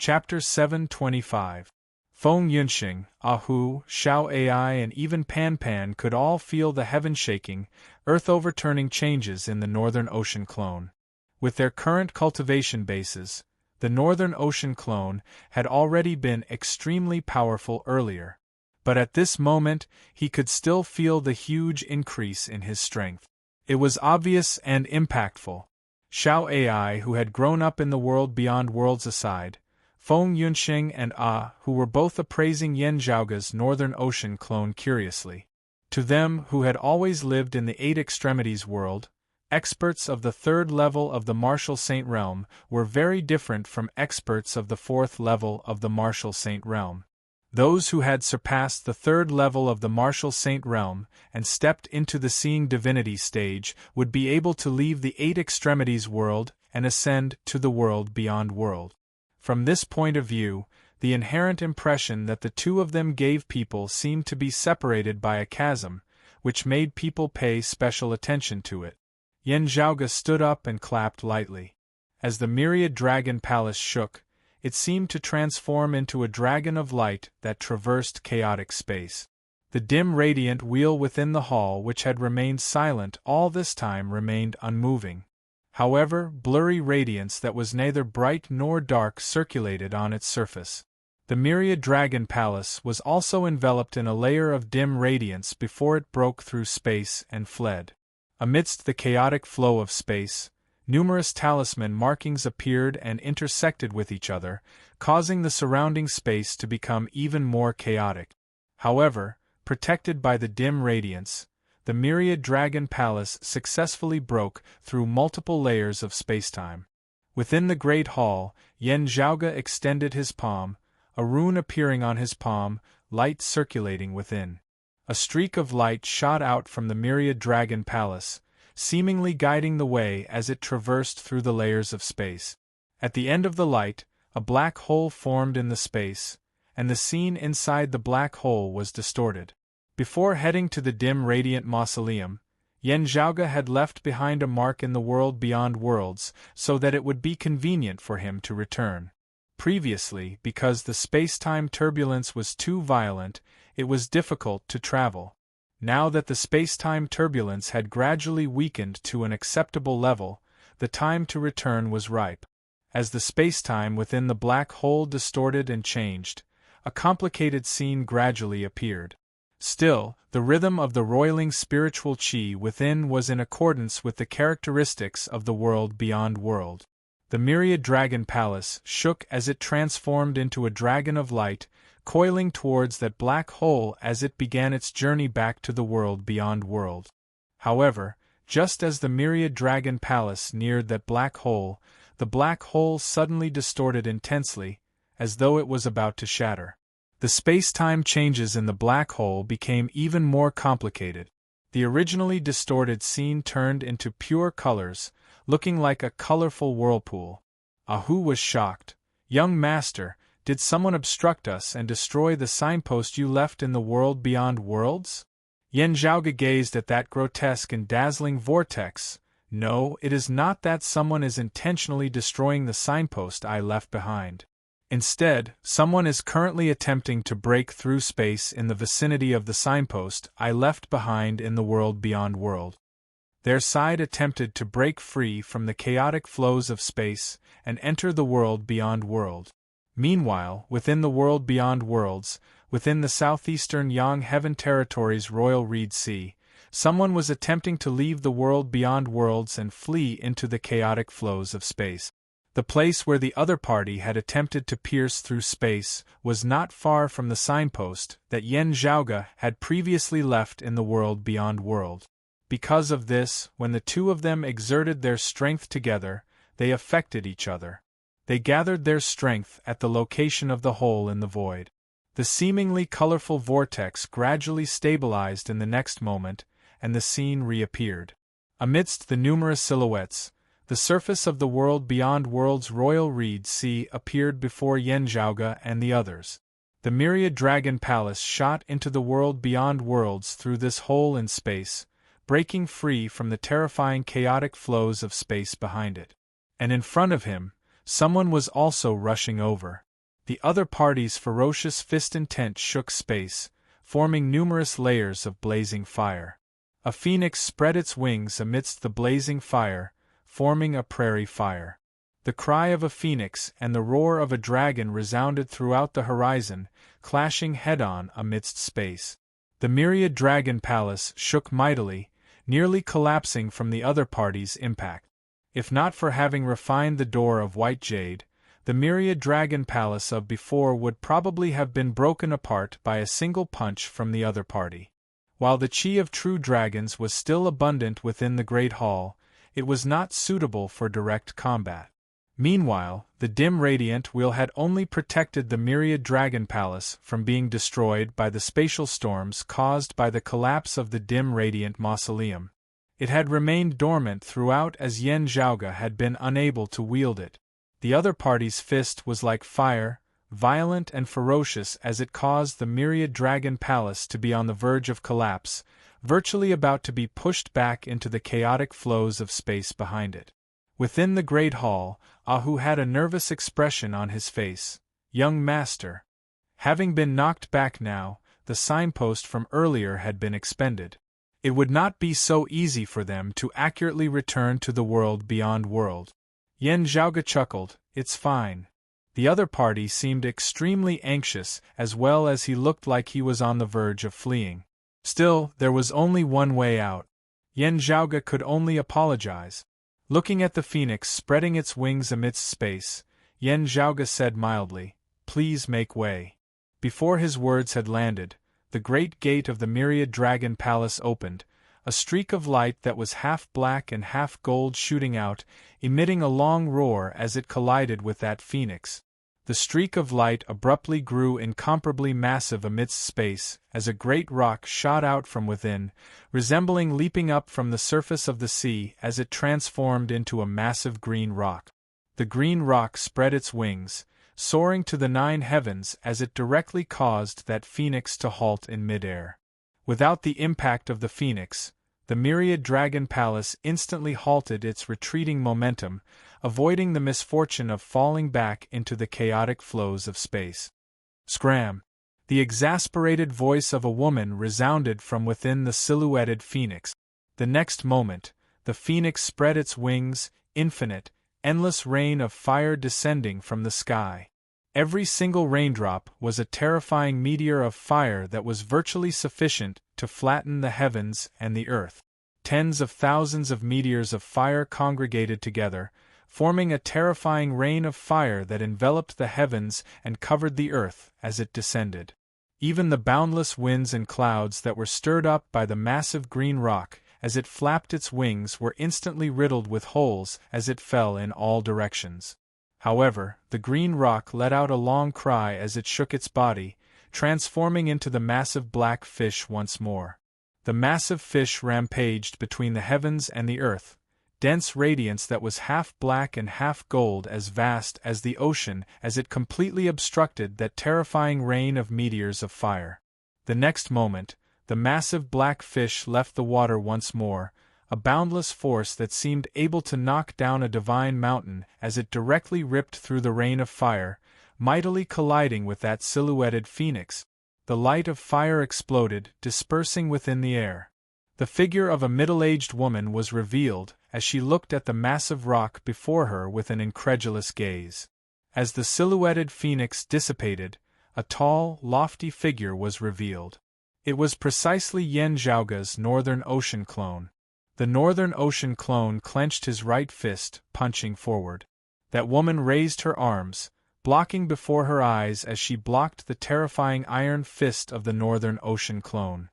Chapter 725. Feng Yunxing, Ahu, Xiao Ai and even Pan Pan could all feel the heaven-shaking, earth-overturning changes in the Northern Ocean clone. With their current cultivation bases, the Northern Ocean clone had already been extremely powerful earlier. But at this moment, he could still feel the huge increase in his strength. It was obvious and impactful. Xiao Ai, who had grown up in the world beyond worlds aside, Feng Yunxing and who were both appraising Yan Zhaoge's Northern Ocean clone curiously. To them, who had always lived in the Eight Extremities world, experts of the third level of the Martial Saint Realm were very different from experts of the fourth level of the Martial Saint Realm. Those who had surpassed the third level of the Martial Saint Realm and stepped into the Seeing Divinity stage would be able to leave the Eight Extremities world and ascend to the world beyond world. From this point of view, the inherent impression that the two of them gave people seemed to be separated by a chasm, which made people pay special attention to it. Yan Zhaoge stood up and clapped lightly. As the myriad dragon palace shook, it seemed to transform into a dragon of light that traversed chaotic space. The dim radiant wheel within the hall, which had remained silent all this time, remained unmoving. However, blurry radiance that was neither bright nor dark circulated on its surface. The myriad dragon palace was also enveloped in a layer of dim radiance before it broke through space and fled. Amidst the chaotic flow of space, numerous talisman markings appeared and intersected with each other, causing the surrounding space to become even more chaotic. However, protected by the dim radiance, the myriad dragon palace successfully broke through multiple layers of spacetime. Within the great hall, Yan Zhaoge extended his palm, a rune appearing on his palm, light circulating within. A streak of light shot out from the myriad dragon palace, seemingly guiding the way as it traversed through the layers of space. At the end of the light, a black hole formed in the space, and the scene inside the black hole was distorted. Before heading to the dim radiant mausoleum, Yan Zhaoge had left behind a mark in the world beyond worlds so that it would be convenient for him to return. Previously, because the space-time turbulence was too violent, it was difficult to travel. Now that the space-time turbulence had gradually weakened to an acceptable level, the time to return was ripe. As the space-time within the black hole distorted and changed, a complicated scene gradually appeared. Still, the rhythm of the roiling spiritual qi within was in accordance with the characteristics of the world beyond world. The myriad dragon palace shook as it transformed into a dragon of light, coiling towards that black hole as it began its journey back to the world beyond world. However, just as the myriad dragon palace neared that black hole, the black hole suddenly distorted intensely, as though it was about to shatter. The space-time changes in the black hole became even more complicated. The originally distorted scene turned into pure colors, looking like a colorful whirlpool. Ahu was shocked. "Young master, did someone obstruct us and destroy the signpost you left in the world beyond worlds?" Yan Zhaoge gazed at that grotesque and dazzling vortex. "No, it is not that someone is intentionally destroying the signpost I left behind. Instead, someone is currently attempting to break through space in the vicinity of the signpost I left behind in the world beyond world." Their side attempted to break free from the chaotic flows of space and enter the world beyond world. Meanwhile, within the world beyond worlds, within the southeastern Yang Heaven Territory's Royal Reed Sea, someone was attempting to leave the world beyond worlds and flee into the chaotic flows of space. The place where the other party had attempted to pierce through space was not far from the signpost that Yan Zhaoge had previously left in the world beyond world. Because of this, when the two of them exerted their strength together, they affected each other. They gathered their strength at the location of the hole in the void. The seemingly colorful vortex gradually stabilized in the next moment, and the scene reappeared. Amidst the numerous silhouettes, the surface of the world beyond world's Royal Reed Sea appeared before Yan Zhaoge and the others. The myriad dragon palace shot into the world beyond worlds through this hole in space, breaking free from the terrifying chaotic flows of space behind it. And in front of him, someone was also rushing over. The other party's ferocious fist intent shook space, forming numerous layers of blazing fire. A phoenix spread its wings amidst the blazing fire, forming a prairie fire. The cry of a phoenix and the roar of a dragon resounded throughout the horizon, clashing head-on amidst space. The myriad dragon palace shook mightily, nearly collapsing from the other party's impact. If not for having refined the door of white jade, the myriad dragon palace of before would probably have been broken apart by a single punch from the other party. While the chi of true dragons was still abundant within the great hall, it was not suitable for direct combat. Meanwhile, the dim radiant wheel had only protected the myriad dragon palace from being destroyed by the spatial storms caused by the collapse of the dim radiant mausoleum. It had remained dormant throughout as Yen Zhaoge had been unable to wield it. The other party's fist was like fire, violent and ferocious as it caused the myriad dragon palace to be on the verge of collapse, virtually about to be pushed back into the chaotic flows of space behind it. Within the great hall, Ahu had a nervous expression on his face. Young master. Having been knocked back now, the signpost from earlier had been expended. It would not be so easy for them to accurately return to the world beyond world. Yen Zhaoge chuckled, "It's fine." The other party seemed extremely anxious as well as he looked like he was on the verge of fleeing. Still, there was only one way out. Yen Zhaoge could only apologize. Looking at the phoenix spreading its wings amidst space, Yen Zhaoge said mildly, "Please make way." Before his words had landed, the great gate of the myriad dragon palace opened, a streak of light that was half black and half gold shooting out, emitting a long roar as it collided with that phoenix. The streak of light abruptly grew incomparably massive amidst space as a great rock shot out from within, resembling leaping up from the surface of the sea as it transformed into a massive green rock. The green rock spread its wings, soaring to the 9 heavens as it directly caused that phoenix to halt in midair. Without the impact of the phoenix, the myriad dragon palace instantly halted its retreating momentum, avoiding the misfortune of falling back into the chaotic flows of space. Scram! The exasperated voice of a woman resounded from within the silhouetted phoenix. The next moment, the phoenix spread its wings, infinite, endless rain of fire descending from the sky. Every single raindrop was a terrifying meteor of fire that was virtually sufficient to flatten the heavens and the earth. Tens of thousands of meteors of fire congregated together, forming a terrifying rain of fire that enveloped the heavens and covered the earth as it descended. Even the boundless winds and clouds that were stirred up by the massive green rock as it flapped its wings were instantly riddled with holes as it fell in all directions. However, the green rock let out a long cry as it shook its body, transforming into the massive black fish once more. The massive fish rampaged between the heavens and the earth, dense radiance that was half black and half gold as vast as the ocean as it completely obstructed that terrifying rain of meteors of fire. The next moment, the massive black fish left the water once more, a boundless force that seemed able to knock down a divine mountain as it directly ripped through the rain of fire, mightily colliding with that silhouetted phoenix. The light of fire exploded, dispersing within the air. The figure of a middle-aged woman was revealed as she looked at the massive rock before her with an incredulous gaze. As the silhouetted phoenix dissipated, a tall, lofty figure was revealed. It was precisely Yen Zhaoge's Northern Ocean clone. The Northern Ocean clone clenched his right fist, punching forward. That woman raised her arms, blocking before her eyes as she blocked the terrifying iron fist of the Northern Ocean clone.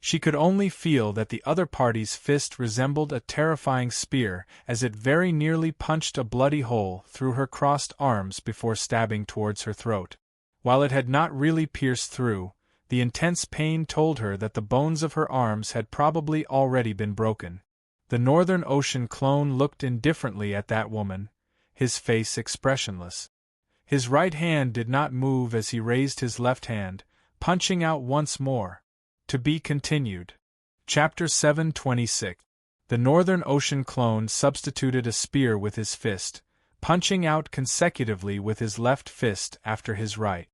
She could only feel that the other party's fist resembled a terrifying spear as it very nearly punched a bloody hole through her crossed arms before stabbing towards her throat. While it had not really pierced through, the intense pain told her that the bones of her arms had probably already been broken. The Northern Ocean clone looked indifferently at that woman, his face expressionless. His right hand did not move as he raised his left hand, punching out once more. To be continued. Chapter 726. The Northern Ocean clone substituted a spear with his fist, punching out consecutively with his left fist after his right.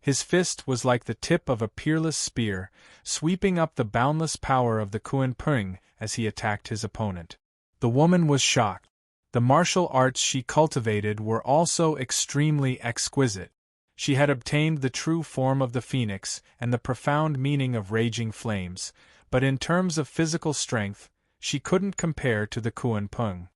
His fist was like the tip of a peerless spear, sweeping up the boundless power of the Kunpeng as he attacked his opponent. The woman was shocked. The martial arts she cultivated were also extremely exquisite. She had obtained the true form of the phoenix and the profound meaning of raging flames, but in terms of physical strength, she couldn't compare to the Kunpeng.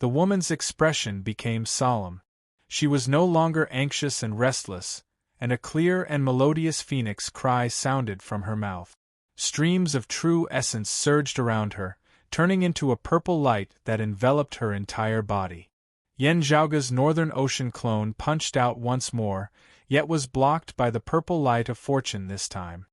The woman's expression became solemn. She was no longer anxious and restless, and a clear and melodious phoenix cry sounded from her mouth. Streams of true essence surged around her, turning into a purple light that enveloped her entire body. Yen Zhaoge's Northern Ocean clone punched out once more, yet was blocked by the purple light of fortune this time.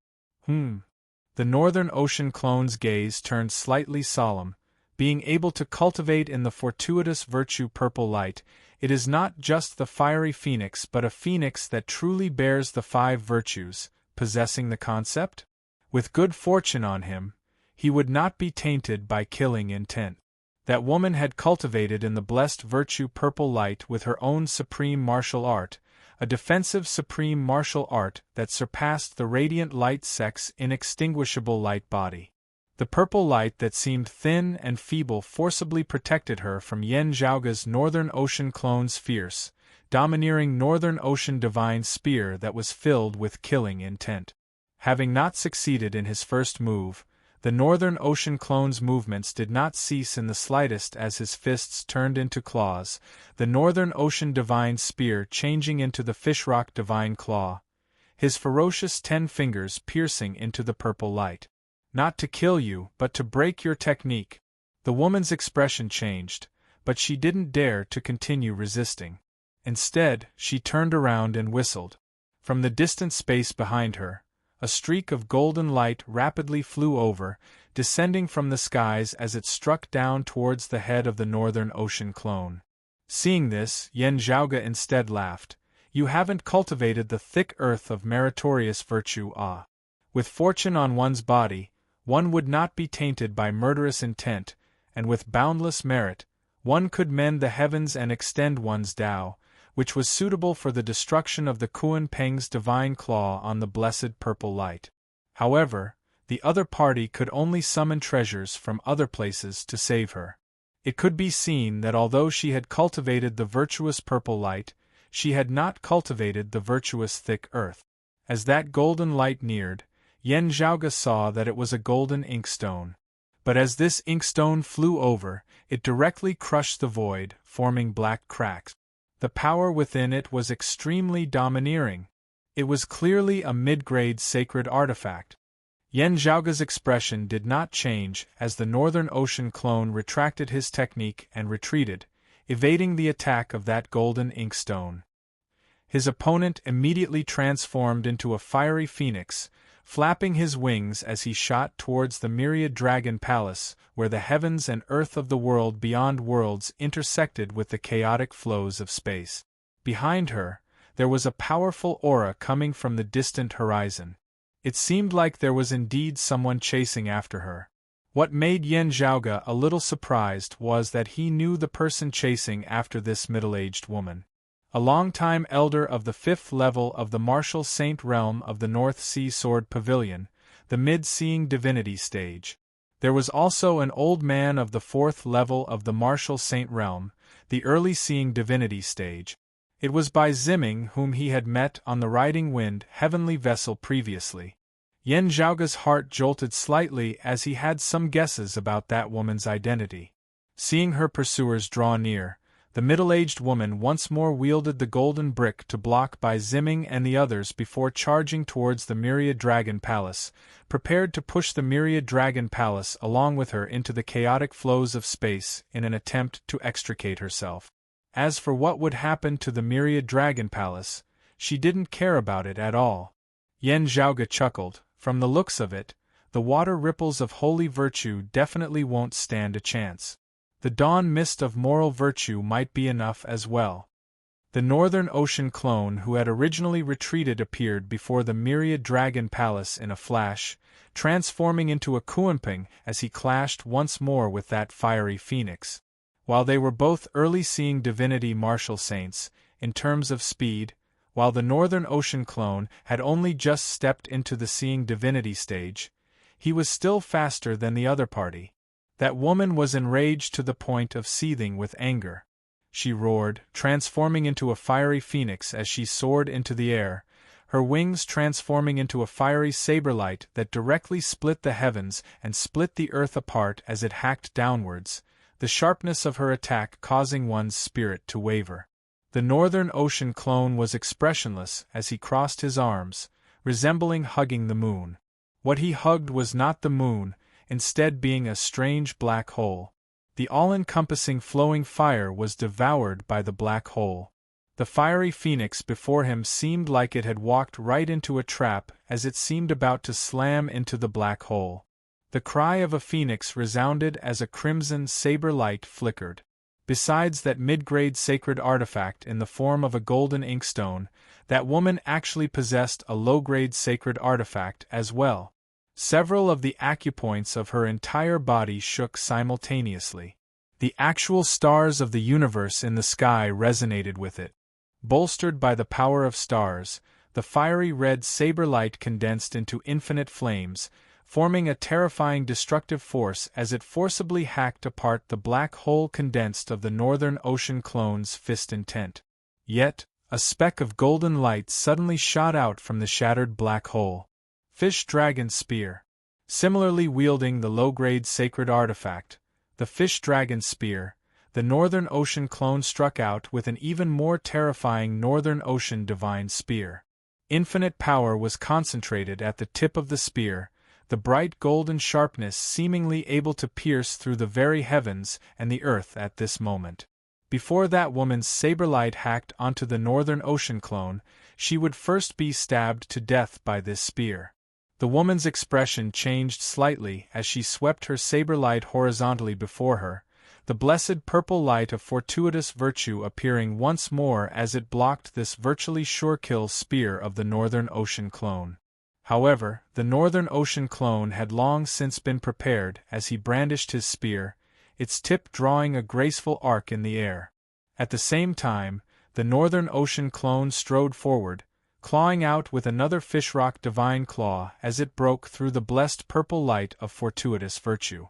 The Northern Ocean clone's gaze turned slightly solemn. Being able to cultivate in the fortuitous virtue purple light, it is not just the fiery phoenix but a phoenix that truly bears the 5 virtues, possessing the concept? With good fortune on him, he would not be tainted by killing intent. That woman had cultivated in the blessed virtue purple light with her own supreme martial art, a defensive supreme martial art that surpassed the radiant light sect's inextinguishable light body. The purple light that seemed thin and feeble forcibly protected her from Yen Zhaoge's Northern Ocean clone's fierce, domineering Northern Ocean divine spear that was filled with killing intent. Having not succeeded in his first move, the Northern Ocean clone's movements did not cease in the slightest as his fists turned into claws, the Northern Ocean divine spear changing into the fishrock divine claw, his ferocious 10 fingers piercing into the purple light. Not to kill you, but to break your technique. The woman's expression changed, but she didn't dare to continue resisting. Instead, she turned around and whistled. From the distant space behind her, a streak of golden light rapidly flew over, descending from the skies as it struck down towards the head of the Northern Ocean clone. Seeing this, Yen Zhaoge instead laughed. You haven't cultivated the thick earth of meritorious virtue, ah. With fortune on one's body, one would not be tainted by murderous intent, and with boundless merit, one could mend the heavens and extend one's Tao, which was suitable for the destruction of the Kunpeng's divine claw on the blessed purple light. However, the other party could only summon treasures from other places to save her. It could be seen that although she had cultivated the virtuous purple light, she had not cultivated the virtuous thick earth. As that golden light neared, Yen Zhaoge saw that it was a golden inkstone. But as this inkstone flew over, it directly crushed the void, forming black cracks. The power within it was extremely domineering. It was clearly a mid-grade sacred artifact. Yen Zhaoge's expression did not change as the Northern Ocean clone retracted his technique and retreated, evading the attack of that golden inkstone. His opponent immediately transformed into a fiery phoenix, flapping his wings as he shot towards the myriad dragon palace, where the heavens and earth of the world beyond worlds intersected with the chaotic flows of space. Behind her, there was a powerful aura coming from the distant horizon. It seemed like there was indeed someone chasing after her. What made Yen Zhaoge a little surprised was that he knew the person chasing after this middle-aged woman. A long-time elder of the 5th level of the martial saint realm of the North Sea Sword Pavilion, the mid-seeing divinity stage. There was also an old man of the 4th level of the martial saint realm, the early seeing divinity stage. It was by Ziming whom he had met on the Riding Wind heavenly vessel previously. Yen Zhaoge's heart jolted slightly as he had some guesses about that woman's identity. Seeing her pursuers draw near, the middle-aged woman once more wielded the golden brick to block by Ziming and the others before charging towards the Myriad Dragon Palace, prepared to push the Myriad Dragon Palace along with her into the chaotic flows of space in an attempt to extricate herself. As for what would happen to the Myriad Dragon Palace, she didn't care about it at all. Yen Zhaoge chuckled. From the looks of it, the water ripples of holy virtue definitely won't stand a chance. The dawn mist of moral virtue might be enough as well. The Northern Ocean clone who had originally retreated appeared before the Myriad Dragon Palace in a flash, transforming into a Kunpeng as he clashed once more with that fiery phoenix. While they were both early seeing divinity martial saints, in terms of speed, while the Northern Ocean clone had only just stepped into the seeing divinity stage, he was still faster than the other party. That woman was enraged to the point of seething with anger. She roared, transforming into a fiery phoenix as she soared into the air, her wings transforming into a fiery saber-light that directly split the heavens and split the earth apart as it hacked downwards, the sharpness of her attack causing one's spirit to waver. The Northern Ocean clone was expressionless as he crossed his arms, resembling hugging the moon. What he hugged was not the moon, instead being a strange black hole. The all-encompassing flowing fire was devoured by the black hole. The fiery phoenix before him seemed like it had walked right into a trap as it seemed about to slam into the black hole. The cry of a phoenix resounded as a crimson saber light flickered. Besides that mid-grade sacred artifact in the form of a golden inkstone, that woman actually possessed a low-grade sacred artifact as well. Several of the acupoints of her entire body shook simultaneously. The actual stars of the universe in the sky resonated with it. Bolstered by the power of stars, the fiery red saber light condensed into infinite flames, forming a terrifying destructive force as it forcibly hacked apart the black hole condensed of the Northern Ocean clone's fist intent. Yet, a speck of golden light suddenly shot out from the shattered black hole. Fish Dragon Spear. Similarly wielding the low-grade sacred artifact, the Fish Dragon Spear, the Northern Ocean clone struck out with an even more terrifying Northern Ocean Divine Spear. Infinite power was concentrated at the tip of the spear, the bright golden sharpness seemingly able to pierce through the very heavens and the earth at this moment. Before that woman's saber-light hacked onto the Northern Ocean clone, she would first be stabbed to death by this spear. The woman's expression changed slightly as she swept her saber-light horizontally before her, the blessed purple light of fortuitous virtue appearing once more as it blocked this virtually sure-kill spear of the Northern Ocean clone. However, the Northern Ocean clone had long since been prepared as he brandished his spear, its tip drawing a graceful arc in the air. At the same time, the Northern Ocean clone strode forward, clawing out with another fishrock divine claw as it broke through the blessed purple light of fortuitous virtue.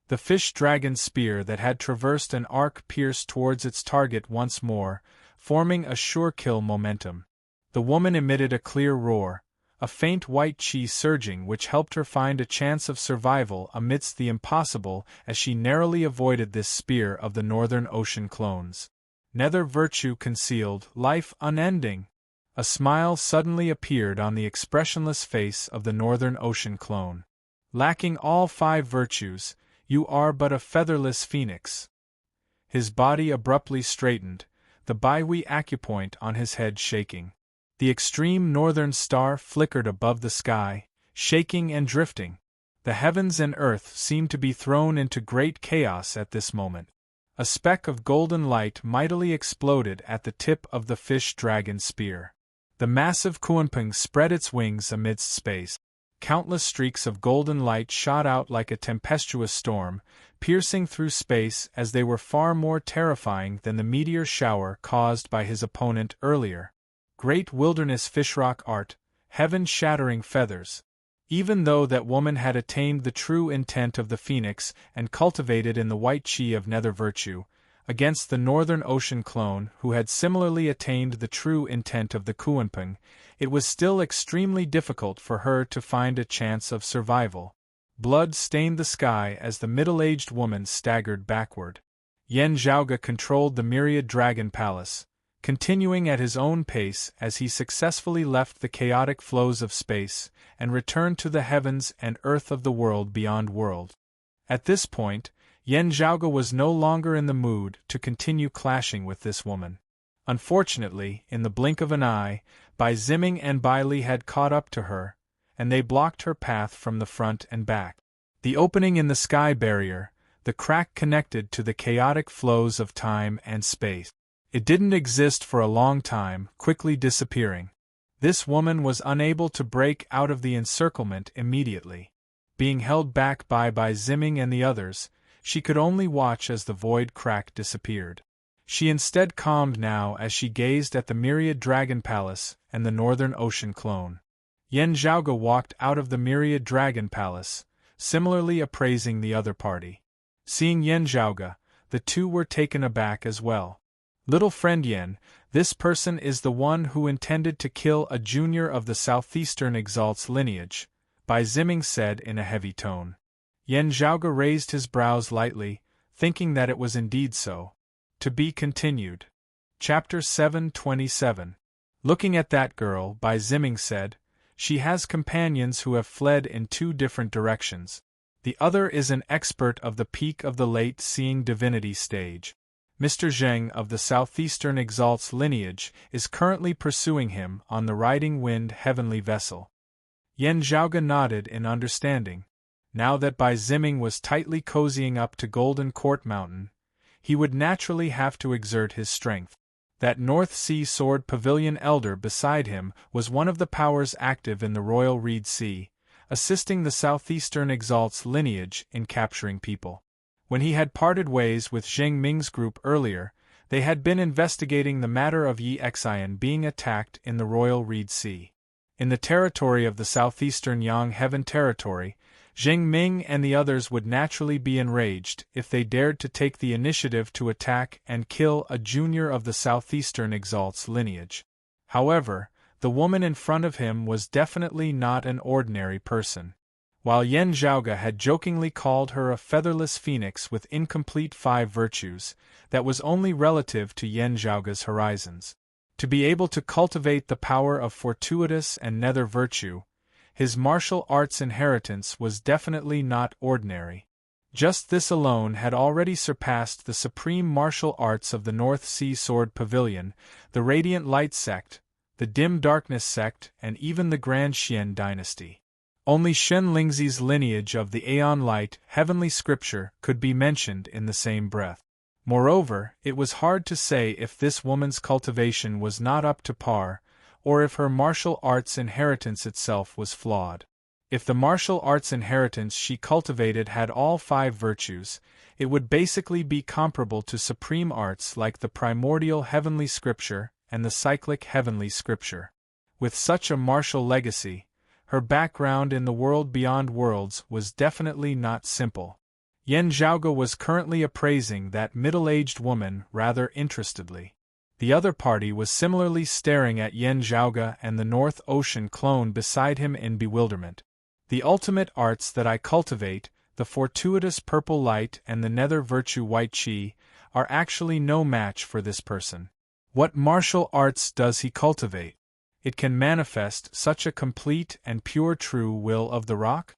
The Fish Dragon Spear that had traversed an arc pierced towards its target once more, forming a sure-kill momentum. The woman emitted a clear roar, a faint white chi surging which helped her find a chance of survival amidst the impossible as she narrowly avoided this spear of the Northern Ocean clones. Nether virtue concealed, life unending. A smile suddenly appeared on the expressionless face of the Northern Ocean clone. Lacking all 5 virtues, you are but a featherless phoenix. His body abruptly straightened, the Baihui acupoint on his head shaking. The extreme northern star flickered above the sky, shaking and drifting. The heavens and earth seemed to be thrown into great chaos at this moment. A speck of golden light mightily exploded at the tip of the Fish Dragon Spear. The massive Kuanping spread its wings amidst space. Countless streaks of golden light shot out like a tempestuous storm, piercing through space as they were far more terrifying than the meteor shower caused by his opponent earlier. Great wilderness fishrock art, heaven-shattering feathers. Even though that woman had attained the true intent of the phoenix and cultivated in the white chi of nether virtue, against the Northern Ocean clone who had similarly attained the true intent of the Kuanping, it was still extremely difficult for her to find a chance of survival. Blood stained the sky as the middle-aged woman staggered backward. Yen Zhaoge controlled the myriad dragon palace, continuing at his own pace as he successfully left the chaotic flows of space and returned to the heavens and earth of the world beyond world. At this point, Yen Zhaoge was no longer in the mood to continue clashing with this woman. Unfortunately, in the blink of an eye, Bai Ziming and Bai Li had caught up to her, and they blocked her path from the front and back. The opening in the sky barrier, the crack connected to the chaotic flows of time and space. It didn't exist for a long time, quickly disappearing. This woman was unable to break out of the encirclement immediately. Being held back by Bai Ziming and the others, she could only watch as the void crack disappeared. She instead calmed now as she gazed at the myriad dragon palace and the northern ocean clone. Yen Zhaoge walked out of the myriad dragon palace, similarly appraising the other party. Seeing Yen Zhaoge, the two were taken aback as well. Little friend Yen, this person is the one who intended to kill a junior of the southeastern Exalt's lineage, Bai Ziming said in a heavy tone. Yen Zhaoge raised his brows lightly, thinking that it was indeed so. To be continued. Chapter 727. Looking at that girl, Bai Ziming said, she has companions who have fled in two different directions. The other is an expert of the peak of the late seeing divinity stage. Mr. Zheng of the southeastern Exalt's lineage is currently pursuing him on the riding wind heavenly vessel. Yen Zhaoge nodded in understanding. Now that Bai Ziming was tightly cozying up to Golden Court Mountain, he would naturally have to exert his strength. That North Sea Sword Pavilion elder beside him was one of the powers active in the Royal Reed Sea, assisting the southeastern Exalt's lineage in capturing people. When he had parted ways with Zheng Ming's group earlier, they had been investigating the matter of Yi Xian being attacked in the Royal Reed Sea. In the territory of the southeastern Yang Heaven territory, Zheng Ming and the others would naturally be enraged if they dared to take the initiative to attack and kill a junior of the southeastern Exalt's lineage. However, the woman in front of him was definitely not an ordinary person. While Yen Zhaoge had jokingly called her a featherless phoenix with incomplete 5 virtues, that was only relative to Yen Zhaoge's horizons. To be able to cultivate the power of fortuitous and nether virtue, his martial arts inheritance was definitely not ordinary. Just this alone had already surpassed the supreme martial arts of the North Sea Sword Pavilion, the Radiant Light sect, the Dim Darkness sect, and even the Grand Xian dynasty. Only Shen Lingzi's lineage of the Aeon Light heavenly scripture could be mentioned in the same breath. Moreover, it was hard to say if this woman's cultivation was not up to par, or if her martial arts inheritance itself was flawed. If the martial arts inheritance she cultivated had all 5 virtues, it would basically be comparable to supreme arts like the primordial heavenly scripture and the cyclic heavenly scripture. With such a martial legacy, her background in the world beyond worlds was definitely not simple. Yen Zhaoge was currently appraising that middle-aged woman rather interestedly. The other party was similarly staring at Yen Zhaoge and the North Ocean clone beside him in bewilderment. The ultimate arts that I cultivate, the fortuitous purple light and the nether virtue white qi, are actually no match for this person. What martial arts does he cultivate? It can manifest such a complete and pure true will of the rock?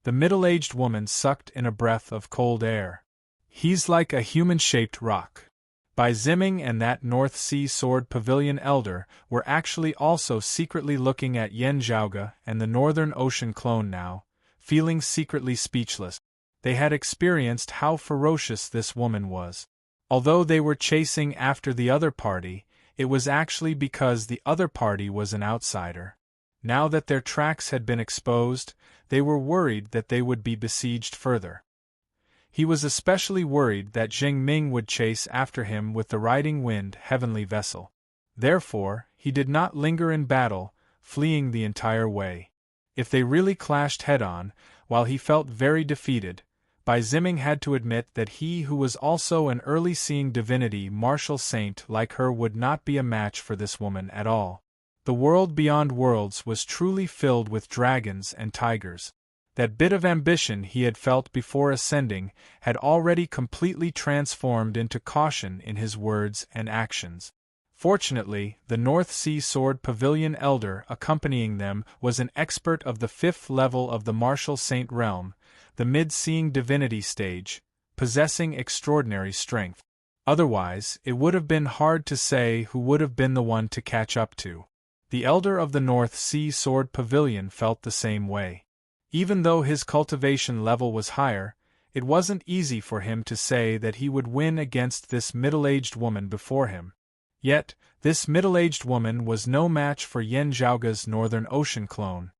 The middle-aged woman sucked in a breath of cold air. He's like a human-shaped rock. Bai Ziming and that North Sea Sword Pavilion elder were actually also secretly looking at Yen Zhaoge and the Northern Ocean clone now, feeling secretly speechless. They had experienced how ferocious this woman was. Although they were chasing after the other party, it was actually because the other party was an outsider. Now that their tracks had been exposed, they were worried that they would be besieged further. He was especially worried that Zheng Ming would chase after him with the riding wind heavenly vessel. Therefore, he did not linger in battle, fleeing the entire way. If they really clashed head-on, while he felt very defeated, Bai Ziming had to admit that he who was also an early-seeing divinity martial saint like her would not be a match for this woman at all. The world beyond worlds was truly filled with dragons and tigers. That bit of ambition he had felt before ascending had already completely transformed into caution in his words and actions. Fortunately, the North Sea Sword Pavilion elder accompanying them was an expert of the 5th level of the martial saint realm, the mid-seeing divinity stage, possessing extraordinary strength. Otherwise, it would have been hard to say who would have been the one to catch up to. The elder of the North Sea Sword Pavilion felt the same way. Even though his cultivation level was higher, it wasn't easy for him to say that he would win against this middle-aged woman before him. Yet, this middle-aged woman was no match for Yen Zhaoge's Northern Ocean clone.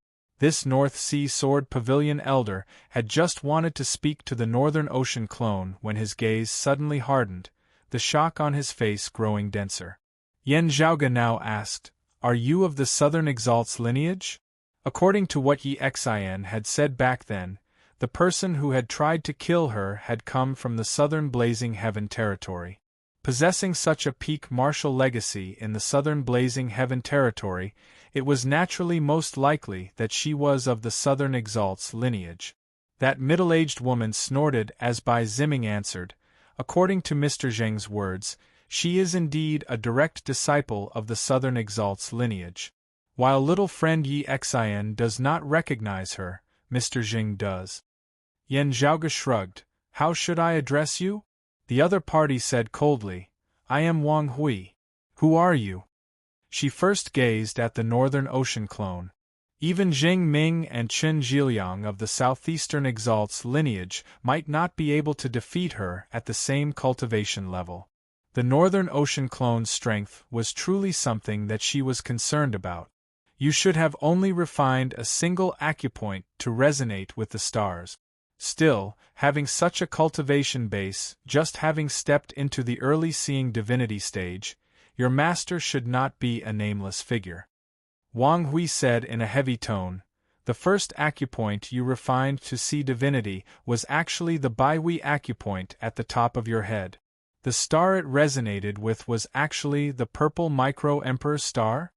This North Sea Sword Pavilion elder had just wanted to speak to the Northern Ocean clone when his gaze suddenly hardened, the shock on his face growing denser. Yen Zhaoge now asked, "Are you of the Southern Exalt's lineage?" According to what Yi Xian had said back then, the person who had tried to kill her had come from the Southern Blazing Heaven territory. Possessing such a peak martial legacy in the Southern Blazing Heaven territory, it was naturally most likely that she was of the Southern Exalt's lineage. That middle-aged woman snorted as Bai Ziming answered, "According to Mr. Zheng's words, she is indeed a direct disciple of the Southern Exalt's lineage. While little friend Yi Xian does not recognize her, Mr. Zheng does." Yen Zhaoge shrugged. "How should I address you?" The other party said coldly, "I am Wang Hui. Who are you?" She first gazed at the Northern Ocean clone. Even Zheng Ming and Chen Zhiliang of the Southeastern Exalt's lineage might not be able to defeat her at the same cultivation level. The Northern Ocean clone's strength was truly something that she was concerned about. You should have only refined a single acupoint to resonate with the stars. Still, having such a cultivation base, just having stepped into the early seeing divinity stage, your master should not be a nameless figure. Wang Hui said in a heavy tone, "The first acupoint you refined to see divinity was actually the Baihui acupoint at the top of your head. The star it resonated with was actually the purple micro-emperor star?"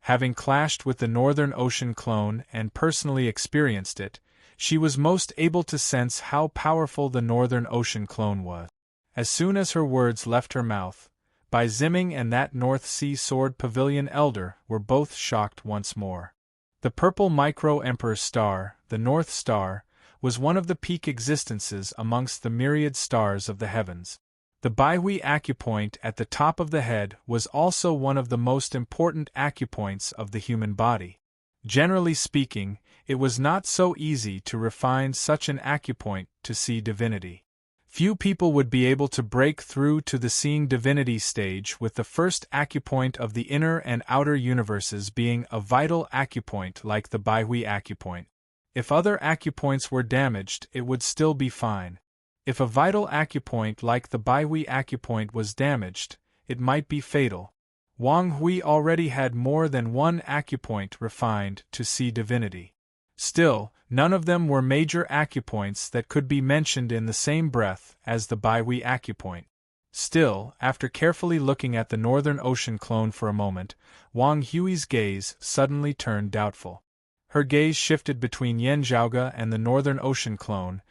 Having clashed with the Northern Ocean clone and personally experienced it, she was most able to sense how powerful the Northern Ocean clone was. As soon as her words left her mouth, Bai Ziming and that North Sea Sword Pavilion elder were both shocked once more. The purple micro-emperor star, the North Star, was one of the peak existences amongst the myriad stars of the heavens. The Baihui acupoint at the top of the head was also one of the most important acupoints of the human body. Generally speaking, it was not so easy to refine such an acupoint to see divinity. Few people would be able to break through to the seeing divinity stage with the first acupoint of the inner and outer universes being a vital acupoint like the Baihui acupoint. If other acupoints were damaged, it would still be fine. If a vital acupoint like the Baihui acupoint was damaged, it might be fatal. Wang Hui already had more than one acupoint refined to see divinity. Still, none of them were major acupoints that could be mentioned in the same breath as the Baihui acupoint. Still, after carefully looking at the Northern Ocean clone for a moment, Wang Hui's gaze suddenly turned doubtful. Her gaze shifted between Yen Zhaoge and the Northern Ocean clone.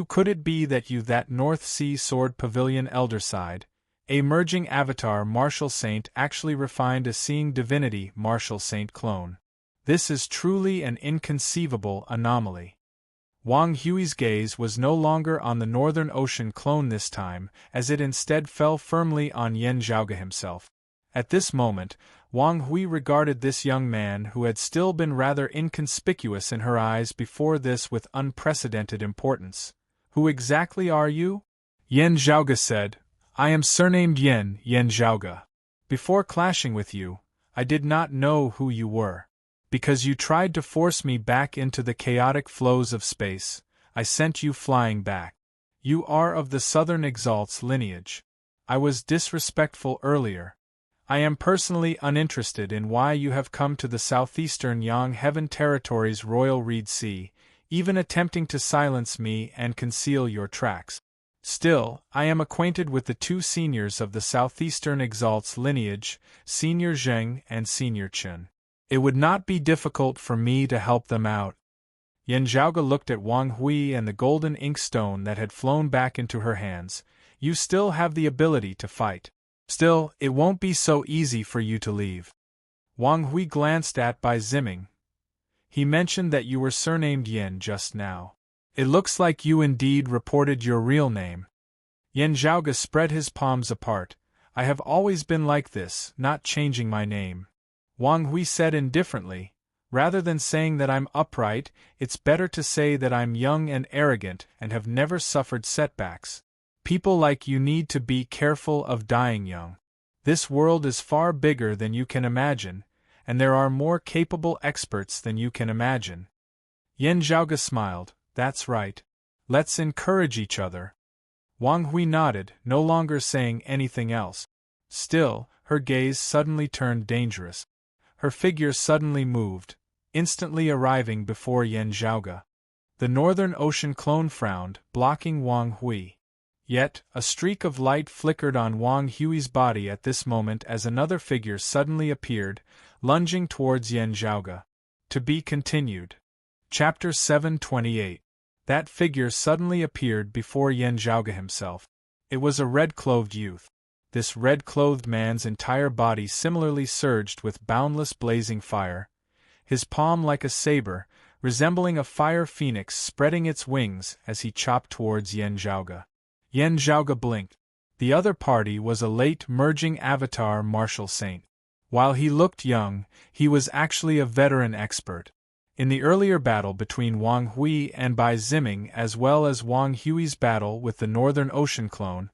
Could it be that you that North Sea Sword Pavilion elder side, a merging avatar martial saint actually refined a seeing divinity martial saint clone? This is truly an inconceivable anomaly. Wang Hui's gaze was no longer on the Northern Ocean clone this time, as it instead fell firmly on Yen Zhaoge himself. At this moment, Wang Hui regarded this young man who had still been rather inconspicuous in her eyes before this with unprecedented importance. "Who exactly are you?" Yen Zhaoge said, "I am surnamed Yen Zhaoge. Before clashing with you, I did not know who you were. Because you tried to force me back into the chaotic flows of space, I sent you flying back. You are of the Southern Exalt's lineage. I was disrespectful earlier. I am personally uninterested in why you have come to the Southeastern Yang Heaven Territory's Royal Reed Sea, even attempting to silence me and conceal your tracks. Still, I am acquainted with the two seniors of the Southeastern Exalt's lineage, Senior Zheng and Senior Chen. It would not be difficult for me to help them out." Yen Zhaoge looked at Wang Hui and the golden ink stone that had flown back into her hands. "You still have the ability to fight. Still, it won't be so easy for you to leave." Wang Hui glanced at Bai Ziming. "He mentioned that you were surnamed Yen just now. It looks like you indeed reported your real name." Yen Zhaoge spread his palms apart. "I have always been like this, not changing my name." Wang Hui said indifferently, "Rather than saying that I'm upright, it's better to say that I'm young and arrogant and have never suffered setbacks. People like you need to be careful of dying young. This world is far bigger than you can imagine, and there are more capable experts than you can imagine. Yen Zhaoge smiled. That's right. Let's encourage each other. Wang Hui nodded, no longer saying anything else. Still, her gaze suddenly turned dangerous. Her figure suddenly moved, instantly arriving before Yen Zhaoge. The Northern Ocean clone frowned, blocking Wang Hui. Yet, a streak of light flickered on Wang Hui's body at this moment as another figure suddenly appeared, lunging towards Yen Zhaoge. To be continued. Chapter 728. That figure suddenly appeared before Yen Zhaoge himself. It was a red-clothed youth. This red-clothed man's entire body similarly surged with boundless blazing fire, his palm like a saber, resembling a fire phoenix spreading its wings as he chopped towards Yen Zhaoge. Yen Zhaoge blinked. The other party was a late merging avatar martial saint. While he looked young, he was actually a veteran expert. In the earlier battle between Wang Hui and Bai Ziming, as well as Wang Hui's battle with the Northern Ocean clone,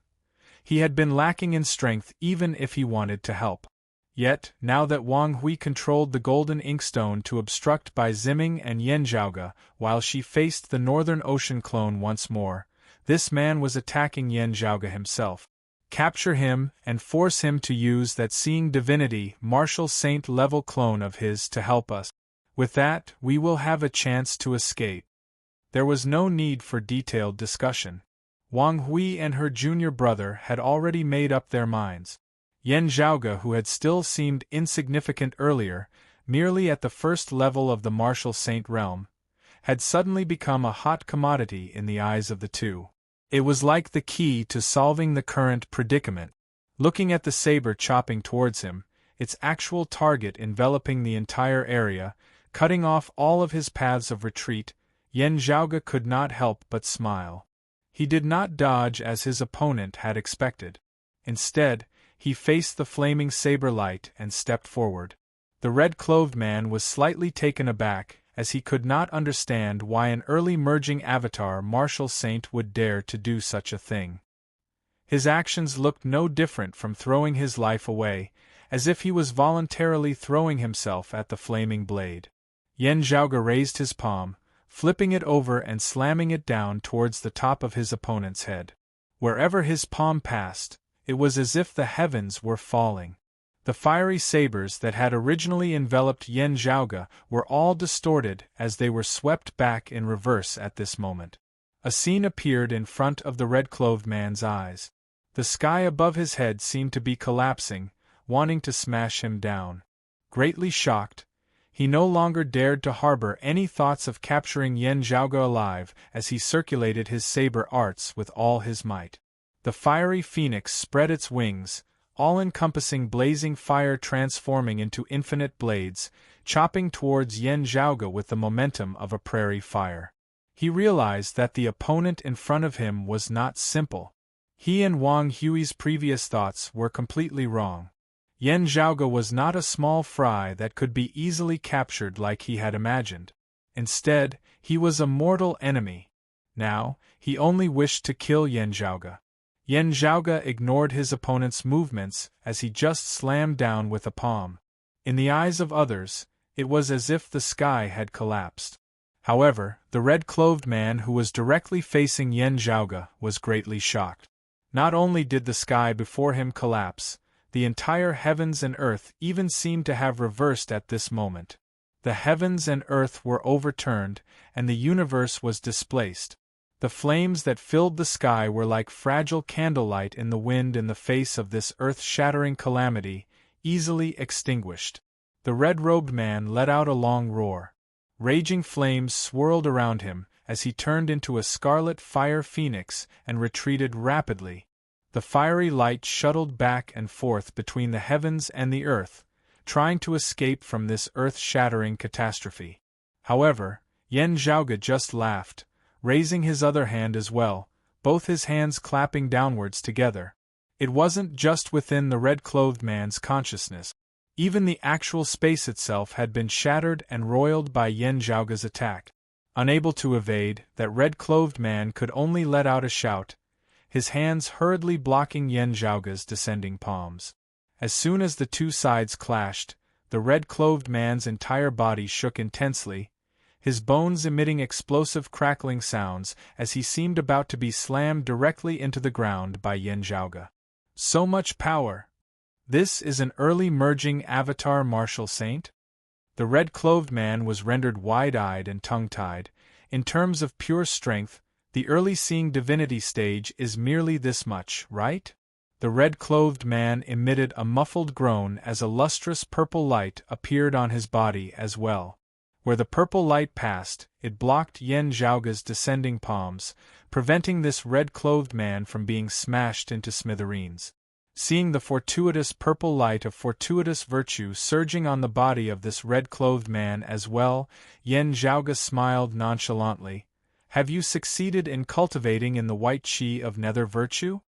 he had been lacking in strength even if he wanted to help. Yet, now that Wang Hui controlled the golden inkstone to obstruct Bai Ziming and Yen Zhaoge while she faced the Northern Ocean clone once more, this man was attacking Yen Zhaoge himself. Capture him and force him to use that seeing divinity martial saint level clone of his to help us. With that, we will have a chance to escape. There was no need for detailed discussion. Wang Hui and her junior brother had already made up their minds. Yen Zhaoge, who had still seemed insignificant earlier, merely at the first level of the martial saint realm, had suddenly become a hot commodity in the eyes of the two. It was like the key to solving the current predicament. Looking at the saber chopping towards him, its actual target enveloping the entire area, cutting off all of his paths of retreat, Yen Zhaoge could not help but smile. He did not dodge as his opponent had expected. Instead, he faced the flaming saber light and stepped forward. The red-clothed man was slightly taken aback, as he could not understand why an early merging avatar martial saint would dare to do such a thing. His actions looked no different from throwing his life away, as if he was voluntarily throwing himself at the flaming blade. Yen Zhaoge raised his palm, flipping it over and slamming it down towards the top of his opponent's head. Wherever his palm passed, it was as if the heavens were falling. The fiery sabers that had originally enveloped Yen Zhaoge were all distorted as they were swept back in reverse at this moment. A scene appeared in front of the red-clothed man's eyes. The sky above his head seemed to be collapsing, wanting to smash him down. Greatly shocked, he no longer dared to harbor any thoughts of capturing Yen Zhaoge alive as he circulated his saber arts with all his might. The fiery phoenix spread its wings, all-encompassing blazing fire transforming into infinite blades, chopping towards Yen Zhaoge with the momentum of a prairie fire. He realized that the opponent in front of him was not simple. He and Wang Hui's previous thoughts were completely wrong. Yen Zhaoge was not a small fry that could be easily captured like he had imagined. Instead, he was a mortal enemy. Now, he only wished to kill Yen Zhaoge. Yen Zhaoge ignored his opponent's movements as he just slammed down with a palm. In the eyes of others, it was as if the sky had collapsed. However, the red-clothed man who was directly facing Yen Zhaoge was greatly shocked. Not only did the sky before him collapse, the entire heavens and earth even seemed to have reversed at this moment. The heavens and earth were overturned, and the universe was displaced. The flames that filled the sky were like fragile candlelight in the wind in the face of this earth-shattering calamity, easily extinguished. The red-robed man let out a long roar. Raging flames swirled around him as he turned into a scarlet fire phoenix and retreated rapidly. The fiery light shuttled back and forth between the heavens and the earth, trying to escape from this earth-shattering catastrophe. However, Yen Zhaoge just laughed, raising his other hand as well, both his hands clapping downwards together. It wasn't just within the red-clothed man's consciousness. Even the actual space itself had been shattered and roiled by Yen Zhaoge's attack. Unable to evade, that red-clothed man could only let out a shout, his hands hurriedly blocking Yen Zhaoge's descending palms. As soon as the two sides clashed, the red-clothed man's entire body shook intensely, his bones emitting explosive crackling sounds as he seemed about to be slammed directly into the ground by Yen Zhaoge. So much power! This is an early merging avatar martial saint? The red-clothed man was rendered wide-eyed and tongue-tied. In terms of pure strength, the early seeing divinity stage is merely this much, right? The red-clothed man emitted a muffled groan as a lustrous purple light appeared on his body as well. Where the purple light passed, it blocked Yen Zhaoge's descending palms, preventing this red-clothed man from being smashed into smithereens. Seeing the fortuitous purple light of fortuitous virtue surging on the body of this red-clothed man as well, Yen Zhaoge smiled nonchalantly. Have you succeeded in cultivating in the white chi of nether virtue?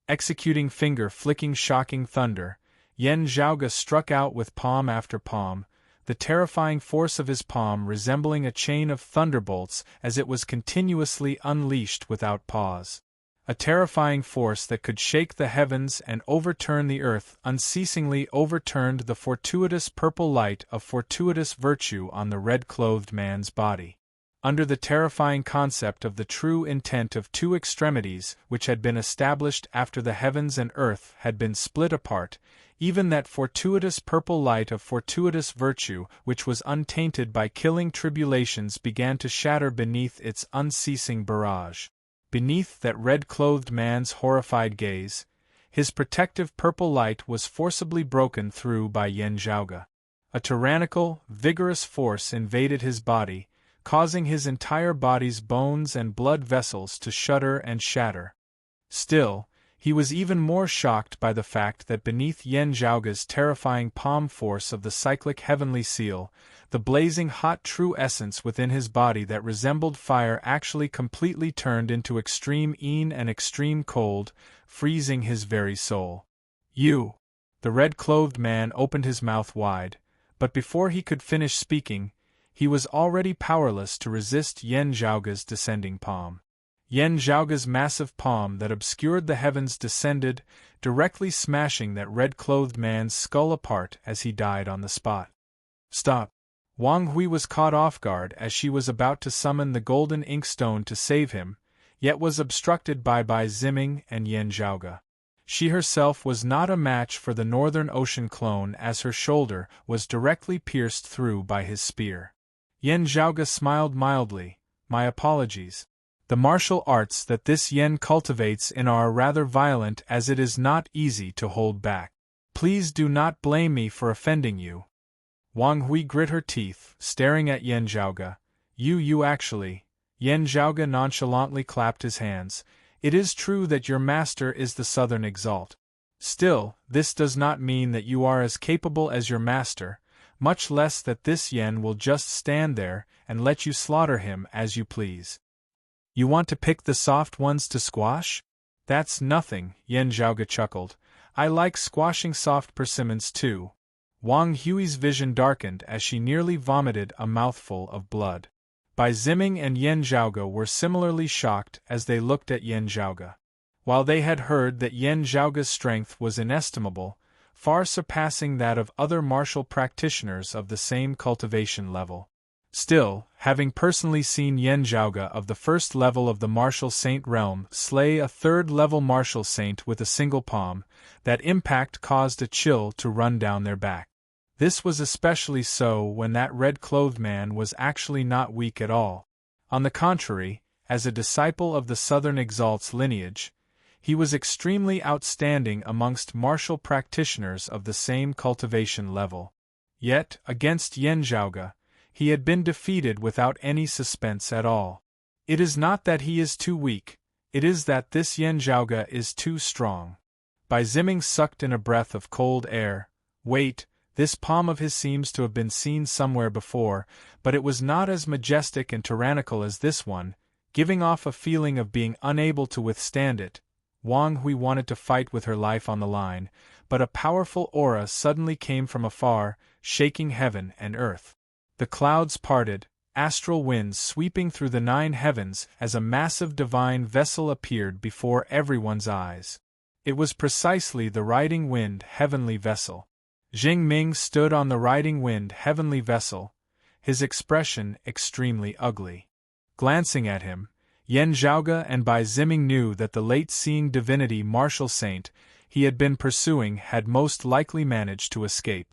Executing finger-flicking shocking thunder, Yen Zhaoge struck out with palm after palm, the terrifying force of his palm resembling a chain of thunderbolts as it was continuously unleashed without pause. A terrifying force that could shake the heavens and overturn the earth unceasingly overturned the fortuitous purple light of fortuitous virtue on the red-clothed man's body. Under the terrifying concept of the true intent of two extremities which had been established after the heavens and earth had been split apart, even that fortuitous purple light of fortuitous virtue which was untainted by killing tribulations began to shatter beneath its unceasing barrage. Beneath that red-clothed man's horrified gaze, his protective purple light was forcibly broken through by Yen Zhaoge. A tyrannical, vigorous force invaded his body, causing his entire body's bones and blood vessels to shudder and shatter. Still, he was even more shocked by the fact that beneath Yen Zhaoge's terrifying palm force of the cyclic heavenly seal, the blazing hot true essence within his body that resembled fire actually completely turned into extreme een and extreme cold, freezing his very soul. You! The red-clothed man opened his mouth wide, but before he could finish speaking, he was already powerless to resist Yen Zhaoge's descending palm. Yen Zhaoge's massive palm that obscured the heavens descended, directly smashing that red-clothed man's skull apart as he died on the spot. Stop! Wang Hui was caught off guard as she was about to summon the golden inkstone to save him, yet was obstructed by Ziming and Yen Zhaoge. She herself was not a match for the Northern Ocean clone as her shoulder was directly pierced through by his spear. Yen Zhaoge smiled mildly. My apologies. The martial arts that this Yen cultivates in are rather violent as it is not easy to hold back. Please do not blame me for offending you. Wang Hui grit her teeth, staring at Yen Zhaoge. You actually. Yen Zhaoge nonchalantly clapped his hands. It is true that your master is the Southern Exalt. Still, this does not mean that you are as capable as your master, much less that this Yen will just stand there and let you slaughter him as you please. You want to pick the soft ones to squash? That's nothing, Yen Zhaoge chuckled. I like squashing soft persimmons too. Wang Hui's vision darkened as she nearly vomited a mouthful of blood. Ziming and Yen Zhaoge were similarly shocked as they looked at Yen Zhaoge. While they had heard that Yen Zhaoge's strength was inestimable, far surpassing that of other martial practitioners of the same cultivation level. Still, having personally seen Yen Zhaoge of the first level of the martial saint realm slay a third-level martial saint with a single palm, that impact caused a chill to run down their back. This was especially so when that red-clothed man was actually not weak at all. On the contrary, as a disciple of the Southern Exalt's lineage, he was extremely outstanding amongst martial practitioners of the same cultivation level. Yet, against Yen Zhaoge, he had been defeated without any suspense at all. It is not that he is too weak, it is that this Yen Zhaoge is too strong. Ziming sucked in a breath of cold air. Wait, this palm of his seems to have been seen somewhere before, but it was not as majestic and tyrannical as this one, giving off a feeling of being unable to withstand it. Wang Hui wanted to fight with her life on the line, but a powerful aura suddenly came from afar, shaking heaven and earth. The clouds parted, astral winds sweeping through the 9 heavens as a massive divine vessel appeared before everyone's eyes. It was precisely the riding wind heavenly vessel. Jing Ming stood on the riding wind heavenly vessel, his expression extremely ugly. Glancing at him, Yan Zhaoge and Bai Ziming knew that the late-seeing divinity martial saint he had been pursuing had most likely managed to escape.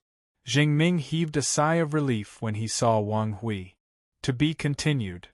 Jing Ming heaved a sigh of relief when he saw Wang Hui. To be continued.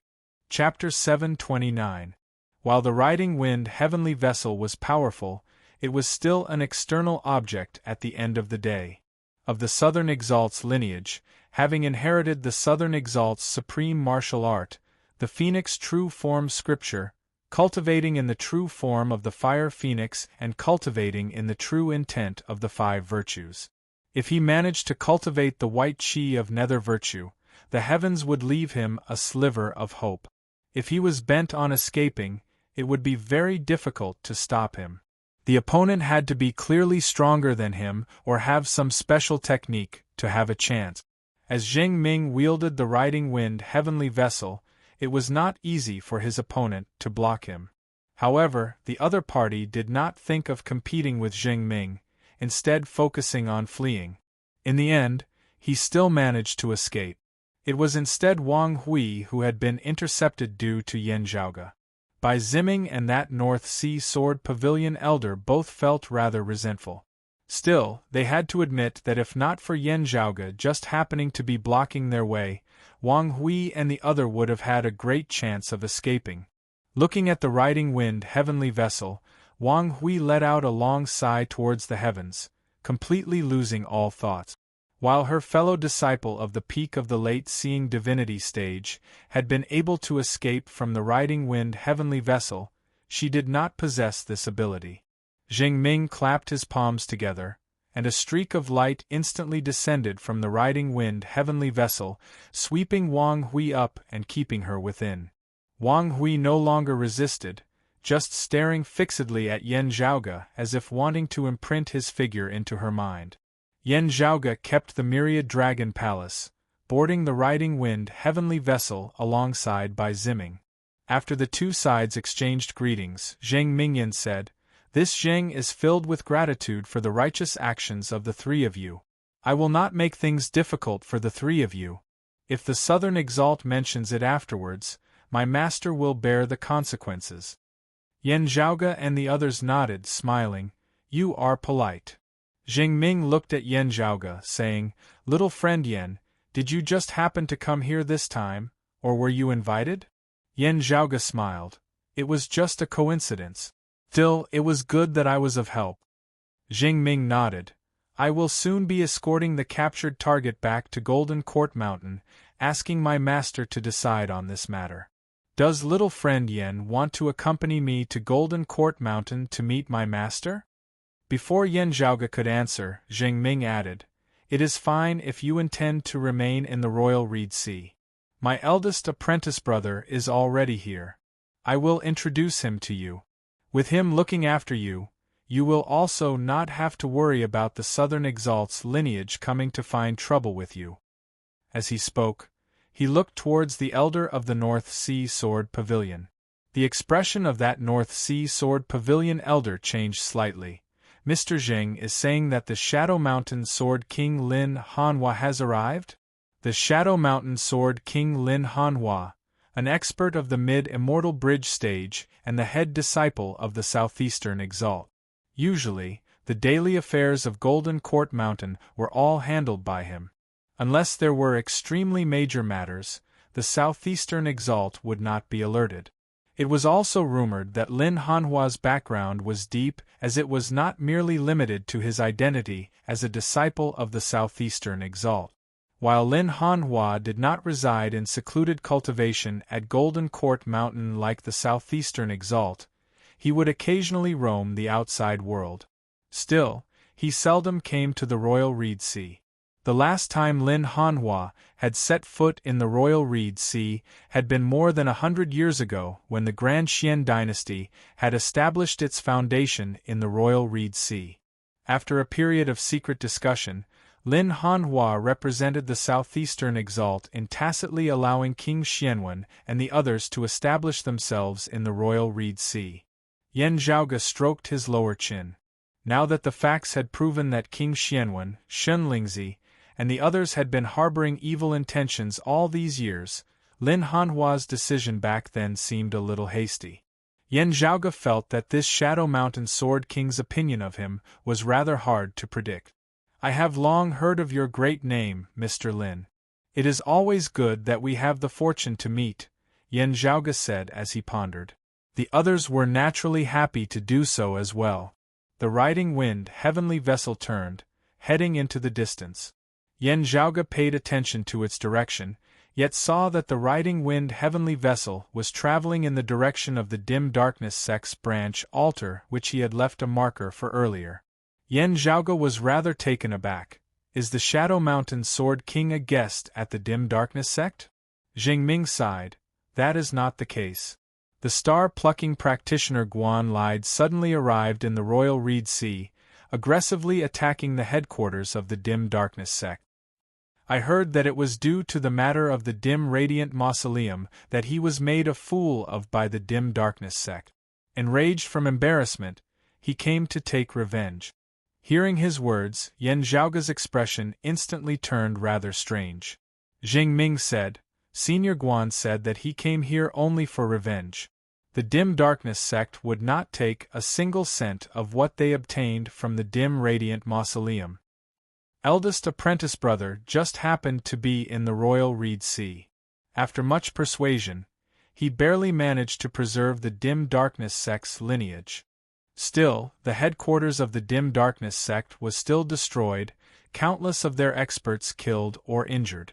Chapter 729. While the riding wind heavenly vessel was powerful, it was still an external object at the end of the day. Of the Southern Exalt's lineage, having inherited the Southern Exalt's supreme martial art, the Phoenix true form scripture, cultivating in the true form of the fire phoenix and cultivating in the true intent of the 5 virtues. If he managed to cultivate the white chi of nether virtue, the heavens would leave him a sliver of hope. If he was bent on escaping, it would be very difficult to stop him. The opponent had to be clearly stronger than him or have some special technique to have a chance. As Zheng Ming wielded the riding wind heavenly vessel, it was not easy for his opponent to block him. However, the other party did not think of competing with Zheng Ming, instead focusing on fleeing. In the end, he still managed to escape. It was instead Wang Hui who had been intercepted due to Yan Zhaoge. Bai Ziming and that North Sea Sword Pavilion elder both felt rather resentful. Still, they had to admit that if not for Yan Zhaoge just happening to be blocking their way, Wang Hui and the other would have had a great chance of escaping. Looking at the riding wind heavenly vessel, Wang Hui let out a long sigh towards the heavens, completely losing all thoughts. While her fellow disciple of the peak of the late-seeing divinity stage had been able to escape from the riding wind heavenly vessel, she did not possess this ability. Zheng Ming clapped his palms together, and a streak of light instantly descended from the riding wind heavenly vessel, sweeping Wang Hui up and keeping her within. Wang Hui no longer resisted, just staring fixedly at Yan Zhaoge as if wanting to imprint his figure into her mind. Yan Zhaoge kept the myriad dragon palace, boarding the riding wind heavenly vessel alongside Bai Ziming. After the two sides exchanged greetings, Zheng Mingyan said, "This Zheng is filled with gratitude for the righteous actions of the 3 of you. I will not make things difficult for the 3 of you. If the Southern Exalt mentions it afterwards, my master will bear the consequences." Yan Zhaoge and the others nodded, smiling. "You are polite." Zheng Ming looked at Yan Zhaoge, saying, "Little friend Yan, did you just happen to come here this time, or were you invited?" Yan Zhaoge smiled. "It was just a coincidence. Still, it was good that I was of help." Zheng Ming nodded. "I will soon be escorting the captured target back to Golden Court Mountain, asking my master to decide on this matter. Does little friend Yan want to accompany me to Golden Court Mountain to meet my master?" Before Yan Zhaoge could answer, Zheng Ming added, "It is fine if you intend to remain in the Royal Reed Sea. My eldest apprentice brother is already here. I will introduce him to you. With him looking after you, you will also not have to worry about the Southern Exalt's lineage coming to find trouble with you." As he spoke, he looked towards the elder of the North Sea Sword Pavilion. The expression of that North Sea Sword Pavilion elder changed slightly. "Mr. Zheng is saying that the Shadow Mountain Sword King Lin Hanhua has arrived?" The Shadow Mountain Sword King Lin Hanhua, an expert of the mid-immortal bridge stage and the head disciple of the Southeastern Exalt. Usually, the daily affairs of Golden Court Mountain were all handled by him. Unless there were extremely major matters, the Southeastern Exalt would not be alerted. It was also rumored that Lin Hanhua's background was deep, as it was not merely limited to his identity as a disciple of the Southeastern Exalt. While Lin Hanhua did not reside in secluded cultivation at Golden Court Mountain like the Southeastern Exalt, he would occasionally roam the outside world. Still, he seldom came to the Royal Reed Sea. The last time Lin Hanhua had set foot in the Royal Reed Sea had been more than 100 years ago, when the Grand Xian dynasty had established its foundation in the Royal Reed Sea. After a period of secret discussion, Lin Hanhua represented the Southeastern Exalt in tacitly allowing King Xianwen and the others to establish themselves in the Royal Reed Sea. Yan Zhaoge stroked his lower chin. Now that the facts had proven that King Xianwen, Shunlingzi, and the others had been harboring evil intentions all these years, Lin Hanhua's decision back then seemed a little hasty. Yan Zhaoge felt that this Shadow Mountain Sword King's opinion of him was rather hard to predict. I have long heard of your great name, Mr. Lin. It is always good that we have the fortune to meet, Yan Zhaoge said as he pondered. The others were naturally happy to do so as well. The riding wind heavenly vessel turned, heading into the distance. Yan Zhaoge paid attention to its direction, yet saw that the riding wind heavenly vessel was traveling in the direction of the dim darkness sect's branch altar which he had left a marker for earlier. Yan Zhaoge was rather taken aback. Is the Shadow Mountain Sword King a guest at the dim darkness sect? Jing Ming sighed. That is not the case. The star-plucking practitioner Guan Lide suddenly arrived in the Royal Reed Sea, aggressively attacking the headquarters of the dim darkness sect. I heard that it was due to the matter of the dim radiant mausoleum that he was made a fool of by the dim darkness sect. Enraged from embarrassment, he came to take revenge. Hearing his words, Yan Zhaoge's expression instantly turned rather strange. Jing Ming said, Senior Guan said that he came here only for revenge. The dim darkness sect would not take a single cent of what they obtained from the dim radiant mausoleum. Eldest apprentice brother just happened to be in the Royal Reed Sea. After much persuasion, he barely managed to preserve the dim darkness sect's lineage. Still, the headquarters of the dim darkness sect was still destroyed, countless of their experts killed or injured.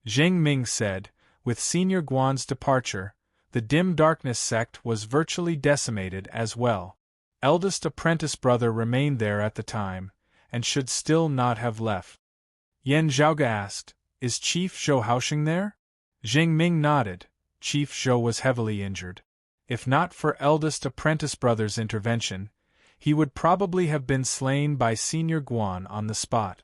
Jing Ming said, with Senior Guan's departure, the dim darkness sect was virtually decimated as well. Eldest apprentice brother remained there at the time, and should still not have left. Yan Zhaoge asked, Is Chief Zhou Haosheng there? Jing Ming nodded. Chief Zhou was heavily injured. If not for eldest apprentice brother's intervention, he would probably have been slain by Senior Guan on the spot.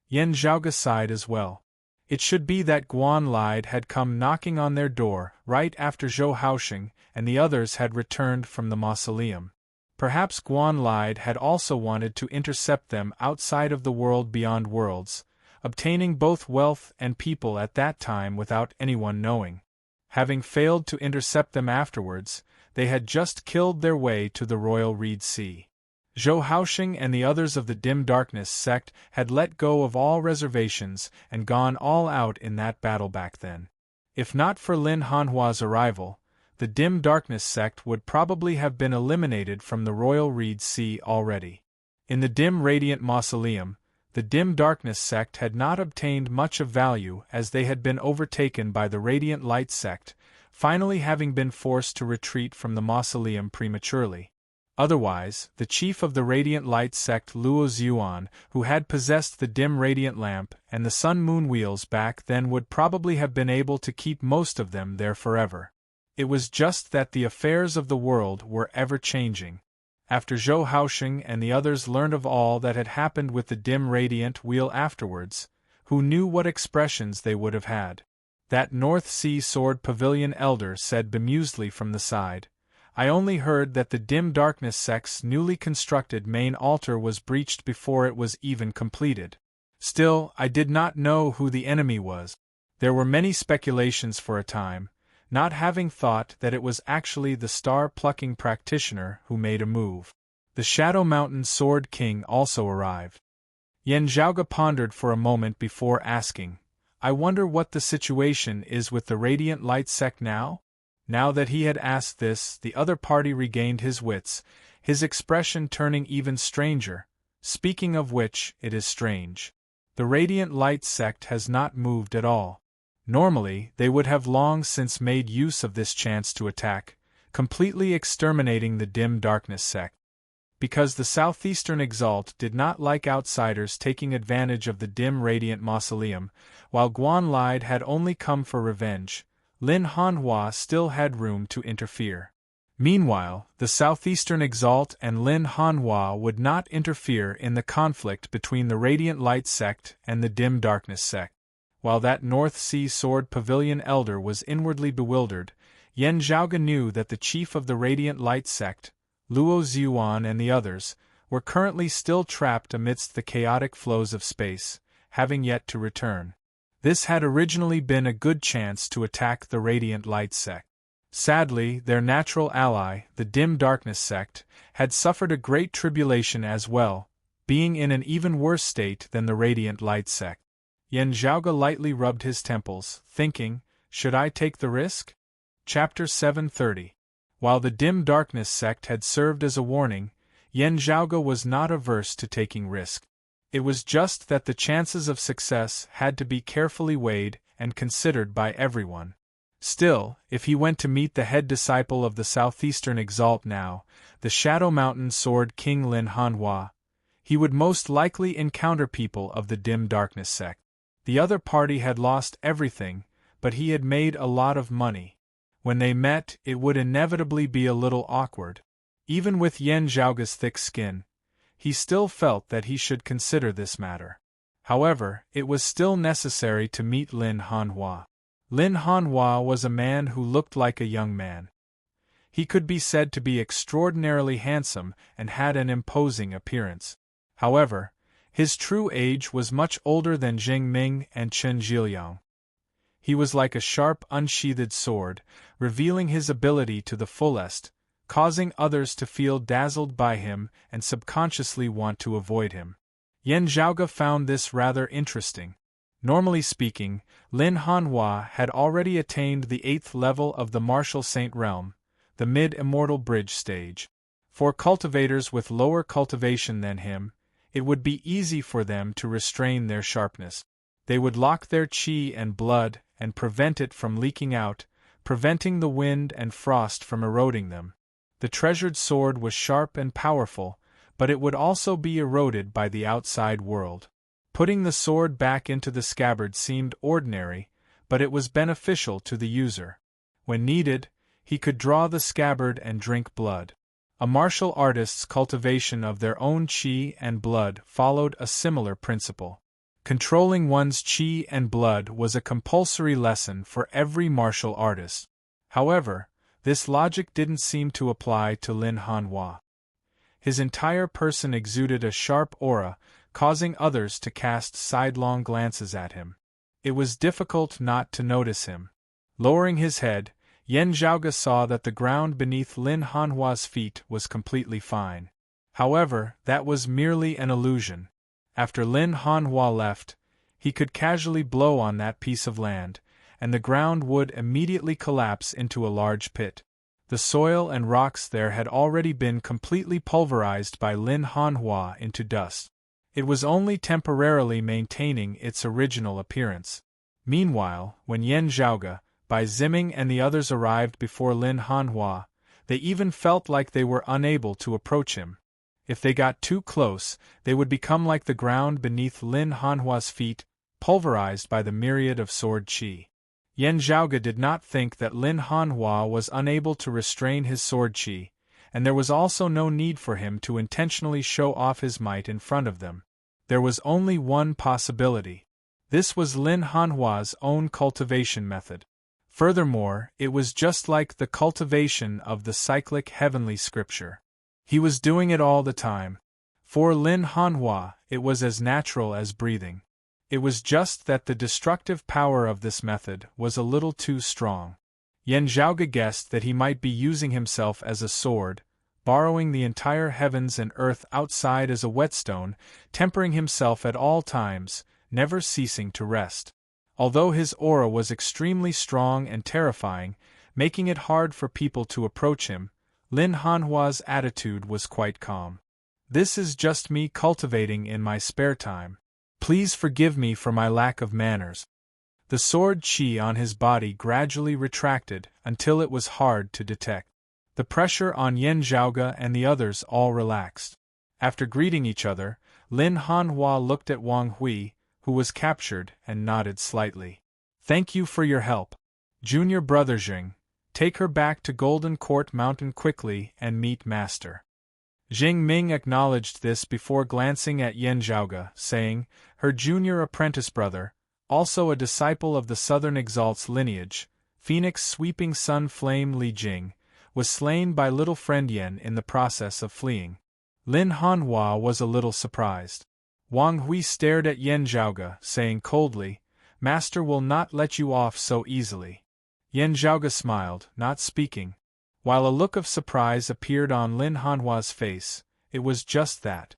Yan Zhaoge sighed as well. It should be that Guan Lide had come knocking on their door right after Zhou Haosheng and the others had returned from the mausoleum. Perhaps Guan Lide had also wanted to intercept them outside of the world beyond worlds, obtaining both wealth and people at that time without anyone knowing. Having failed to intercept them afterwards, they had just killed their way to the Royal Reed Sea. Zhou Haosheng and the others of the dim darkness sect had let go of all reservations and gone all out in that battle back then. If not for Lin Hanhua's arrival, the dim darkness sect would probably have been eliminated from the Royal Reed Sea already. In the dim radiant mausoleum, the dim darkness sect had not obtained much of value as they had been overtaken by the radiant light sect, finally having been forced to retreat from the mausoleum prematurely. Otherwise, the chief of the radiant light sect Luo Zhuan, who had possessed the dim radiant lamp and the sun-moon wheels back then would probably have been able to keep most of them there forever. It was just that the affairs of the world were ever-changing. After Zhou Haosheng and the others learned of all that had happened with the dim radiant wheel afterwards, who knew what expressions they would have had? That North Sea Sword Pavilion elder said bemusedly from the side, I only heard that the dim darkness sect's newly constructed main altar was breached before it was even completed. Still, I did not know who the enemy was. There were many speculations for a time, not having thought that it was actually the star-plucking practitioner who made a move. The Shadow Mountain Sword King also arrived. Yan Zhaoge pondered for a moment before asking, I wonder what the situation is with the Radiant Light sect now? Now that he had asked this, the other party regained his wits, his expression turning even stranger, speaking of which, it is strange. The Radiant Light sect has not moved at all. Normally, they would have long since made use of this chance to attack, completely exterminating the dim darkness sect. Because the Southeastern Exalt did not like outsiders taking advantage of the dim radiant mausoleum, while Guan Lide had only come for revenge, Lin Hanhua still had room to interfere. Meanwhile, the Southeastern Exalt and Lin Hanhua would not interfere in the conflict between the Radiant Light sect and the dim darkness sect. While that North Sea Sword Pavilion elder was inwardly bewildered, Yan Zhaoge knew that the chief of the Radiant Light sect, Luo Zhuan and the others, were currently still trapped amidst the chaotic flows of space, having yet to return. This had originally been a good chance to attack the Radiant Light sect. Sadly, their natural ally, the Dim Darkness sect, had suffered a great tribulation as well, being in an even worse state than the Radiant Light sect. Yan Zhaoge lightly rubbed his temples, thinking, should I take the risk? Chapter 730. While the Dim Darkness sect had served as a warning, Yan Zhaoge was not averse to taking risk. It was just that the chances of success had to be carefully weighed and considered by everyone. Still, if he went to meet the head disciple of the Southeastern Exalt now, the Shadow Mountain Sword King Lin Hanhua, he would most likely encounter people of the Dim Darkness sect. The other party had lost everything, but he had made a lot of money. When they met, it would inevitably be a little awkward. Even with Yan Zhaoge's thick skin, he still felt that he should consider this matter. However, it was still necessary to meet Lin Hanhua. Lin Hanhua was a man who looked like a young man. He could be said to be extraordinarily handsome and had an imposing appearance. However, his true age was much older than Jing Ming and Chen Zhiliang. He was like a sharp, unsheathed sword, revealing his ability to the fullest, causing others to feel dazzled by him and subconsciously want to avoid him. Yan Zhaoge found this rather interesting. Normally speaking, Lin Hanhua had already attained the 8th level of the Martial Saint realm, the mid-immortal bridge stage. For cultivators with lower cultivation than him, it would be easy for them to restrain their sharpness. They would lock their qi and blood and prevent it from leaking out, preventing the wind and frost from eroding them. The treasured sword was sharp and powerful, but it would also be eroded by the outside world. Putting the sword back into the scabbard seemed ordinary, but it was beneficial to the user. When needed, he could draw the scabbard and drink blood. A martial artist's cultivation of their own qi and blood followed a similar principle. Controlling one's qi and blood was a compulsory lesson for every martial artist. However, this logic didn't seem to apply to Lin Hanhua. His entire person exuded a sharp aura, causing others to cast sidelong glances at him. It was difficult not to notice him. Lowering his head, Yan Zhaoge saw that the ground beneath Lin Hanhua's feet was completely fine. However, that was merely an illusion. After Lin Hanhua left, he could casually blow on that piece of land, and the ground would immediately collapse into a large pit. The soil and rocks there had already been completely pulverized by Lin Hanhua into dust. It was only temporarily maintaining its original appearance. Meanwhile, when Yan Zhaoge, Bai Ziming and the others arrived before Lin Hanhua, they even felt like they were unable to approach him. If they got too close, they would become like the ground beneath Lin Hanhua's feet, pulverized by the myriad of sword qi. Yan Zhaoge did not think that Lin Hanhua was unable to restrain his sword qi, and there was also no need for him to intentionally show off his might in front of them. There was only one possibility. This was Lin Hanhua's own cultivation method. Furthermore, it was just like the cultivation of the cyclic heavenly scripture. He was doing it all the time. For Lin Hanhua, it was as natural as breathing. It was just that the destructive power of this method was a little too strong. Yan Zhaoge guessed that he might be using himself as a sword, borrowing the entire heavens and earth outside as a whetstone, tempering himself at all times, never ceasing to rest. Although his aura was extremely strong and terrifying, making it hard for people to approach him, Lin Hanhua's attitude was quite calm. This is just me cultivating in my spare time. Please forgive me for my lack of manners. The sword qi on his body gradually retracted until it was hard to detect. The pressure on Yan Zhaoge and the others all relaxed. After greeting each other, Lin Hanhua looked at Wang Hui, who was captured, and nodded slightly. Thank you for your help. Junior brother Jing, take her back to Golden Court Mountain quickly and meet Master. Jing Ming acknowledged this before glancing at Yan Zhaoge, saying, her junior apprentice brother, also a disciple of the Southern Exalt's lineage, Phoenix Sweeping Sun Flame Li Jing, was slain by little friend Yan in the process of fleeing. Lin Hanhua was a little surprised. Wang Hui stared at Yen Zhaoge, saying coldly, "Master will not let you off so easily." Yen Zhaoge smiled, not speaking. While a look of surprise appeared on Lin Hanhua's face, it was just that.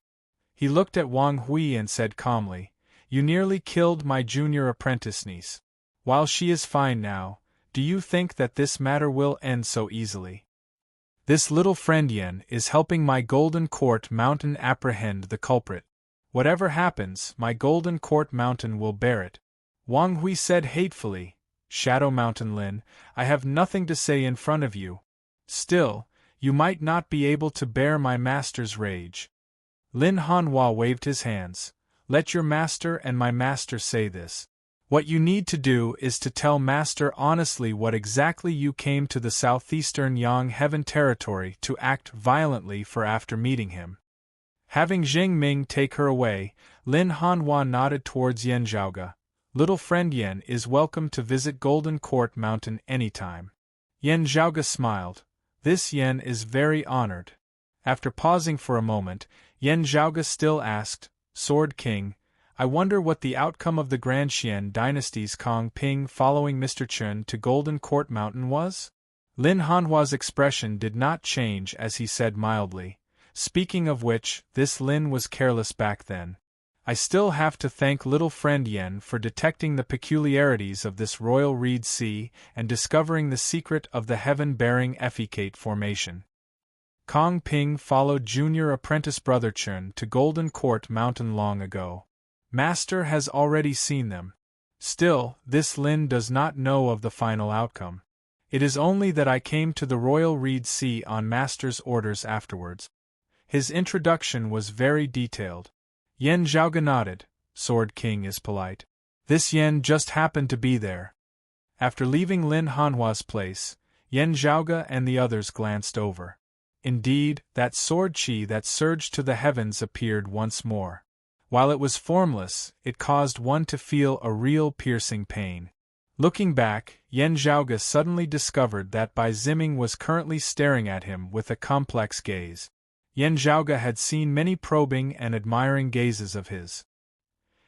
He looked at Wang Hui and said calmly, "You nearly killed my junior apprentice niece. While she is fine now, do you think that this matter will end so easily? This little friend Yen is helping my Golden Court Mountain apprehend the culprit. Whatever happens, my Golden Court Mountain will bear it." Wang Hui said hatefully, "Shadow Mountain Lin, I have nothing to say in front of you. Still, you might not be able to bear my master's rage." Lin Hanhua waved his hands. "Let your master and my master say this. What you need to do is to tell master honestly what exactly you came to the southeastern Yang Heaven territory to act violently for after meeting him." Having Jing Ming take her away, Lin Hanhua nodded towards Yen Zhaoge. "Little friend Yen is welcome to visit Golden Court Mountain anytime." Yen Zhaoge smiled. "This Yen is very honored." After pausing for a moment, Yen Zhaoge still asked, "Sword King, I wonder what the outcome of the Grand Xian dynasty's Kong Ping following Mr. Chen to Golden Court Mountain was?" Lin Hanhua's expression did not change as he said mildly, "Speaking of which, this Lin was careless back then. I still have to thank little friend Yen for detecting the peculiarities of this royal reed sea and discovering the secret of the heaven-bearing effecate formation. Kong Ping followed junior apprentice brother Chen to Golden Court Mountain long ago. Master has already seen them. Still, this Lin does not know of the final outcome. It is only that I came to the royal reed sea on Master's orders afterwards." His introduction was very detailed. Yen Zhaoge nodded. "Sword King is polite. This Yen just happened to be there." After leaving Lin Hanhua's place, Yen Zhaoge and the others glanced over. Indeed, that sword chi that surged to the heavens appeared once more. While it was formless, it caused one to feel a real piercing pain. Looking back, Yen Zhaoge suddenly discovered that Bai Ziming was currently staring at him with a complex gaze. Yen Zhaoge had seen many probing and admiring gazes of his.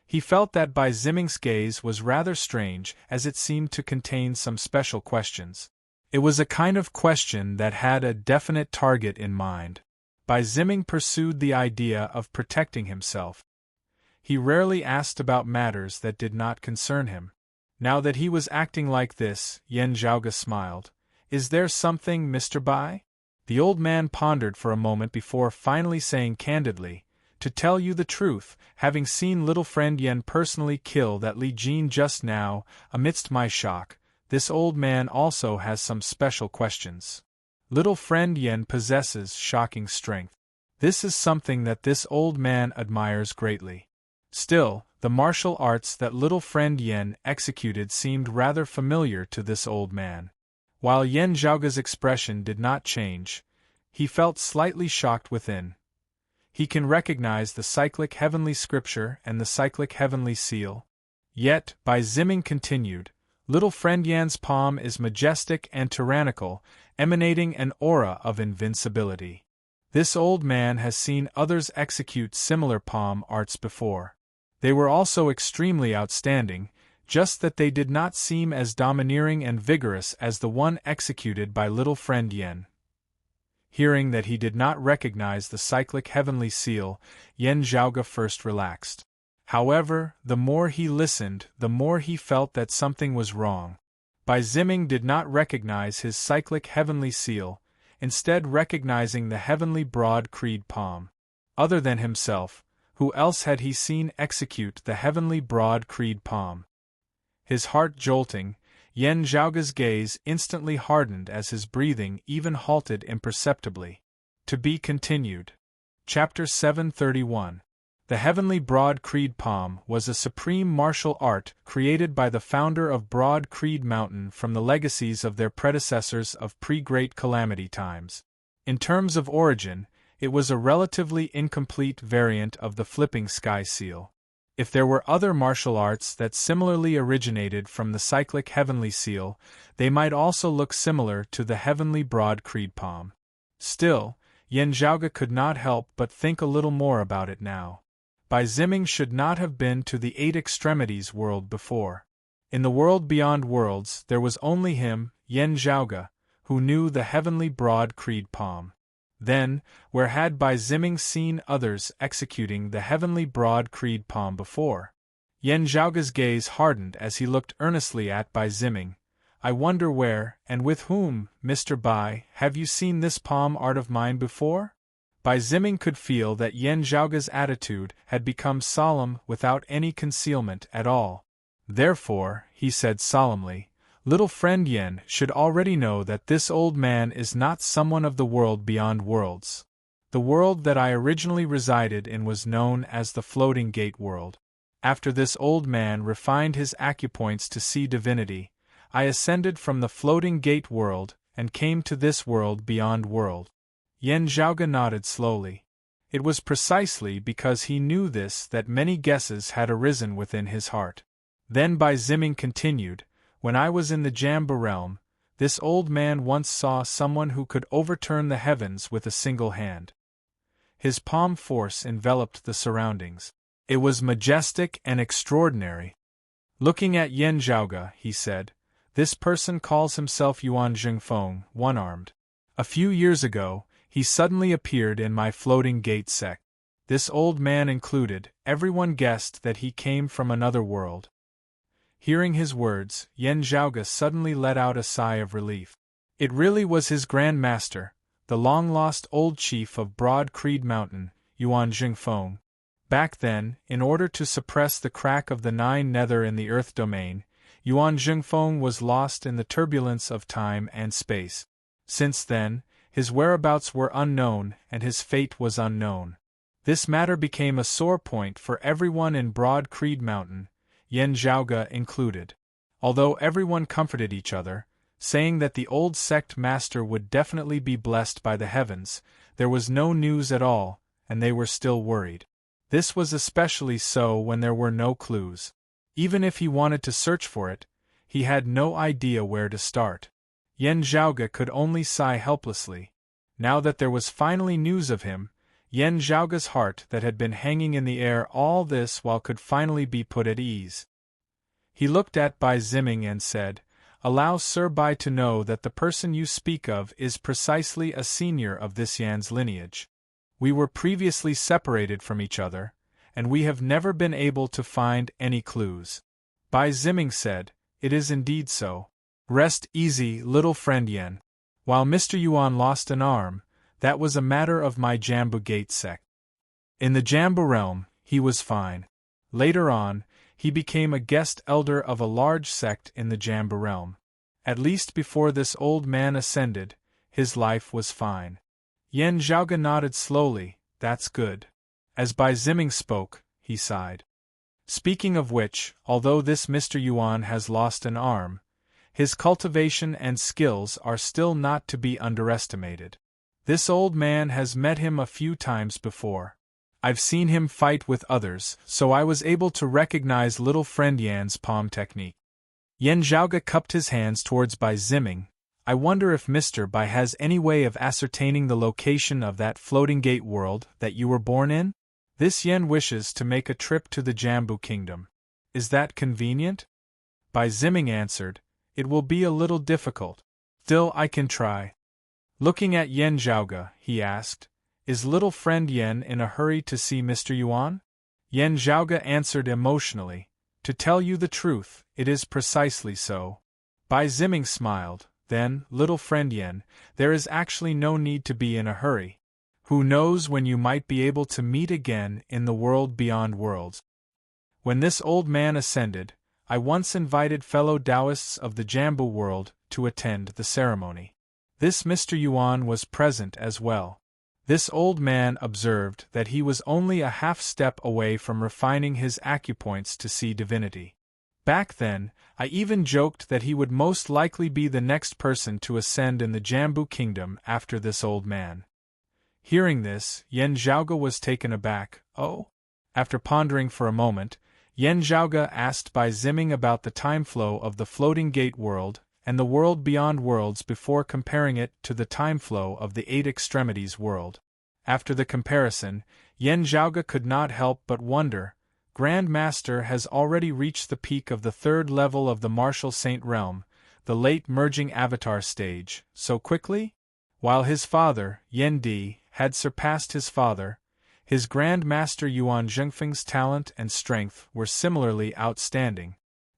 He felt that Bai Ziming's gaze was rather strange as it seemed to contain some special questions. It was a kind of question that had a definite target in mind. Bai Ziming pursued the idea of protecting himself. He rarely asked about matters that did not concern him. Now that he was acting like this, Yen Zhaoge smiled. "Is there something, Mr. Bai?" The old man pondered for a moment before finally saying candidly, "To tell you the truth, having seen little friend Yen personally kill that Li Jin just now, amidst my shock, this old man also has some special questions. Little friend Yen possesses shocking strength. This is something that this old man admires greatly. Still, the martial arts that little friend Yen executed seemed rather familiar to this old man." While Yen Zhaoge's expression did not change, he felt slightly shocked within. He can recognize the cyclic heavenly scripture and the cyclic heavenly seal. Yet, Bai Ziming continued, "Little friend Yan's palm is majestic and tyrannical, emanating an aura of invincibility. This old man has seen others execute similar palm arts before. They were also extremely outstanding, just that they did not seem as domineering and vigorous as the one executed by little friend Yen." Hearing that he did not recognize the cyclic heavenly seal, Yen Zhaoge first relaxed. However, the more he listened, the more he felt that something was wrong. Bai Ziming did not recognize his cyclic heavenly seal, instead recognizing the heavenly broad creed palm. Other than himself, who else had he seen execute the heavenly broad creed palm? His heart jolting, Yen Zhaoge's gaze instantly hardened as his breathing even halted imperceptibly. To be continued. Chapter 731. The heavenly broad creed palm was a supreme martial art created by the founder of Broad Creed Mountain from the legacies of their predecessors of pre-Great Calamity times. In terms of origin, it was a relatively incomplete variant of the flipping sky seal. If there were other martial arts that similarly originated from the cyclic heavenly seal, they might also look similar to the heavenly broad creed palm. Still, Yen Zhaoge could not help but think a little more about it now. Bai Ziming should not have been to the Eight Extremities world before. In the world beyond worlds there was only him, Yen Zhaoge, who knew the heavenly broad creed palm. Then, where had Bai Ziming seen others executing the heavenly broad creed palm before? Yen Zhaoge's gaze hardened as he looked earnestly at Bai Ziming. I wonder where, and with whom, Mr. Bai, have you seen this palm art of mine before? Bai Ziming could feel that Yen Zhaoge's attitude had become solemn without any concealment at all. Therefore, he said solemnly, little friend Yen should already know that this old man is not someone of the world beyond worlds. The world that I originally resided in was known as the Floating Gate world. After this old man refined his acupoints to see divinity, I ascended from the Floating Gate world and came to this world beyond world. Yen Zhaoge nodded slowly. It was precisely because he knew this that many guesses had arisen within his heart. Then Bai Ziming continued, when I was in the Jamba realm, this old man once saw someone who could overturn the heavens with a single hand. His palm force enveloped the surroundings. It was majestic and extraordinary. Looking at Yen Zhaoge, he said, this person calls himself Yuan Jingfeng, one-armed. A few years ago, he suddenly appeared in my Floating Gate sect. This old man included, everyone guessed that he came from another world. Hearing his words, Yen Zhaoge suddenly let out a sigh of relief. It really was his Grand Master, the long-lost old chief of Broad Creed Mountain, Yuan Jingfeng. Back then, in order to suppress the crack of the Nine Nether in the Earth domain, Yuan Jingfeng was lost in the turbulence of time and space. Since then, his whereabouts were unknown and his fate was unknown. This matter became a sore point for everyone in Broad Creed Mountain, Yen Zhaoge included. Although everyone comforted each other, saying that the old sect master would definitely be blessed by the heavens, there was no news at all, and they were still worried. This was especially so when there were no clues. Even if he wanted to search for it, he had no idea where to start. Yen Zhaoge could only sigh helplessly. Now that there was finally news of him, Yen Zhaoge's heart that had been hanging in the air all this while could finally be put at ease. He looked at Bai Ziming and said, allow Sir Bai to know that the person you speak of is precisely a senior of this Yan's lineage. We were previously separated from each other, and we have never been able to find any clues. Bai Ziming said, it is indeed so. Rest easy, little friend Yen. While Mr. Yuan lost an arm, that was a matter of my Jamba Gate sect. In the Jamba realm, he was fine. Later on, he became a guest elder of a large sect in the Jamba realm. At least before this old man ascended, his life was fine. Yen Zhaoge nodded slowly, that's good. As Bai Ziming spoke, he sighed. Speaking of which, although this Mr. Yuan has lost an arm, his cultivation and skills are still not to be underestimated. This old man has met him a few times before. I've seen him fight with others, so I was able to recognize little friend Yan's palm technique. Yen Zhaoge cupped his hands towards Bai Ziming. I wonder if Mr. Bai has any way of ascertaining the location of that Floating Gate world that you were born in? This Yen wishes to make a trip to the Jambu Kingdom. Is that convenient? Bai Ziming answered, it will be a little difficult. Still I can try. Looking at Yen Zhaoge, he asked, is little friend Yen in a hurry to see Mr. Yuan? Yen Zhaoge answered emotionally, to tell you the truth, it is precisely so. Bai Ziming smiled, then, little friend Yen, there is actually no need to be in a hurry. Who knows when you might be able to meet again in the world beyond worlds. When this old man ascended, I once invited fellow Taoists of the Jambu world to attend the ceremony. This Mr. Yuan was present as well. This old man observed that he was only a half step away from refining his acupoints to see divinity. Back then, I even joked that he would most likely be the next person to ascend in the Jambu Kingdom after this old man. Hearing this, Yen Zhaoge was taken aback. Oh? After pondering for a moment, Yen Zhaoge asked Bai Ziming about the time flow of the Floating Gate world and the world beyond worlds before comparing it to the time flow of the Eight Extremities world. After the comparison, Yen Zhaoge could not help but wonder, Grand Master has already reached the peak of the third level of the martial saint realm, the late merging avatar stage, so quickly? While his father, Yen Di, had surpassed his father, his Grand Master Yuan Zhengfeng's talent and strength were similarly outstanding.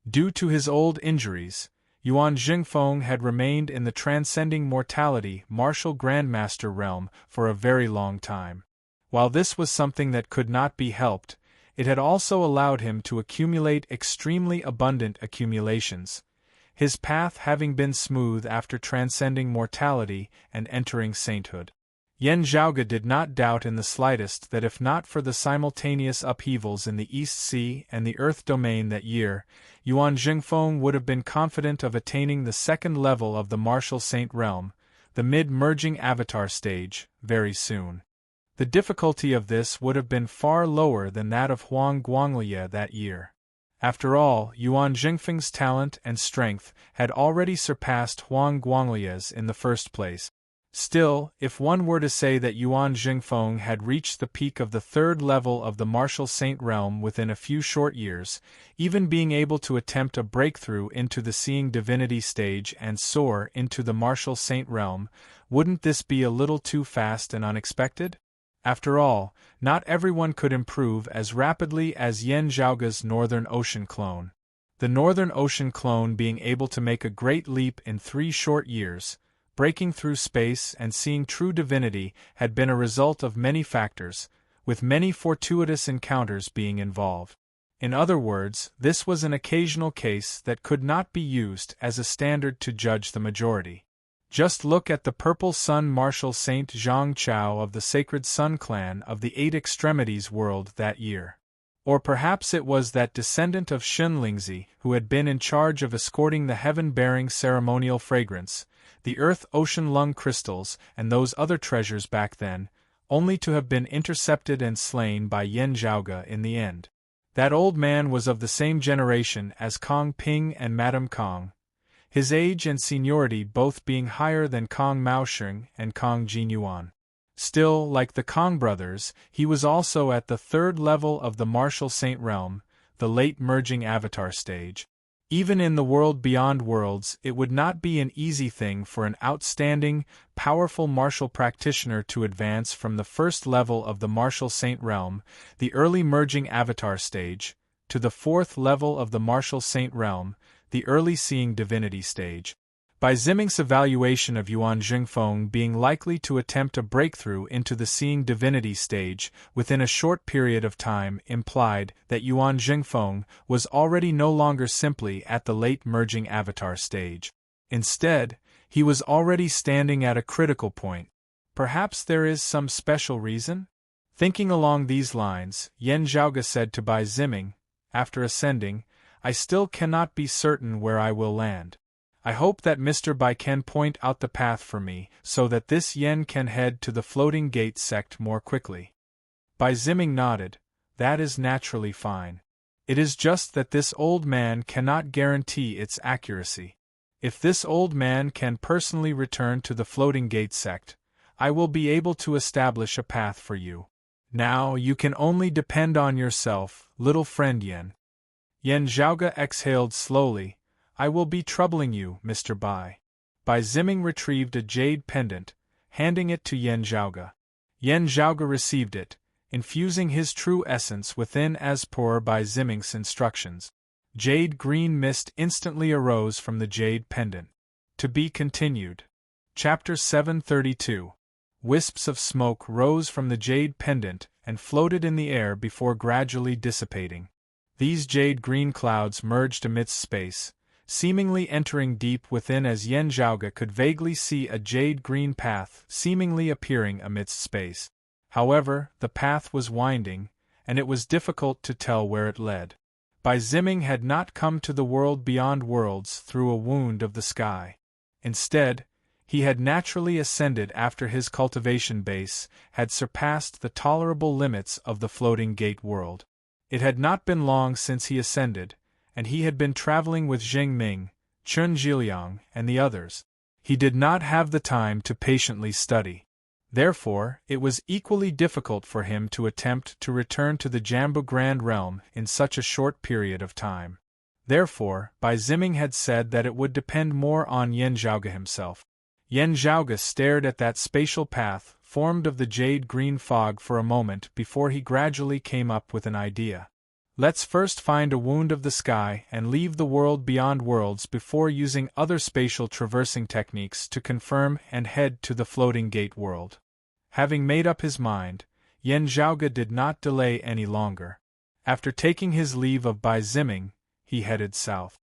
Due to his old injuries, Yuan Zhengfeng had remained in the transcending mortality martial Grandmaster realm for a very long time. While this was something that could not be helped, it had also allowed him to accumulate extremely abundant accumulations, his path having been smooth after transcending mortality and entering sainthood. Yen Zhaoge did not doubt in the slightest that if not for the simultaneous upheavals in the East Sea and the Earth domain that year, Yuan Zhengfeng would have been confident of attaining the second level of the martial saint realm, the mid-merging avatar stage, very soon. The difficulty of this would have been far lower than that of Huang Guangliye that year. After all, Yuan Zhengfeng's talent and strength had already surpassed Huang Guangliye's in the first place. Still, if one were to say that Yuan Zhengfeng had reached the peak of the third level of the martial saint realm within a few short years, even being able to attempt a breakthrough into the seeing divinity stage and soar into the martial saint realm, wouldn't this be a little too fast and unexpected? After all, not everyone could improve as rapidly as Yen Zhaoge's Northern Ocean clone. The Northern Ocean clone being able to make a great leap in 3 short years, breaking through space and seeing true divinity had been a result of many factors, with many fortuitous encounters being involved. In other words, this was an occasional case that could not be used as a standard to judge the majority. Just look at the Purple Sun Martial Saint Zhang Chao of the Sacred Sun clan of the Eight Extremities world that year. Or perhaps it was that descendant of Shun Lingzi who had been in charge of escorting the heaven-bearing ceremonial fragrance, the earth-ocean lung crystals and those other treasures back then, only to have been intercepted and slain by Yen Zhaoge in the end. That old man was of the same generation as Kong Ping and Madame Kong, his age and seniority both being higher than Kong Maosheng and Kong Jinyuan. Still, like the Kong brothers, he was also at the third level of the martial saint realm, the late merging avatar stage. Even in the world beyond worlds, it would not be an easy thing for an outstanding, powerful martial practitioner to advance from the first level of the martial saint realm, the early merging avatar stage, to the fourth level of the martial saint realm, the early seeing divinity stage. By Ziming's evaluation of Yuan Zhengfeng being likely to attempt a breakthrough into the seeing divinity stage within a short period of time implied that Yuan Zhengfeng was already no longer simply at the late merging avatar stage. Instead, he was already standing at a critical point. Perhaps there is some special reason? Thinking along these lines, Yen Zhaoge said to Bai Ziming, after ascending, "I still cannot be certain where I will land. I hope that Mr. Bai can point out the path for me so that this Yen can head to the floating gate sect more quickly." Bai Ziming nodded. "That is naturally fine. It is just that this old man cannot guarantee its accuracy. If this old man can personally return to the floating gate sect, I will be able to establish a path for you. Now you can only depend on yourself, little friend Yen." Yen Zhaoge exhaled slowly. "I will be troubling you, Mr. Bai." Bai Ziming retrieved a jade pendant, handing it to Yen Zhaoge. Yen Zhaoge received it, infusing his true essence within as per Bai Ziming's instructions. Jade green mist instantly arose from the jade pendant. To be continued. Chapter 732. Wisps of smoke rose from the jade pendant and floated in the air before gradually dissipating. These jade green clouds merged amidst space, seemingly entering deep within as Yen Zhaoge could vaguely see a jade-green path seemingly appearing amidst space. However, the path was winding, and it was difficult to tell where it led. Bai Ziming had not come to the world beyond worlds through a wound of the sky. Instead, he had naturally ascended after his cultivation base had surpassed the tolerable limits of the floating gate world. It had not been long since he ascended, and he had been traveling with Zheng Ming, Chun Zhiliang, and the others. He did not have the time to patiently study. Therefore, it was equally difficult for him to attempt to return to the Jambu Grand Realm in such a short period of time. Therefore, Bai Ziming had said that it would depend more on Yan Zhaoge himself. Yan Zhaoge stared at that spatial path, formed of the jade-green fog for a moment before he gradually came up with an idea. Let's first find a wound of the sky and leave the world beyond worlds before using other spatial traversing techniques to confirm and head to the floating gate world. Having made up his mind, Yan Zhaoge did not delay any longer. After taking his leave of Bai Ziming, he headed south.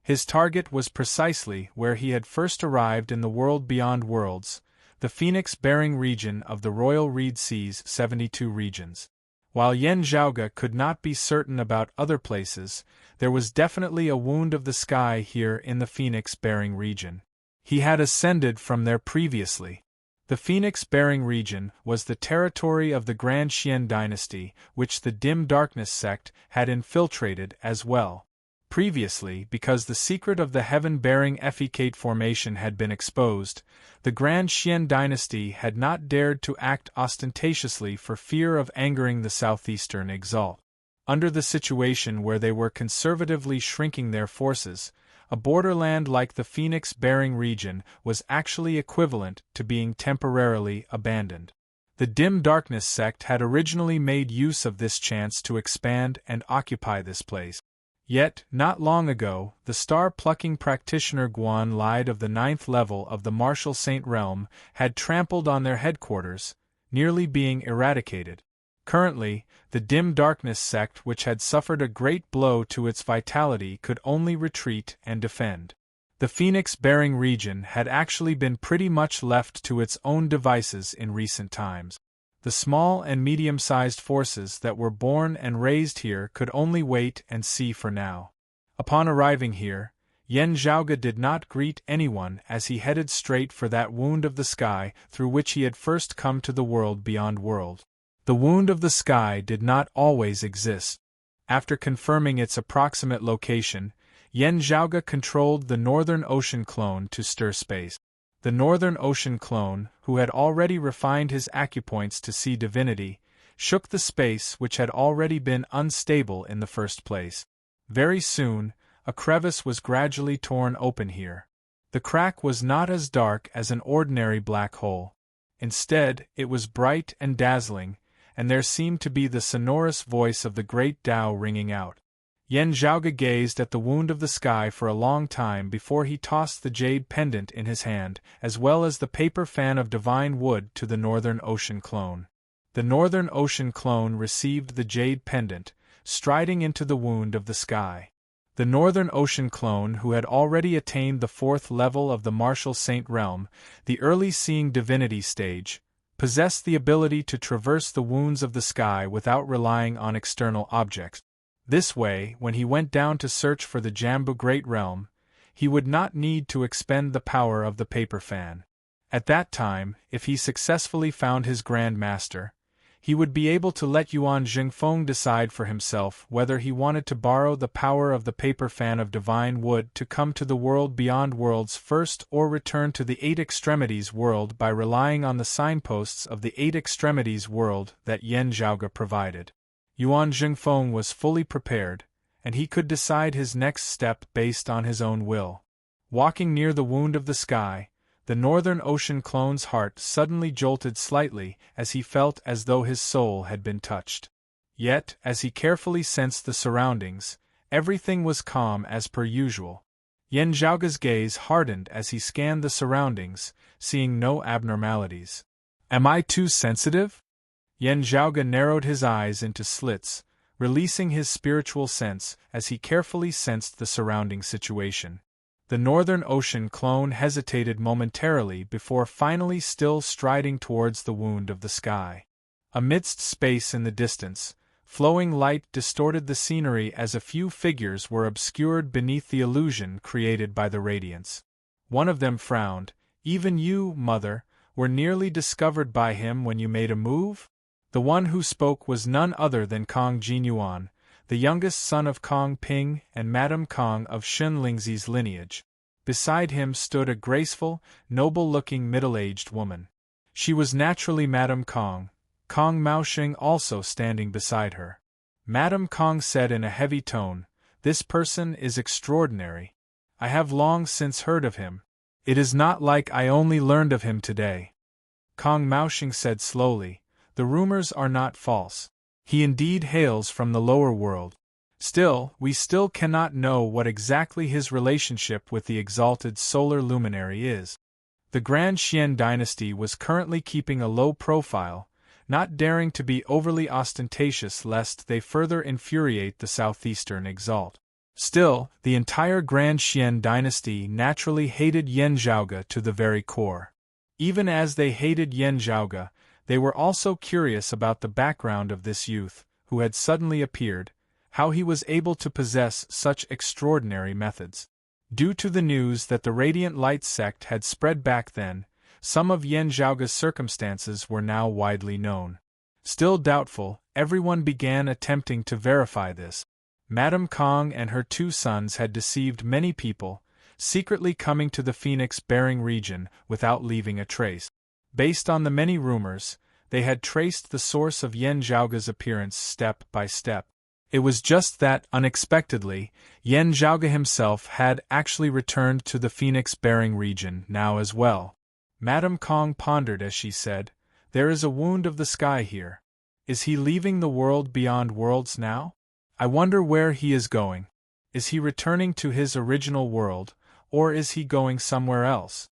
His target was precisely where he had first arrived in the world beyond worlds, the Phoenix-bearing region of the Royal Reed Sea's 72 regions. While Yan Zhaoge could not be certain about other places, there was definitely a wound of the sky here in the Phoenix-bearing region. He had ascended from there previously. The Phoenix-bearing region was the territory of the Grand Xian dynasty, which the Dim Darkness sect had infiltrated as well. Previously, because the secret of the heaven-bearing Effecate formation had been exposed, the Grand Xian dynasty had not dared to act ostentatiously for fear of angering the southeastern exalt. Under the situation where they were conservatively shrinking their forces, a borderland like the Phoenix-bearing region was actually equivalent to being temporarily abandoned. The Dim Darkness sect had originally made use of this chance to expand and occupy this place. Yet, not long ago, the star-plucking practitioner Guan Lied of the 9th level of the Martial Saint Realm had trampled on their headquarters, nearly being eradicated. Currently, the Dim Darkness sect which had suffered a great blow to its vitality could only retreat and defend. The Phoenix-bearing region had actually been pretty much left to its own devices in recent times. The small and medium-sized forces that were born and raised here could only wait and see for now. Upon arriving here, Yan Zhaoge did not greet anyone as he headed straight for that wound of the sky through which he had first come to the world beyond world. The wound of the sky did not always exist. After confirming its approximate location, Yan Zhaoge controlled the Northern Ocean clone to stir space. The Northern Ocean clone, who had already refined his acupoints to see divinity, shook the space which had already been unstable in the first place. Very soon, a crevice was gradually torn open here. The crack was not as dark as an ordinary black hole. Instead, it was bright and dazzling, and there seemed to be the sonorous voice of the great Tao ringing out. Yan Zhaoge gazed at the wound of the sky for a long time before he tossed the jade pendant in his hand, as well as the paper fan of divine wood to the Northern Ocean clone. The Northern Ocean clone received the jade pendant, striding into the wound of the sky. The Northern Ocean clone, who had already attained the 4th level of the Martial Saint Realm, the early seeing divinity stage, possessed the ability to traverse the wounds of the sky without relying on external objects. This way, when he went down to search for the Jambu Great Realm, he would not need to expend the power of the paper fan. At that time, if he successfully found his Grand Master, he would be able to let Yuan Jingfeng decide for himself whether he wanted to borrow the power of the paper fan of divine wood to come to the world beyond worlds first or return to the 8 Extremities world by relying on the signposts of the 8 Extremities world that Yan Zhaoge provided. Yuan Jingfeng was fully prepared, and he could decide his next step based on his own will. Walking near the wound of the sky, the Northern Ocean clone's heart suddenly jolted slightly as he felt as though his soul had been touched. Yet, as he carefully sensed the surroundings, everything was calm as per usual. Yan Zhaoge's gaze hardened as he scanned the surroundings, seeing no abnormalities. Am I too sensitive? Yan Zhaoge narrowed his eyes into slits, releasing his spiritual sense as he carefully sensed the surrounding situation. The Northern Ocean clone hesitated momentarily before finally still striding towards the wound of the sky. Amidst space in the distance, flowing light distorted the scenery as a few figures were obscured beneath the illusion created by the radiance. One of them frowned. Even you, Mother, were nearly discovered by him when you made a move? The one who spoke was none other than Kong Jinyuan, the youngest son of Kong Ping and Madame Kong of Shun Lingzi's lineage. Beside him stood a graceful, noble-looking middle-aged woman. She was naturally Madame Kong, Kong Maoxing also standing beside her. Madame Kong said in a heavy tone, "This person is extraordinary. I have long since heard of him. It is not like I only learned of him today." Kong Maoxing said slowly, "The rumors are not false. He indeed hails from the lower world. Still, we still cannot know what exactly his relationship with the exalted solar luminary is." The Grand Xian dynasty was currently keeping a low profile, not daring to be overly ostentatious lest they further infuriate the southeastern exalt. Still, the entire Grand Xian dynasty naturally hated Yan Zhaoge to the very core. Even as they hated Yan Zhaoge, they were also curious about the background of this youth, who had suddenly appeared, how he was able to possess such extraordinary methods. Due to the news that the Radiant Light sect had spread back then, some of Yan Zhaoge's circumstances were now widely known. Still doubtful, everyone began attempting to verify this. Madame Kong and her two sons had deceived many people, secretly coming to the Phoenix-bearing region without leaving a trace. Based on the many rumors, they had traced the source of Yan Zhaoge's appearance step by step. It was just that, unexpectedly, Yan Zhaoge himself had actually returned to the Phoenix-bearing region now as well. Madame Kong pondered as she said, "There is a wound of the sky here. Is he leaving the world beyond worlds now? I wonder where he is going. Is he returning to his original world, or is he going somewhere else?"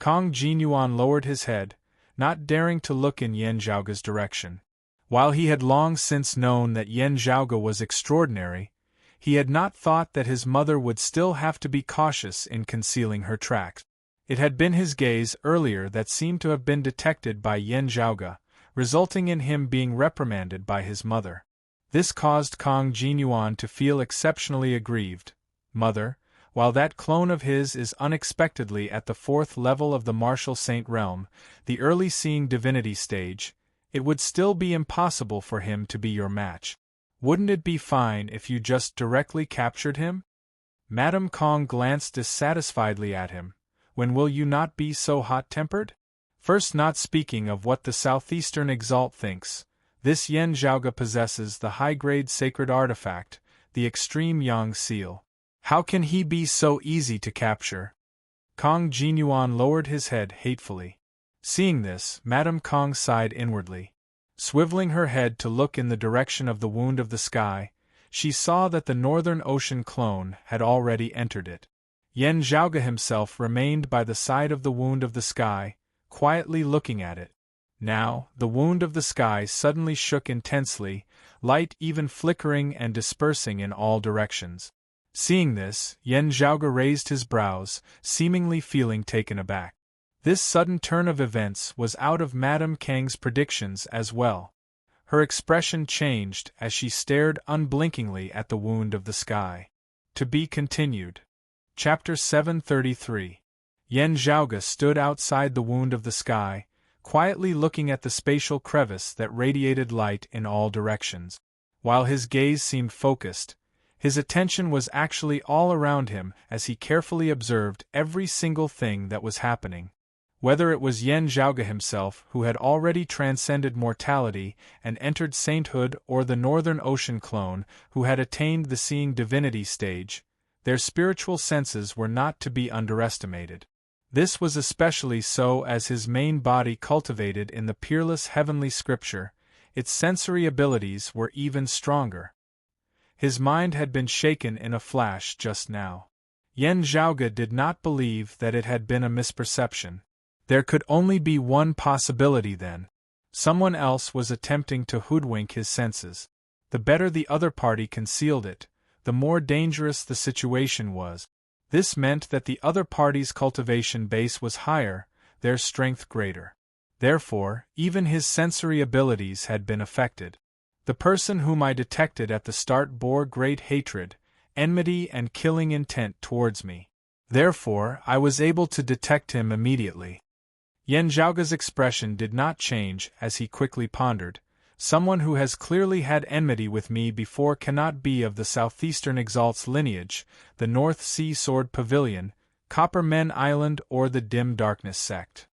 Kong Jinyuan lowered his head, not daring to look in Yan Zhaoge's direction. While he had long since known that Yan Zhaoge was extraordinary, he had not thought that his mother would still have to be cautious in concealing her tracks. It had been his gaze earlier that seemed to have been detected by Yan Zhaoge, resulting in him being reprimanded by his mother. This caused Kong Jinyuan to feel exceptionally aggrieved. "Mother, while that clone of his is unexpectedly at the 4th level of the Martial Saint realm, the early seeing divinity stage, it would still be impossible for him to be your match. Wouldn't it be fine if you just directly captured him?" Madame Kong glanced dissatisfiedly at him. "When will you not be so hot-tempered? First, not speaking of what the southeastern exalt thinks, this Yan Zhaoge possesses the high-grade sacred artifact, the extreme Yang seal. How can he be so easy to capture?" Kong Jinyuan lowered his head hatefully. Seeing this, Madame Kong sighed inwardly. Swiveling her head to look in the direction of the wound of the sky, she saw that the Northern Ocean clone had already entered it. Yan Zhaoge himself remained by the side of the wound of the sky, quietly looking at it. Now, the wound of the sky suddenly shook intensely, light even flickering and dispersing in all directions. Seeing this, Yan Zhaoge raised his brows, seemingly feeling taken aback. This sudden turn of events was out of Madame Kang's predictions as well. Her expression changed as she stared unblinkingly at the wound of the sky. To be continued. Chapter 733. Yan Zhaoge stood outside the wound of the sky, quietly looking at the spatial crevice that radiated light in all directions. While his gaze seemed focused, his attention was actually all around him as he carefully observed every single thing that was happening. Whether it was Yan Zhaoge himself who had already transcended mortality and entered sainthood or the Northern Ocean clone who had attained the seeing divinity stage, their spiritual senses were not to be underestimated. This was especially so as his main body cultivated in the peerless heavenly scripture, its sensory abilities were even stronger. His mind had been shaken in a flash just now. Yan Zhaoge did not believe that it had been a misperception. There could only be one possibility then. Someone else was attempting to hoodwink his senses. The better the other party concealed it, the more dangerous the situation was. This meant that the other party's cultivation base was higher, their strength greater. Therefore, even his sensory abilities had been affected. The person whom I detected at the start bore great hatred, enmity and killing intent towards me. Therefore, I was able to detect him immediately. Yan Zhaoge's expression did not change as he quickly pondered. Someone who has clearly had enmity with me before cannot be of the Southeastern Exalt's lineage, the North Sea Sword Pavilion, Copper Men Island or the Dim Darkness sect.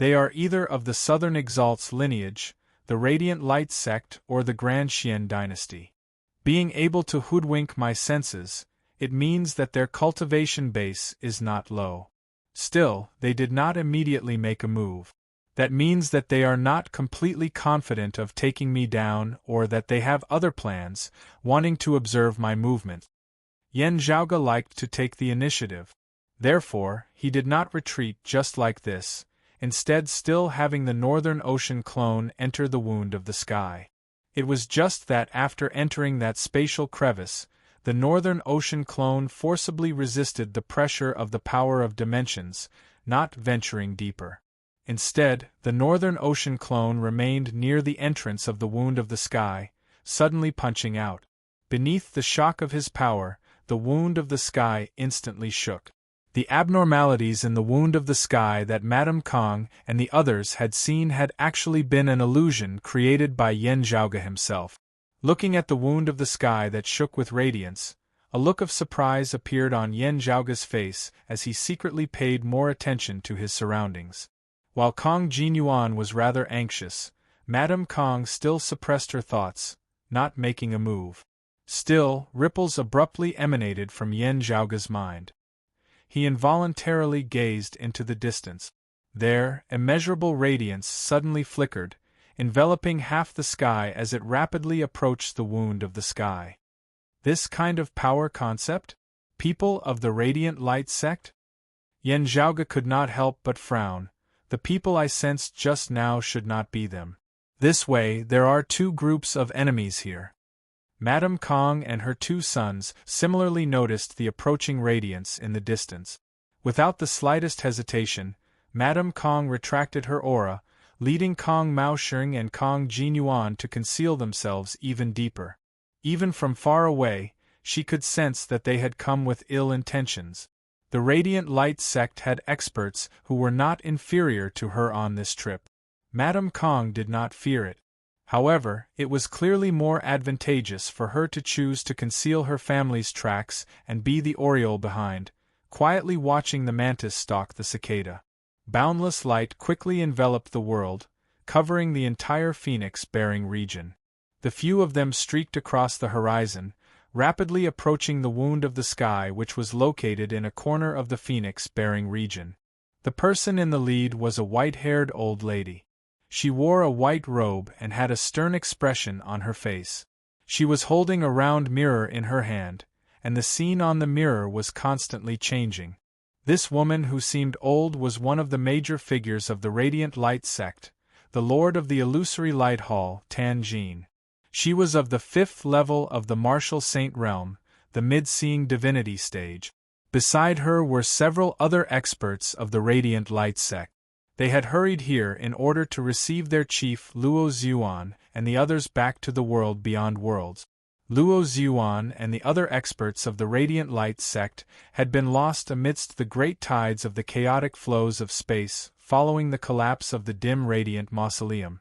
They are either of the Southern Exalt's lineage, the Radiant Light sect, or the Grand Xian dynasty. Being able to hoodwink my senses, it means that their cultivation base is not low. Still, they did not immediately make a move. That means that they are not completely confident of taking me down, or that they have other plans, wanting to observe my movement. Yan Zhaoge liked to take the initiative. Therefore, he did not retreat just like this, instead still having the Northern Ocean clone enter the wound of the sky. It was just that after entering that spatial crevice, the Northern Ocean clone forcibly resisted the pressure of the power of dimensions, not venturing deeper. Instead, the Northern Ocean clone remained near the entrance of the wound of the sky, suddenly punching out. Beneath the shock of his power, the wound of the sky instantly shook. The abnormalities in the wound of the sky that Madame Kong and the others had seen had actually been an illusion created by Yan Zhaoge himself. Looking at the wound of the sky that shook with radiance, a look of surprise appeared on Yan Zhaoge's face as he secretly paid more attention to his surroundings. While Kong Jinyuan was rather anxious, Madame Kong still suppressed her thoughts, not making a move. Still, ripples abruptly emanated from Yan Zhaoge's mind. He involuntarily gazed into the distance. There, immeasurable radiance suddenly flickered, enveloping half the sky as it rapidly approached the wound of the sky. This kind of power concept? People of the Radiant Light sect? Yan Zhaoge could not help but frown. The people I sensed just now should not be them. This way, there are two groups of enemies here. Madame Kong and her two sons similarly noticed the approaching radiance in the distance. Without the slightest hesitation, Madame Kong retracted her aura, leading Kong Maosheng and Kong Jinyuan to conceal themselves even deeper. Even from far away, she could sense that they had come with ill intentions. The Radiant Light sect had experts who were not inferior to her on this trip. Madame Kong did not fear it. However, it was clearly more advantageous for her to choose to conceal her family's tracks and be the oriole behind, quietly watching the mantis stalk the cicada. Boundless light quickly enveloped the world, covering the entire phoenix-bearing region. The few of them streaked across the horizon, rapidly approaching the wound of the sky which was located in a corner of the phoenix-bearing region. The person in the lead was a white-haired old lady. She wore a white robe and had a stern expression on her face. She was holding a round mirror in her hand, and the scene on the mirror was constantly changing. This woman who seemed old was one of the major figures of the Radiant Light sect, the Lord of the Illusory Light Hall, Tan Jin. She was of the 5th level of the Martial Saint realm, the mid-seeing divinity stage. Beside her were several other experts of the Radiant Light sect. They had hurried here in order to receive their chief Luo Xuan and the others back to the world beyond worlds. Luo Xuan and the other experts of the Radiant Light sect had been lost amidst the great tides of the chaotic flows of space following the collapse of the dim radiant mausoleum.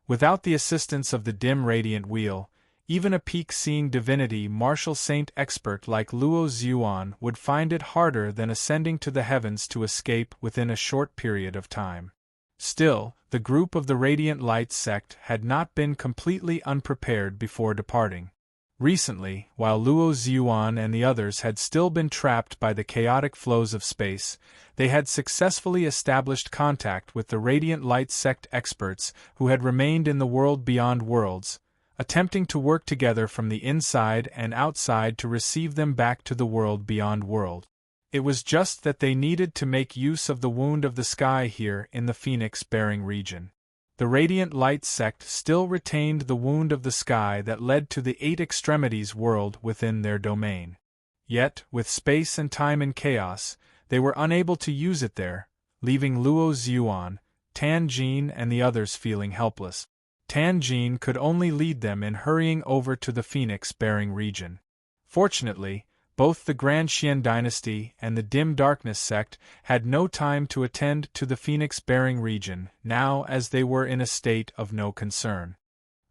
Without the assistance of the dim radiant wheel, even a peak-seeing divinity martial saint expert like Luo Xuan would find it harder than ascending to the heavens to escape within a short period of time. Still, the group of the Radiant Light sect had not been completely unprepared before departing. Recently, while Luo Xuan and the others had still been trapped by the chaotic flows of space, they had successfully established contact with the Radiant Light sect experts who had remained in the world beyond worlds, attempting to work together from the inside and outside to receive them back to the world beyond world. It was just that they needed to make use of the wound of the sky here in the phoenix-bearing region. The Radiant Light sect still retained the wound of the sky that led to the 8 extremities world within their domain. Yet, with space and time in chaos, they were unable to use it there, leaving Luo Xuan, Tan Jin and the others feeling helpless. Tan Jin could only lead them in hurrying over to the phoenix-bearing region. Fortunately, both the Grand Xian dynasty and the Dim Darkness sect had no time to attend to the phoenix-bearing region, now as they were in a state of no concern.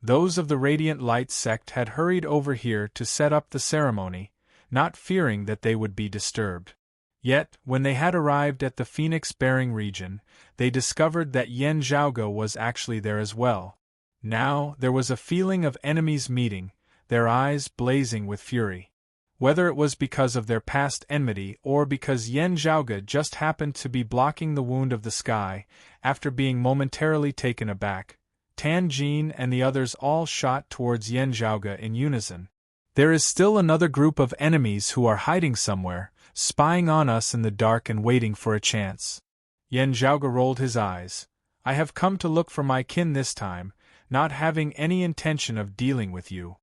Those of the Radiant Light sect had hurried over here to set up the ceremony, not fearing that they would be disturbed. Yet, when they had arrived at the phoenix-bearing region, they discovered that Yen Zhaoge was actually there as well. Now, there was a feeling of enemies meeting, their eyes blazing with fury. Whether it was because of their past enmity or because Yen Zhaoge just happened to be blocking the wound of the sky, after being momentarily taken aback, Tan Jin and the others all shot towards Yen Zhaoge in unison. There is still another group of enemies who are hiding somewhere, spying on us in the dark and waiting for a chance. Yen Zhaoge rolled his eyes. I have come to look for my kin this time, not having any intention of dealing with you.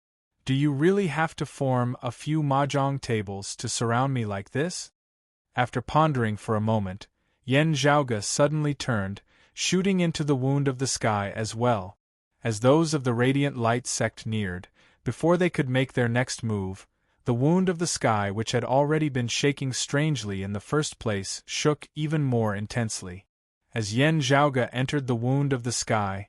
Do you really have to form a few mahjong tables to surround me like this? After pondering for a moment, Yen Zhaoge suddenly turned, shooting into the wound of the sky as well. As those of the radiant light sect neared, before they could make their next move, the wound of the sky, which had already been shaking strangely in the first place, shook even more intensely. As Yen Zhaoge entered the wound of the sky,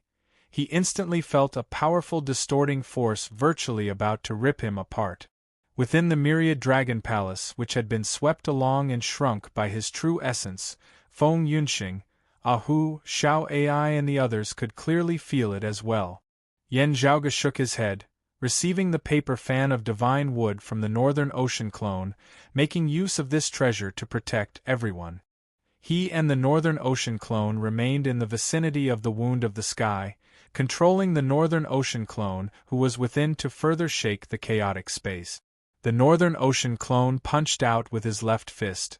he instantly felt a powerful distorting force virtually about to rip him apart. Within the myriad dragon palace which had been swept along and shrunk by his true essence, Feng Yunxing, Ahu, Xiao Ai and the others could clearly feel it as well. Yen Zhaoge shook his head, receiving the paper fan of divine wood from the Northern Ocean clone, making use of this treasure to protect everyone. He and the Northern Ocean clone remained in the vicinity of the wound of the sky, controlling the Northern Ocean clone who was within to further shake the chaotic space. The Northern Ocean clone punched out with his left fist,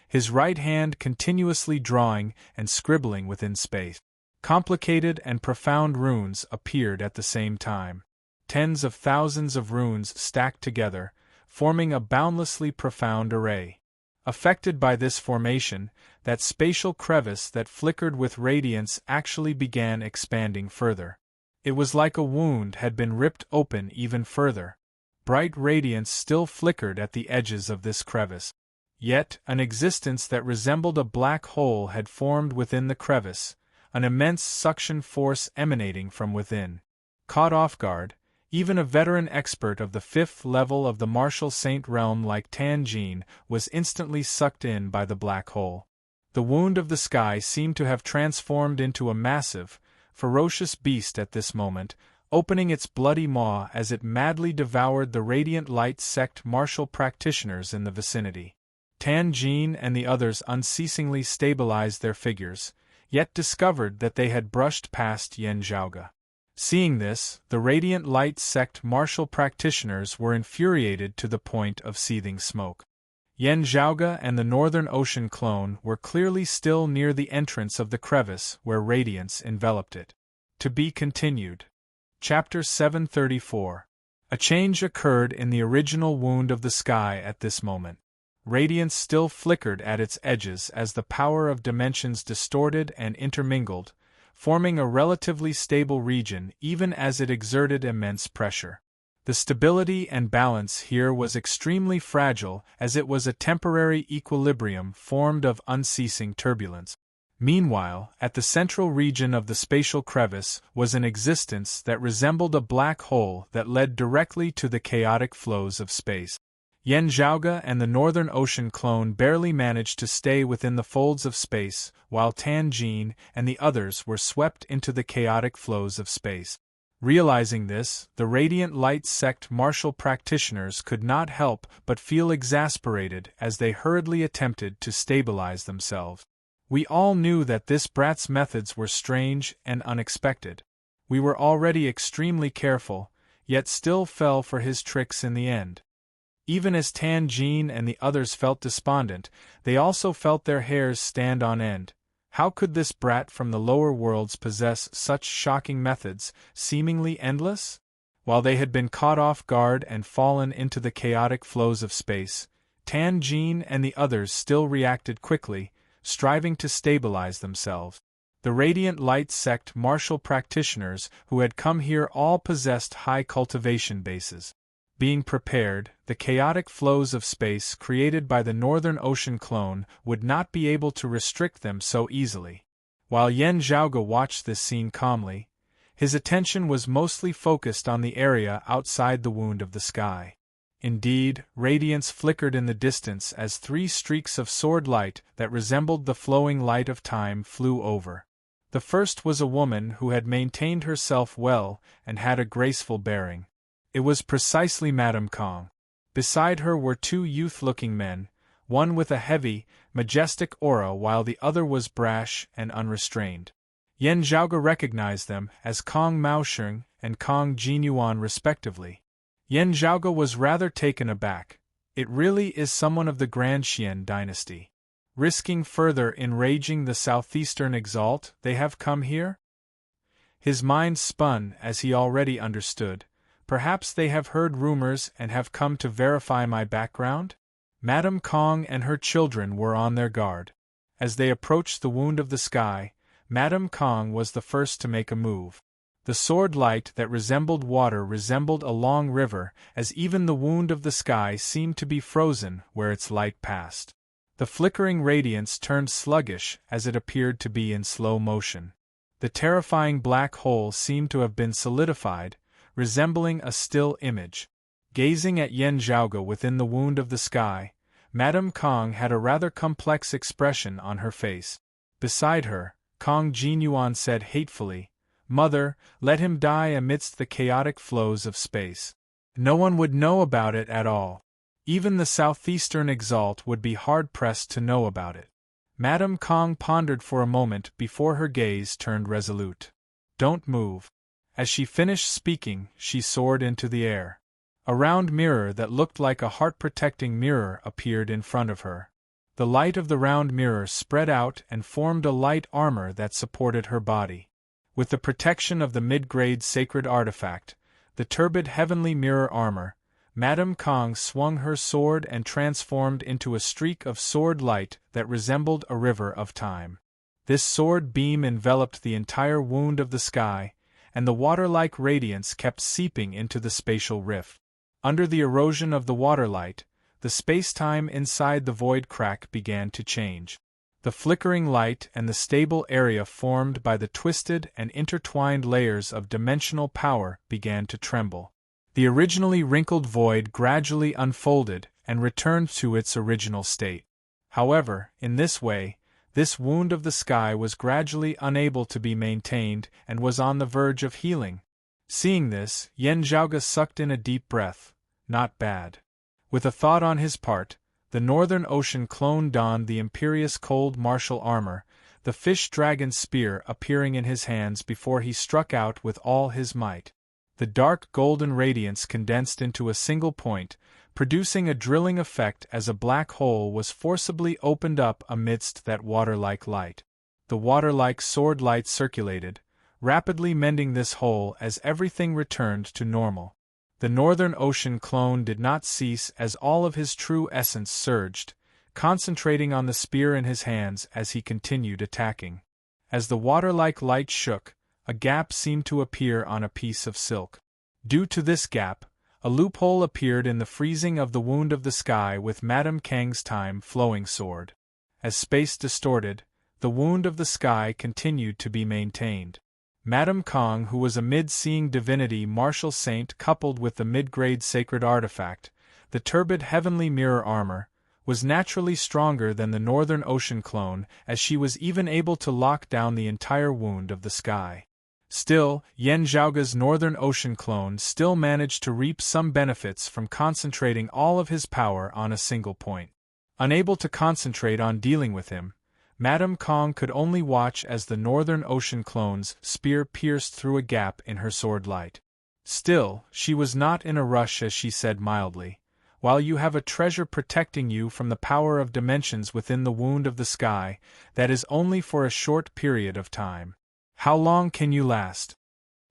his right hand continuously drawing and scribbling within space. Complicated and profound runes appeared at the same time. Tens of thousands of runes stacked together, forming a boundlessly profound array. Affected by this formation, that spatial crevice that flickered with radiance actually began expanding further. It was like a wound had been ripped open even further. Bright radiance still flickered at the edges of this crevice. Yet, an existence that resembled a black hole had formed within the crevice, an immense suction force emanating from within. Caught off guard, even a veteran expert of the 5th level of the Martial Saint realm like Tan Jin was instantly sucked in by the black hole. The wound of the sky seemed to have transformed into a massive, ferocious beast at this moment, opening its bloody maw as it madly devoured the radiant light sect martial practitioners in the vicinity. Tan Jin and the others unceasingly stabilized their figures, yet discovered that they had brushed past Yen Zhaoge. Seeing this, the radiant light sect martial practitioners were infuriated to the point of seething smoke. Yen Zhaoge and the Northern Ocean clone were clearly still near the entrance of the crevice where radiance enveloped it. To be continued. Chapter 734. A change occurred in the original wound of the sky at this moment. Radiance still flickered at its edges as the power of dimensions distorted and intermingled, forming a relatively stable region even as it exerted immense pressure. The stability and balance here was extremely fragile as it was a temporary equilibrium formed of unceasing turbulence. Meanwhile, at the central region of the spatial crevice was an existence that resembled a black hole that led directly to the chaotic flows of space. Yen Zhaoge and the Northern Ocean clone barely managed to stay within the folds of space, while Tan Jin and the others were swept into the chaotic flows of space. Realizing this, the Radiant Light sect martial practitioners could not help but feel exasperated as they hurriedly attempted to stabilize themselves. We all knew that this brat's methods were strange and unexpected. We were already extremely careful, yet still fell for his tricks in the end. Even as Tan Jin and the others felt despondent, they also felt their hairs stand on end. How could this brat from the lower worlds possess such shocking methods, seemingly endless? While they had been caught off guard and fallen into the chaotic flows of space, Tan Jin and the others still reacted quickly, striving to stabilize themselves. The Radiant Light sect martial practitioners who had come here all possessed high cultivation bases. Being prepared, the chaotic flows of space created by the Northern Ocean clone would not be able to restrict them so easily. While Yen Zhaoge watched this scene calmly, his attention was mostly focused on the area outside the wound of the sky. Indeed, radiance flickered in the distance as 3 streaks of sword light that resembled the flowing light of time flew over. The first was a woman who had maintained herself well and had a graceful bearing. It was precisely Madame Kong. Beside her were 2 youth-looking men, one with a heavy, majestic aura while the other was brash and unrestrained. Yan Zhaoge recognized them as Kong Maosheng and Kong Jinyuan respectively. Yan Zhaoge was rather taken aback. It really is someone of the Grand Xian dynasty. Risking further enraging the southeastern exalt, they have come here? His mind spun as he already understood. Perhaps they have heard rumors and have come to verify my background? Madame Kong and her children were on their guard. As they approached the wound of the sky, Madame Kong was the first to make a move. The sword light that resembled water resembled a long river, as even the wound of the sky seemed to be frozen where its light passed. The flickering radiance turned sluggish as it appeared to be in slow motion. The terrifying black hole seemed to have been solidified, resembling a still image. Gazing at Yan Zhaoge within the wound of the sky, Madame Kong had a rather complex expression on her face. Beside her, Kong Jinyuan said hatefully, "Mother, let him die amidst the chaotic flows of space. No one would know about it at all. Even the southeastern exalt would be hard-pressed to know about it." Madame Kong pondered for a moment before her gaze turned resolute. "Don't move." As she finished speaking, she soared into the air. A round mirror that looked like a heart-protecting mirror appeared in front of her. The light of the round mirror spread out and formed a light armor that supported her body. With the protection of the mid-grade sacred artifact, the turbid heavenly mirror armor, Madame Kong swung her sword and transformed into a streak of sword light that resembled a river of time. This sword beam enveloped the entire wound of the sky, and the water-like radiance kept seeping into the spatial rift. Under the erosion of the waterlight, the space-time inside the void crack began to change. The flickering light and the stable area formed by the twisted and intertwined layers of dimensional power began to tremble. The originally wrinkled void gradually unfolded and returned to its original state. However, in this way, this wound of the sky was gradually unable to be maintained and was on the verge of healing. Seeing this, Yan Zhaoge sucked in a deep breath. Not bad. With a thought on his part, the Northern Ocean clone donned the imperious cold martial armor, the fish-dragon spear appearing in his hands before he struck out with all his might. The dark golden radiance condensed into a single point, producing a drilling effect as a black hole was forcibly opened up amidst that water-like light. The water-like sword light circulated, rapidly mending this hole as everything returned to normal. The Northern Ocean clone did not cease as all of his true essence surged, concentrating on the spear in his hands as he continued attacking. As the water-like light shook, a gap seemed to appear on a piece of silk. Due to this gap, a loophole appeared in the freezing of the wound of the sky with Madame Kang's time-flowing sword. As space distorted, the wound of the sky continued to be maintained. Madame Kong, who was a mid-seeing divinity martial saint coupled with the mid-grade sacred artifact, the turbid heavenly mirror armor, was naturally stronger than the Northern Ocean clone, as she was even able to lock down the entire wound of the sky. Still, Yan Zhaoge's Northern Ocean clone still managed to reap some benefits from concentrating all of his power on a single point. Unable to concentrate on dealing with him, Madame Kong could only watch as the Northern Ocean clone's spear pierced through a gap in her sword light. Still, she was not in a rush as she said mildly, "While you have a treasure protecting you from the power of dimensions within the wound of the sky, that is only for a short period of time. How long can you last?"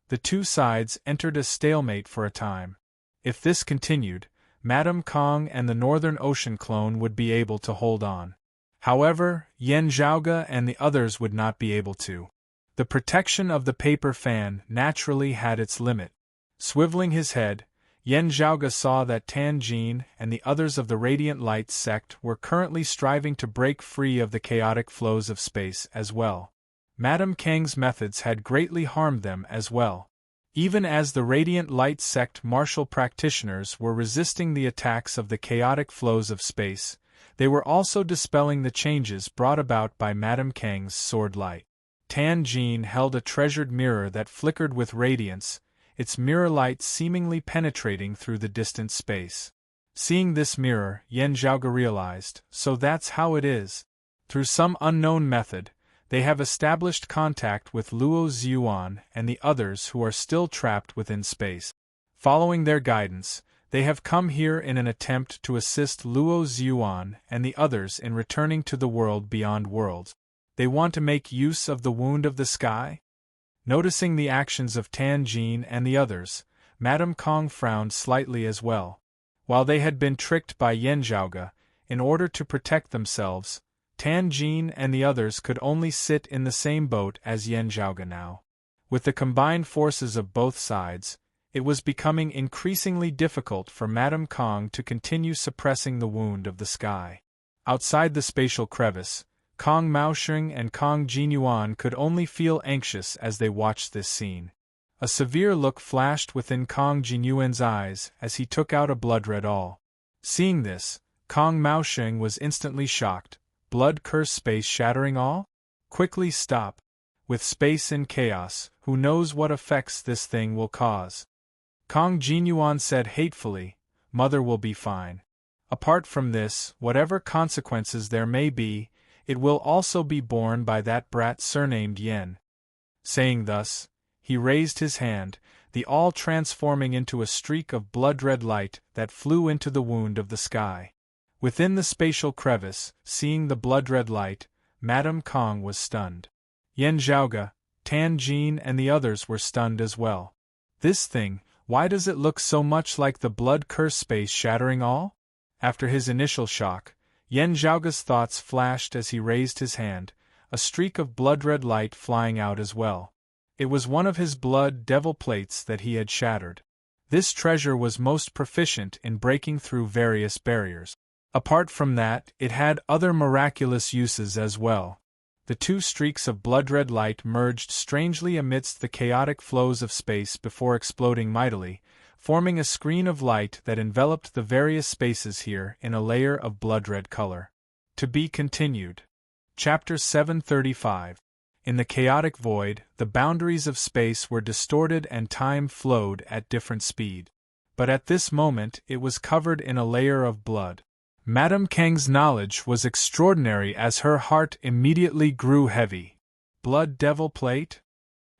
The two sides entered a stalemate for a time. If this continued, Madame Kong and the Northern Ocean clone would be able to hold on. However, Yan Zhaoge and the others would not be able to. The protection of the paper fan naturally had its limit. Swiveling his head, Yan Zhaoge saw that Tan Jin and the others of the Radiant Light sect were currently striving to break free of the chaotic flows of space as well. Madame Kang's methods had greatly harmed them as well. Even as the Radiant Light Sect martial practitioners were resisting the attacks of the chaotic flows of space, they were also dispelling the changes brought about by Madame Kang's sword light. Tan Jin held a treasured mirror that flickered with radiance, its mirror light seemingly penetrating through the distant space. Seeing this mirror, Yan Zhaoge realized, so that's how it is. Through some unknown method, they have established contact with Luo Ziyuan and the others who are still trapped within space. Following their guidance, they have come here in an attempt to assist Luo Ziyuan and the others in returning to the world beyond worlds. They want to make use of the wound of the sky? Noticing the actions of Tan Jin and the others, Madame Kong frowned slightly as well. While they had been tricked by Yan Zhaoge, in order to protect themselves, Tan Jin and the others could only sit in the same boat as Yan Zhaoge now. With the combined forces of both sides, it was becoming increasingly difficult for Madame Kong to continue suppressing the wound of the sky. Outside the spatial crevice, Kong Maosheng and Kong Jinyuan could only feel anxious as they watched this scene. A severe look flashed within Kong Jinyuan's eyes as he took out a blood-red awl. Seeing this, Kong Maosheng was instantly shocked. Blood curse space shattering awl? Quickly stop. With space in chaos, who knows what effects this thing will cause? Kong Jinyuan said hatefully, Mother will be fine. Apart from this, whatever consequences there may be, it will also be borne by that brat surnamed Yen. Saying thus, he raised his hand, the awl transforming into a streak of blood-red light that flew into the wound of the sky. Within the spatial crevice, seeing the blood-red light, Madame Kong was stunned. Yan Zhaoge, Tan Jin and the others were stunned as well. This thing, why does it look so much like the blood curse space shattering awl? After his initial shock, Yan Zhaoge's thoughts flashed as he raised his hand, a streak of blood-red light flying out as well. It was one of his blood devil plates that he had shattered. This treasure was most proficient in breaking through various barriers. Apart from that, it had other miraculous uses as well. The two streaks of blood-red light merged strangely amidst the chaotic flows of space before exploding mightily, forming a screen of light that enveloped the various spaces here in a layer of blood-red color. To be continued. Chapter 735. In the chaotic void, the boundaries of space were distorted and time flowed at different speed. But at this moment it was covered in a layer of blood. Madame Kang's knowledge was extraordinary as her heart immediately grew heavy. Blood devil plate?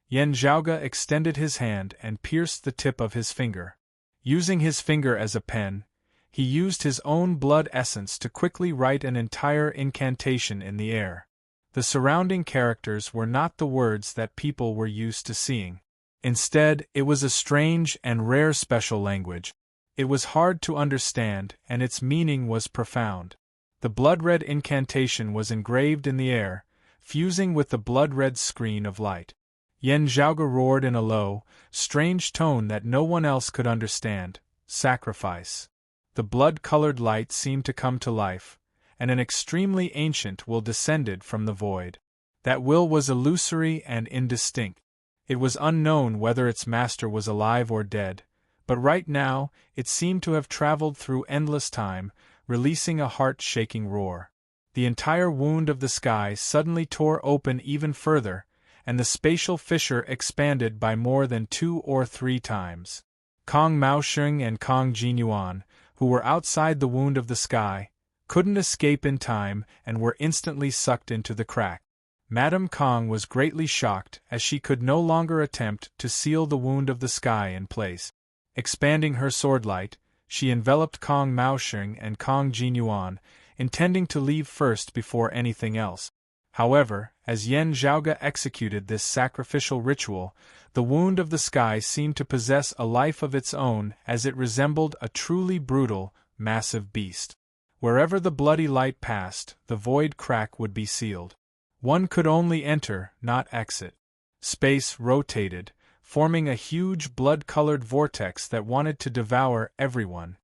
Yan Zhaoge extended his hand and pierced the tip of his finger. Using his finger as a pen, he used his own blood essence to quickly write an entire incantation in the air. The surrounding characters were not the words that people were used to seeing. Instead, it was a strange and rare special language. It was hard to understand, and its meaning was profound. The blood-red incantation was engraved in the air, fusing with the blood-red screen of light. Yan Zhaoge roared in a low, strange tone that no one else could understand, sacrifice. The blood-colored light seemed to come to life, and an extremely ancient will descended from the void. That will was illusory and indistinct. It was unknown whether its master was alive or dead, but right now, it seemed to have traveled through endless time, releasing a heart-shaking roar. The entire wound of the sky suddenly tore open even further, and the spatial fissure expanded by more than 2 or 3 times. Kong Maosheng and Kong Jinyuan, who were outside the wound of the sky, couldn't escape in time and were instantly sucked into the crack. Madame Kong was greatly shocked as she could no longer attempt to seal the wound of the sky in place. Expanding her swordlight, she enveloped Kong Maosheng and Kong Jinyuan, intending to leave first before anything else. However, as Yan Zhaoge executed this sacrificial ritual, the wound of the sky seemed to possess a life of its own as it resembled a truly brutal, massive beast. Wherever the bloody light passed, the void crack would be sealed. One could only enter, not exit. Space rotated, forming a huge blood-colored vortex that wanted to devour everyone.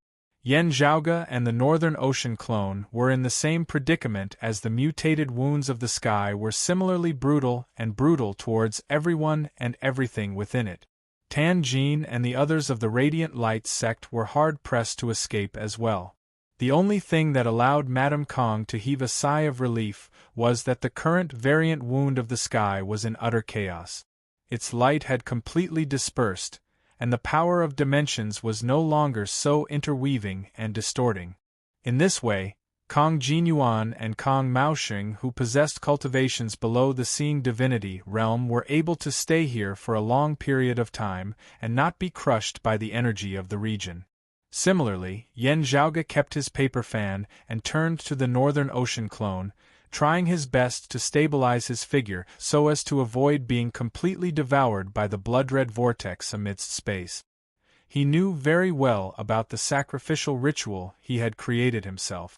Yan Zhaoge and the Northern Ocean clone were in the same predicament as the mutated wounds of the sky were similarly brutal and brutal towards everyone and everything within it. Tan Jin and the others of the Radiant Light sect were hard-pressed to escape as well. The only thing that allowed Madame Kong to heave a sigh of relief was that the current variant wound of the sky was in utter chaos. Its light had completely dispersed, and the power of dimensions was no longer so interweaving and distorting. In this way, Kong Jinyuan and Kong Maosheng, who possessed cultivations below the seeing divinity realm, were able to stay here for a long period of time and not be crushed by the energy of the region. Similarly, Yen Zhaoge kept his paper fan and turned to the Northern Ocean clone, trying his best to stabilize his figure so as to avoid being completely devoured by the blood-red vortex amidst space. He knew very well about the sacrificial ritual he had created himself.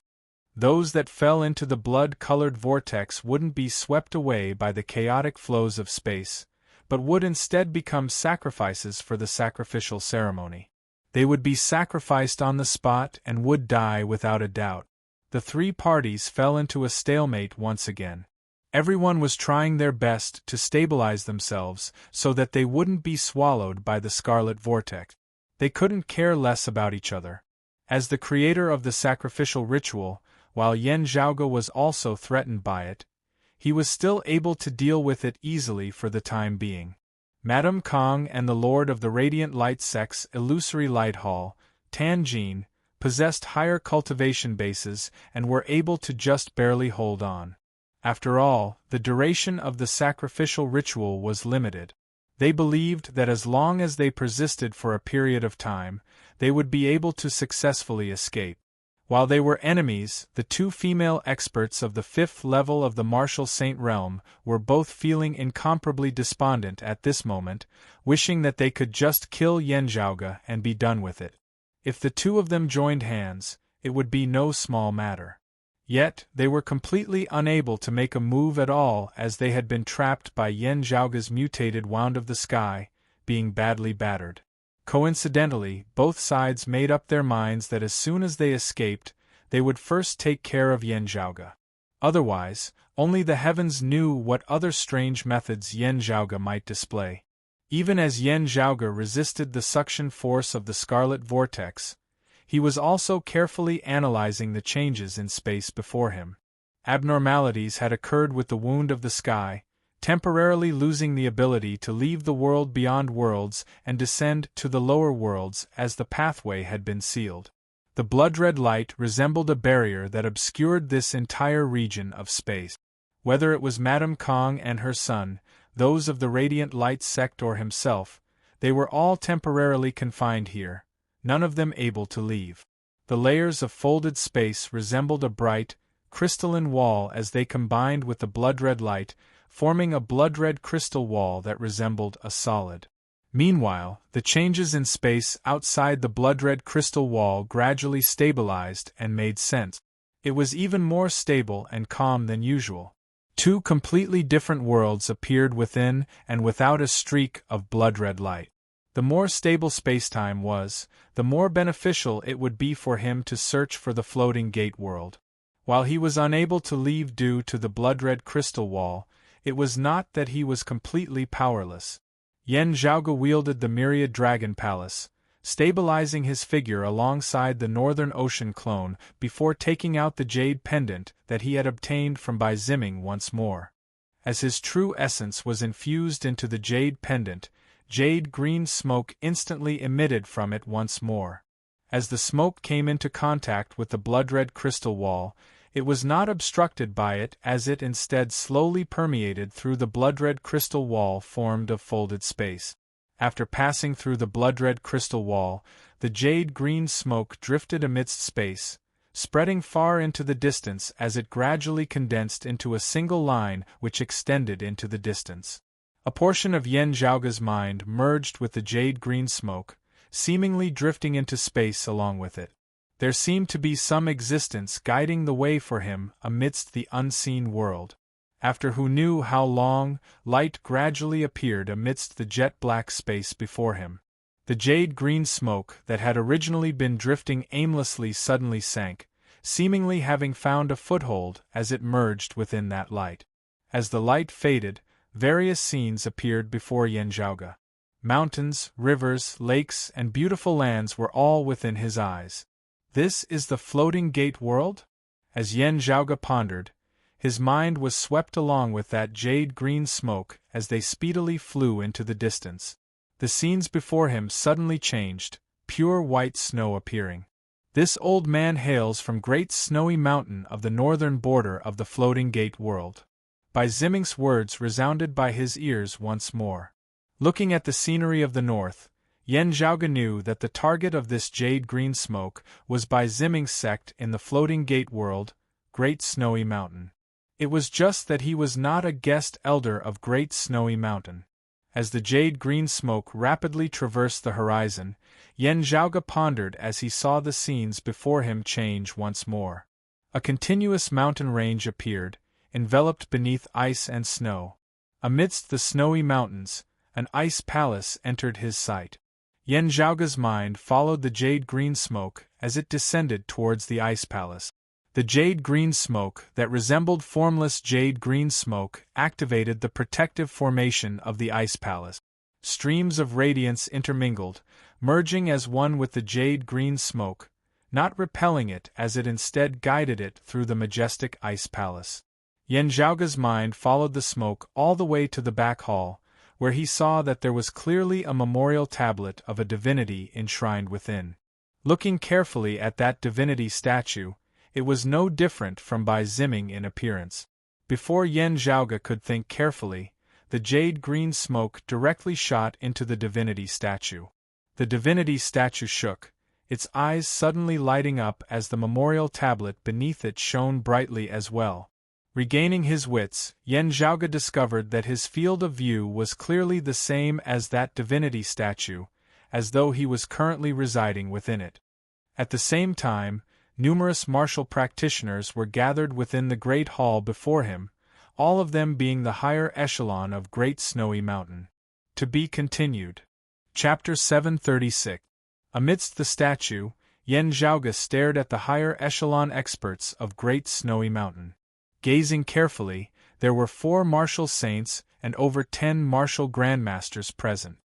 Those that fell into the blood-colored vortex wouldn't be swept away by the chaotic flows of space, but would instead become sacrifices for the sacrificial ceremony. They would be sacrificed on the spot and would die without a doubt. The three parties fell into a stalemate once again. Everyone was trying their best to stabilize themselves so that they wouldn't be swallowed by the scarlet vortex. They couldn't care less about each other. As the creator of the sacrificial ritual, while Yen Zhaoge was also threatened by it, he was still able to deal with it easily for the time being. Madame Kong and the Lord of the Radiant Light sect's illusory light hall, Tan Jin, possessed higher cultivation bases and were able to just barely hold on. After all, the duration of the sacrificial ritual was limited. They believed that as long as they persisted for a period of time, they would be able to successfully escape. While they were enemies, the two female experts of the 5th level of the Martial Saint realm were both feeling incomparably despondent at this moment, wishing that they could just kill Yen Zhaoge and be done with it. If the two of them joined hands, it would be no small matter. Yet, they were completely unable to make a move at all as they had been trapped by Yen Zhaoge's mutated Wound of the Sky, being badly battered. Coincidentally, both sides made up their minds that as soon as they escaped, they would first take care of Yen Zhaoge. Otherwise, only the heavens knew what other strange methods Yen Zhaoge might display. Even as Yen Zhaoge resisted the suction force of the scarlet vortex, he was also carefully analyzing the changes in space before him. Abnormalities had occurred with the Wound of the Sky, temporarily losing the ability to leave the world beyond worlds and descend to the lower worlds as the pathway had been sealed. The blood-red light resembled a barrier that obscured this entire region of space. Whether it was Madame Kong and her son, those of the Radiant Light sect or himself, they were all temporarily confined here, none of them able to leave. The layers of folded space resembled a bright, crystalline wall as they combined with the blood-red light, forming a blood-red crystal wall that resembled a solid. Meanwhile, the changes in space outside the blood-red crystal wall gradually stabilized and made sense. It was even more stable and calm than usual. Two completely different worlds appeared within and without a streak of blood-red light. The more stable spacetime was, the more beneficial it would be for him to search for the floating gate world. While he was unable to leave due to the blood-red crystal wall, it was not that he was completely powerless. Yen Zhaoge wielded the Myriad Dragon Palace, stabilizing his figure alongside the Northern Ocean clone before taking out the jade pendant that he had obtained from Bai Ziming once more. As his true essence was infused into the jade pendant, jade-green smoke instantly emitted from it once more. As the smoke came into contact with the blood-red crystal wall, it was not obstructed by it as it instead slowly permeated through the blood-red crystal wall formed of folded space. After passing through the blood-red crystal wall, the jade-green smoke drifted amidst space, spreading far into the distance as it gradually condensed into a single line which extended into the distance. A portion of Yen Zhaoge's mind merged with the jade-green smoke, seemingly drifting into space along with it. There seemed to be some existence guiding the way for him amidst the unseen world. After who knew how long, light gradually appeared amidst the jet-black space before him. The jade-green smoke that had originally been drifting aimlessly suddenly sank, seemingly having found a foothold as it merged within that light. As the light faded, various scenes appeared before Yen Zhaoge. Mountains, rivers, lakes, and beautiful lands were all within his eyes. This is the floating gate world? As Yen Zhaoge pondered, his mind was swept along with that jade-green smoke as they speedily flew into the distance. The scenes before him suddenly changed, pure white snow appearing. This old man hails from great snowy mountain of the northern border of the floating gate world. Bai Ziming's words resounded by his ears once more. Looking at the scenery of the north, Yen Zhaoge knew that the target of this jade-green smoke was Bai Ziming's sect in the floating gate world, Great Snowy Mountain. It was just that he was not a guest elder of Great Snowy Mountain. As the jade-green smoke rapidly traversed the horizon, Yen Zhaoge pondered as he saw the scenes before him change once more. A continuous mountain range appeared, enveloped beneath ice and snow. Amidst the snowy mountains, an ice palace entered his sight. Yen Zhaoge's mind followed the jade-green smoke as it descended towards the ice palace. The jade-green smoke that resembled formless jade-green smoke activated the protective formation of the ice palace. Streams of radiance intermingled, merging as one with the jade-green smoke, not repelling it as it instead guided it through the majestic ice palace. Yen Zhaoge's mind followed the smoke all the way to the back hall, where he saw that there was clearly a memorial tablet of a divinity enshrined within. Looking carefully at that divinity statue, it was no different from Bai Ziming in appearance. Before Yen Zhaoge could think carefully, the jade-green smoke directly shot into the divinity statue. The divinity statue shook, its eyes suddenly lighting up as the memorial tablet beneath it shone brightly as well. Regaining his wits, Yen Zhaoge discovered that his field of view was clearly the same as that divinity statue, as though he was currently residing within it. At the same time, numerous martial practitioners were gathered within the great hall before him, all of them being the higher echelon of Great Snowy Mountain. To be continued. Chapter 736. Amidst the statue, Yen Zhaoge stared at the higher echelon experts of Great Snowy Mountain. Gazing carefully, there were 4 martial saints and over 10 martial grandmasters present.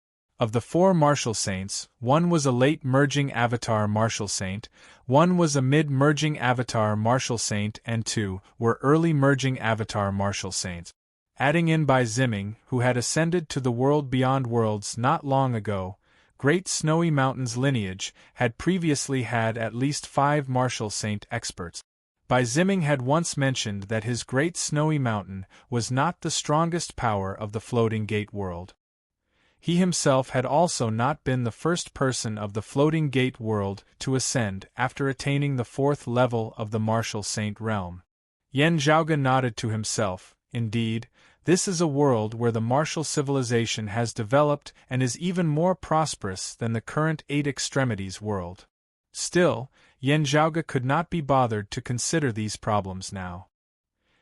Of the 4 martial saints, 1 was a late merging avatar martial saint, 1 was a mid-merging avatar martial saint, and 2 were early merging avatar martial saints. Adding in Bai Ziming, who had ascended to the world beyond worlds not long ago, Great Snowy Mountain's lineage had previously had at least 5 martial saint experts. Bai Ziming had once mentioned that his Great Snowy Mountain was not the strongest power of the floating gate world. He himself had also not been the first person of the floating gate world to ascend after attaining the 4th level of the martial saint realm. Yen Zhaoge nodded to himself. Indeed, this is a world where the martial civilization has developed and is even more prosperous than the current 8 extremities world. Still, Yen Zhaoge could not be bothered to consider these problems now.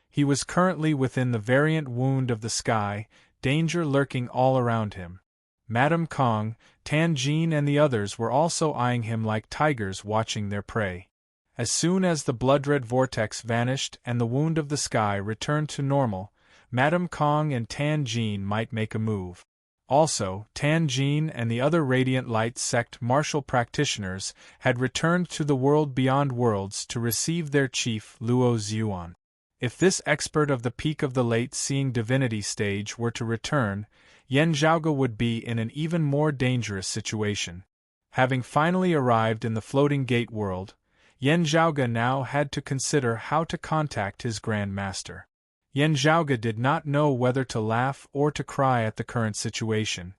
He was currently within the variant wound of the sky, danger lurking all around him. Madame Kong, Tan Jin and the others were also eyeing him like tigers watching their prey. As soon as the blood-red vortex vanished and the wound of the sky returned to normal, Madame Kong and Tan Jin might make a move. Also, Tan Jin and the other Radiant Light sect martial practitioners had returned to the world beyond worlds to receive their chief Luo Xuan. If this expert of the peak of the late-seeing divinity stage were to return, Yen Zhaoge would be in an even more dangerous situation. Having finally arrived in the floating gate world, Yen Zhaoge now had to consider how to contact his Grand Master. Yen Zhaoge did not know whether to laugh or to cry at the current situation.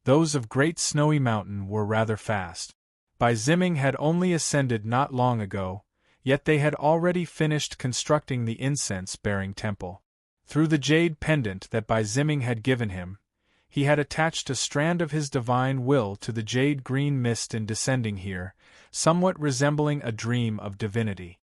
Those of Great Snowy Mountain were rather fast. Bai Ziming had only ascended not long ago, yet they had already finished constructing the incense-bearing temple. Through the jade pendant that Bai Ziming had given him, he had attached a strand of his divine will to the jade-green mist in descending here, somewhat resembling a dream of divinity.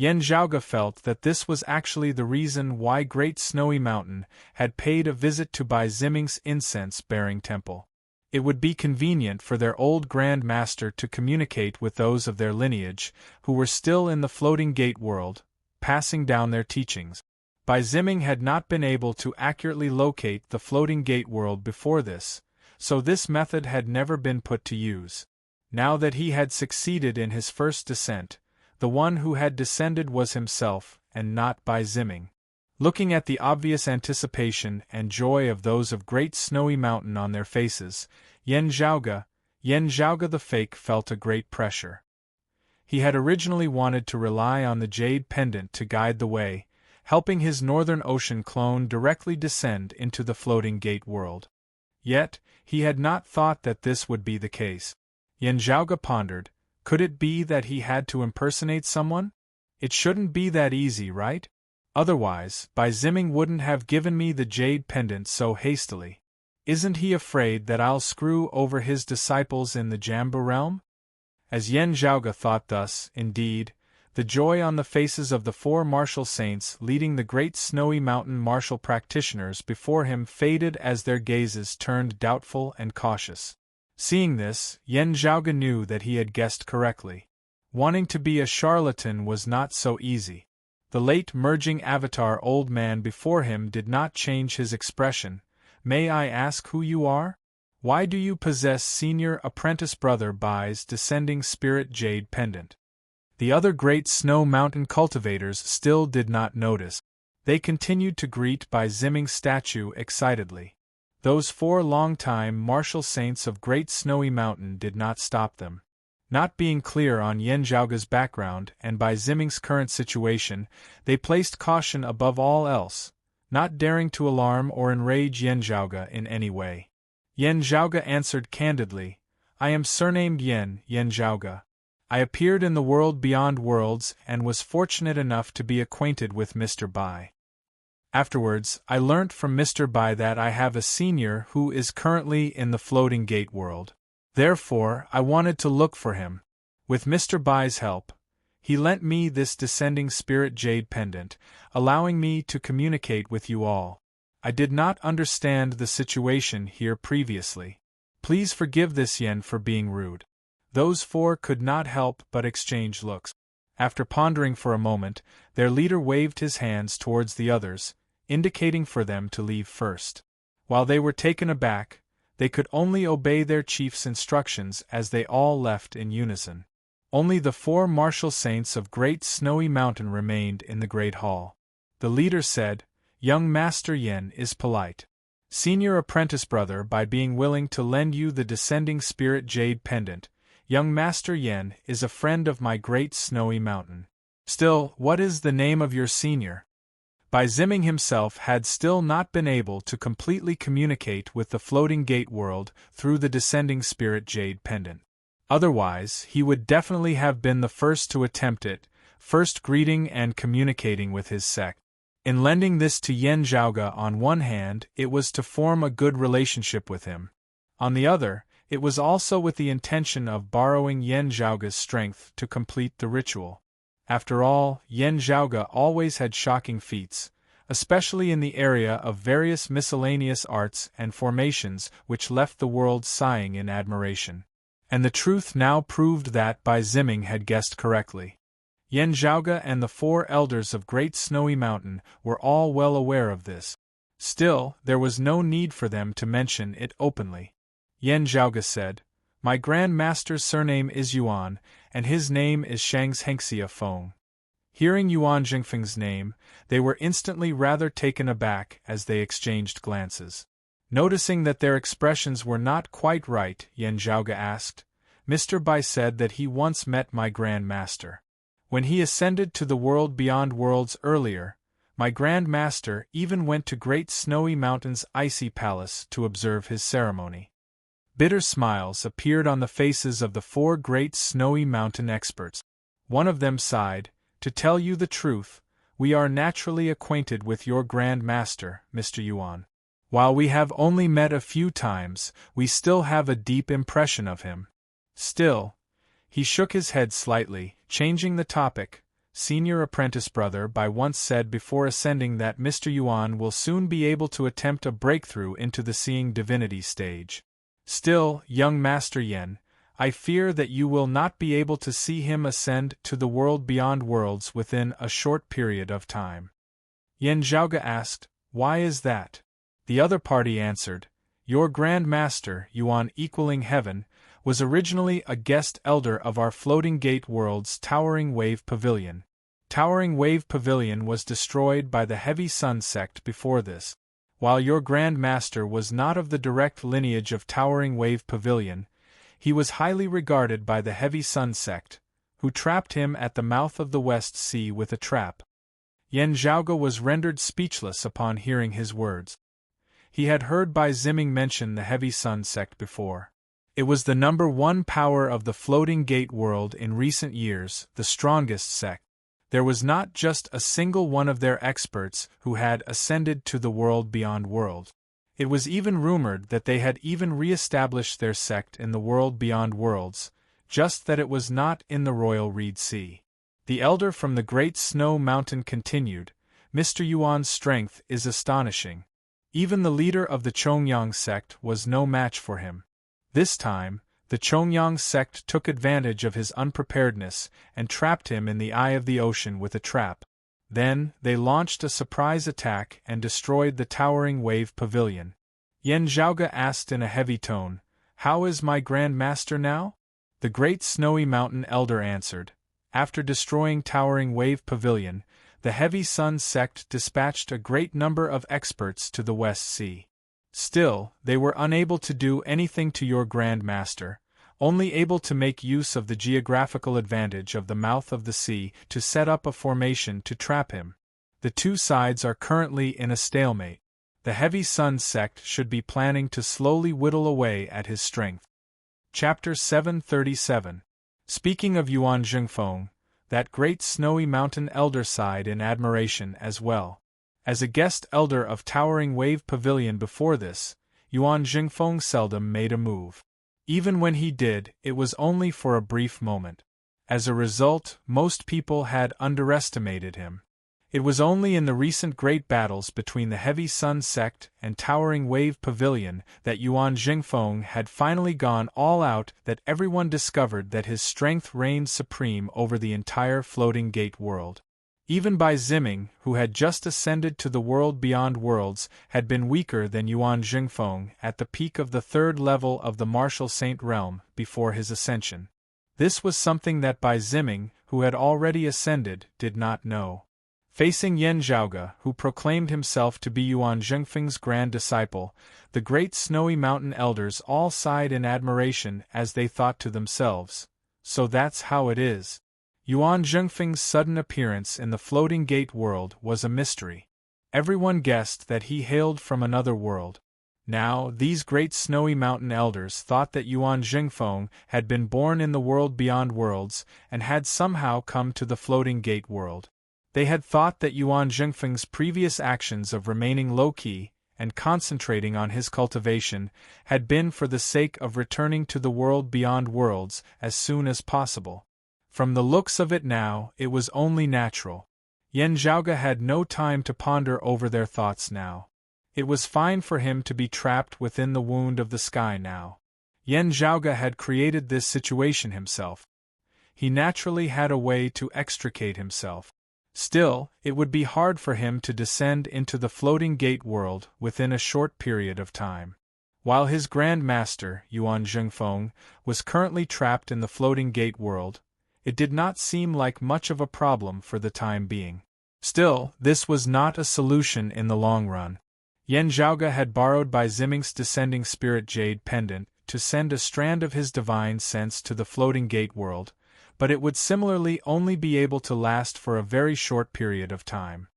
Yen Zhaoge felt that this was actually the reason why Great Snowy Mountain had paid a visit to Bai Ziming's incense-bearing temple. It would be convenient for their old Grand Master to communicate with those of their lineage who were still in the floating gate world, passing down their teachings. Bai Ziming had not been able to accurately locate the floating gate world before this, so this method had never been put to use. Now that he had succeeded in his first descent, the one who had descended was himself, and not Bai Ziming. Looking at the obvious anticipation and joy of those of Great Snowy Mountain on their faces, Yen Zhaoge the fake felt a great pressure. He had originally wanted to rely on the jade pendant to guide the way, helping his Northern Ocean clone directly descend into the floating gate world. Yet, he had not thought that this would be the case. Yen Zhaoge pondered, could it be that he had to impersonate someone? It shouldn't be that easy, right? Otherwise, Bai Ziming wouldn't have given me the jade pendant so hastily. Isn't he afraid that I'll screw over his disciples in the Jambu realm? As Yen Zhaoge thought thus, indeed, the joy on the faces of the four martial saints leading the Great Snowy Mountain martial practitioners before him faded as their gazes turned doubtful and cautious. Seeing this, Yen Zhaoge knew that he had guessed correctly. Wanting to be a charlatan was not so easy. The late merging avatar old man before him did not change his expression. May I ask who you are? Why do you possess senior apprentice brother Bai's descending spirit jade pendant? The other Great Snow Mountain cultivators still did not notice. They continued to greet Bai Ziming's statue excitedly. Those four long-time martial saints of Great Snowy Mountain did not stop them. Not being clear on Yen Zhaoge's background and Bai Ziming's current situation, they placed caution above all else, not daring to alarm or enrage Yen Zhaoge in any way. Yen Zhaoge answered candidly, I am surnamed Yen Zhaoge. I appeared in the world beyond worlds and was fortunate enough to be acquainted with Mr. Bai. Afterwards, I learnt from Mr. Bai that I have a senior who is currently in the floating gate world. Therefore, I wanted to look for him. With Mr. Bai's help, he lent me this descending spirit jade pendant, allowing me to communicate with you all. I did not understand the situation here previously. Please forgive this Yen for being rude. Those four could not help but exchange looks. After pondering for a moment, their leader waved his hands towards the others, indicating for them to leave first. While they were taken aback, they could only obey their chief's instructions as they all left in unison. Only the four martial saints of Great Snowy Mountain remained in the Great Hall. The leader said, Young Master Yen is polite. Senior apprentice brother by being willing to lend you the descending spirit jade pendant. Young Master Yen is a friend of my Great Snowy Mountain. Still, what is the name of your senior? Bai Ziming himself had still not been able to completely communicate with the floating gate world through the descending spirit jade pendant. Otherwise, he would definitely have been the first to attempt it, first greeting and communicating with his sect. In lending this to Yen Zhaoge on one hand, it was to form a good relationship with him. On the other, it was also with the intention of borrowing Yen Zhaoge's strength to complete the ritual. After all, Yen Zhaoge always had shocking feats, especially in the area of various miscellaneous arts and formations which left the world sighing in admiration. And the truth now proved that Bai Ziming had guessed correctly. Yen Zhaoge and the four elders of Great Snowy Mountain were all well aware of this. Still, there was no need for them to mention it openly. Yen Zhaoge said, My Grand Master's surname is Yuan, and his name is Shangshengxia Feng. Hearing Yuan Jingfeng's name, they were instantly rather taken aback as they exchanged glances. Noticing that their expressions were not quite right, Yen Zhaoge asked, Mr. Bai said that he once met my Grand Master. When he ascended to the world beyond worlds earlier, my Grand Master even went to Great Snowy Mountain's icy palace to observe his ceremony. Bitter smiles appeared on the faces of the four Great Snowy Mountain experts. One of them sighed, To tell you the truth, we are naturally acquainted with your Grand Master, Mr. Yuan. While we have only met a few times, we still have a deep impression of him. Still, he shook his head slightly, changing the topic. Senior apprentice brother Bai once said before ascending that Mr. Yuan will soon be able to attempt a breakthrough into the seeing divinity stage. Still, young Master Yen, I fear that you will not be able to see him ascend to the world beyond worlds within a short period of time. Yen Zhaoge asked, Why is that? The other party answered, Your Grand Master, Yuan equaling heaven, was originally a guest elder of our Floating Gate World's Towering Wave Pavilion. Towering Wave Pavilion was destroyed by the Heavy Sun sect before this. While your Grand Master was not of the direct lineage of Towering Wave Pavilion, he was highly regarded by the Heavy Sun sect, who trapped him at the mouth of the West Sea with a trap. Yan Zhaoge was rendered speechless upon hearing his words. He had heard Bai Ziming mention the Heavy Sun sect before. It was the #1 power of the Floating Gate world in recent years, the strongest sect. There was not just a single one of their experts who had ascended to the world beyond world. It was even rumored that they had even re-established their sect in the world beyond worlds, just that it was not in the Royal Reed Sea. The elder from the Great Snow Mountain continued, Mr. Yuan's strength is astonishing. Even the leader of the Chongyang sect was no match for him. This time, the Chongyang sect took advantage of his unpreparedness and trapped him in the eye of the ocean with a trap. Then, they launched a surprise attack and destroyed the Towering Wave Pavilion. Yan Zhaoge asked in a heavy tone, How is my Grand Master now? The Great Snowy Mountain Elder answered, After destroying Towering Wave Pavilion, the Heavy Sun sect dispatched a great number of experts to the West Sea. Still, they were unable to do anything to your Grand Master, only able to make use of the geographical advantage of the mouth of the sea to set up a formation to trap him. The two sides are currently in a stalemate. The Heavy Sun sect should be planning to slowly whittle away at his strength. Chapter 737. Speaking of Yuan Zhengfeng, that great snowy mountain elder sighed in admiration as well. As a guest elder of Towering Wave Pavilion before this, Yuan Zhengfeng seldom made a move. Even when he did, it was only for a brief moment. As a result, most people had underestimated him. It was only in the recent great battles between the Heavy Sun sect and Towering Wave Pavilion that Yuan Zhengfeng had finally gone all out, that everyone discovered that his strength reigned supreme over the entire Floating Gate world. Even Bai Ziming, who had just ascended to the world beyond worlds, had been weaker than Yuan Zhengfeng at the peak of the 3rd level of the Martial Saint realm before his ascension. This was something that Bai Ziming, who had already ascended, did not know. Facing Yan Zhaoge, who proclaimed himself to be Yuan Zhengfeng's grand disciple, the great snowy mountain elders all sighed in admiration as they thought to themselves, So that's how it is. Yuan Zhengfeng's sudden appearance in the Floating Gate world was a mystery. Everyone guessed that he hailed from another world. Now, these great snowy mountain elders thought that Yuan Zhengfeng had been born in the world beyond worlds and had somehow come to the Floating Gate world. They had thought that Yuan Zhengfeng's previous actions of remaining low-key and concentrating on his cultivation had been for the sake of returning to the world beyond worlds as soon as possible. From the looks of it now, it was only natural. Yan Zhaoge had no time to ponder over their thoughts now. It was fine for him to be trapped within the wound of the sky now. Yan Zhaoge had created this situation himself. He naturally had a way to extricate himself. Still, it would be hard for him to descend into the Floating Gate world within a short period of time. While his Grand Master, Yuan Zhengfeng, was currently trapped in the Floating Gate world, it did not seem like much of a problem for the time being. Still, this was not a solution in the long run. Yan Zhaoge had borrowed Bai Ziming's descending spirit jade pendant to send a strand of his divine sense to the Floating Gate world, but it would similarly only be able to last for a very short period of time.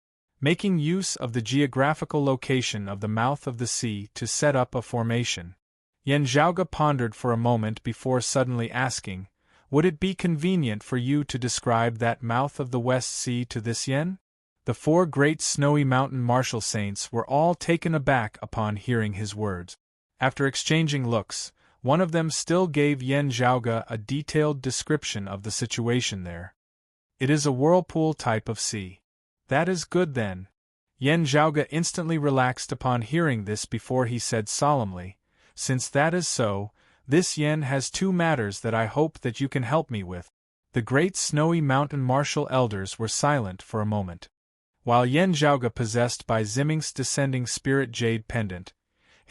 Making use of the geographical location of the mouth of the sea to set up a formation, Yan Zhaoge pondered for a moment before suddenly asking, Would it be convenient for you to describe that mouth of the West Sea to this Yen? The 4 great snowy mountain martial saints were all taken aback upon hearing his words. After exchanging looks, one of them still gave Yan Zhaoge a detailed description of the situation there. It is a whirlpool type of sea. That is good then. Yan Zhaoge instantly relaxed upon hearing this before he said solemnly, Since that is so, this Yen has 2 matters that I hope that you can help me with. The great snowy mountain martial elders were silent for a moment. While Yan Zhaoge possessed Bai Ziming's descending spirit jade pendant,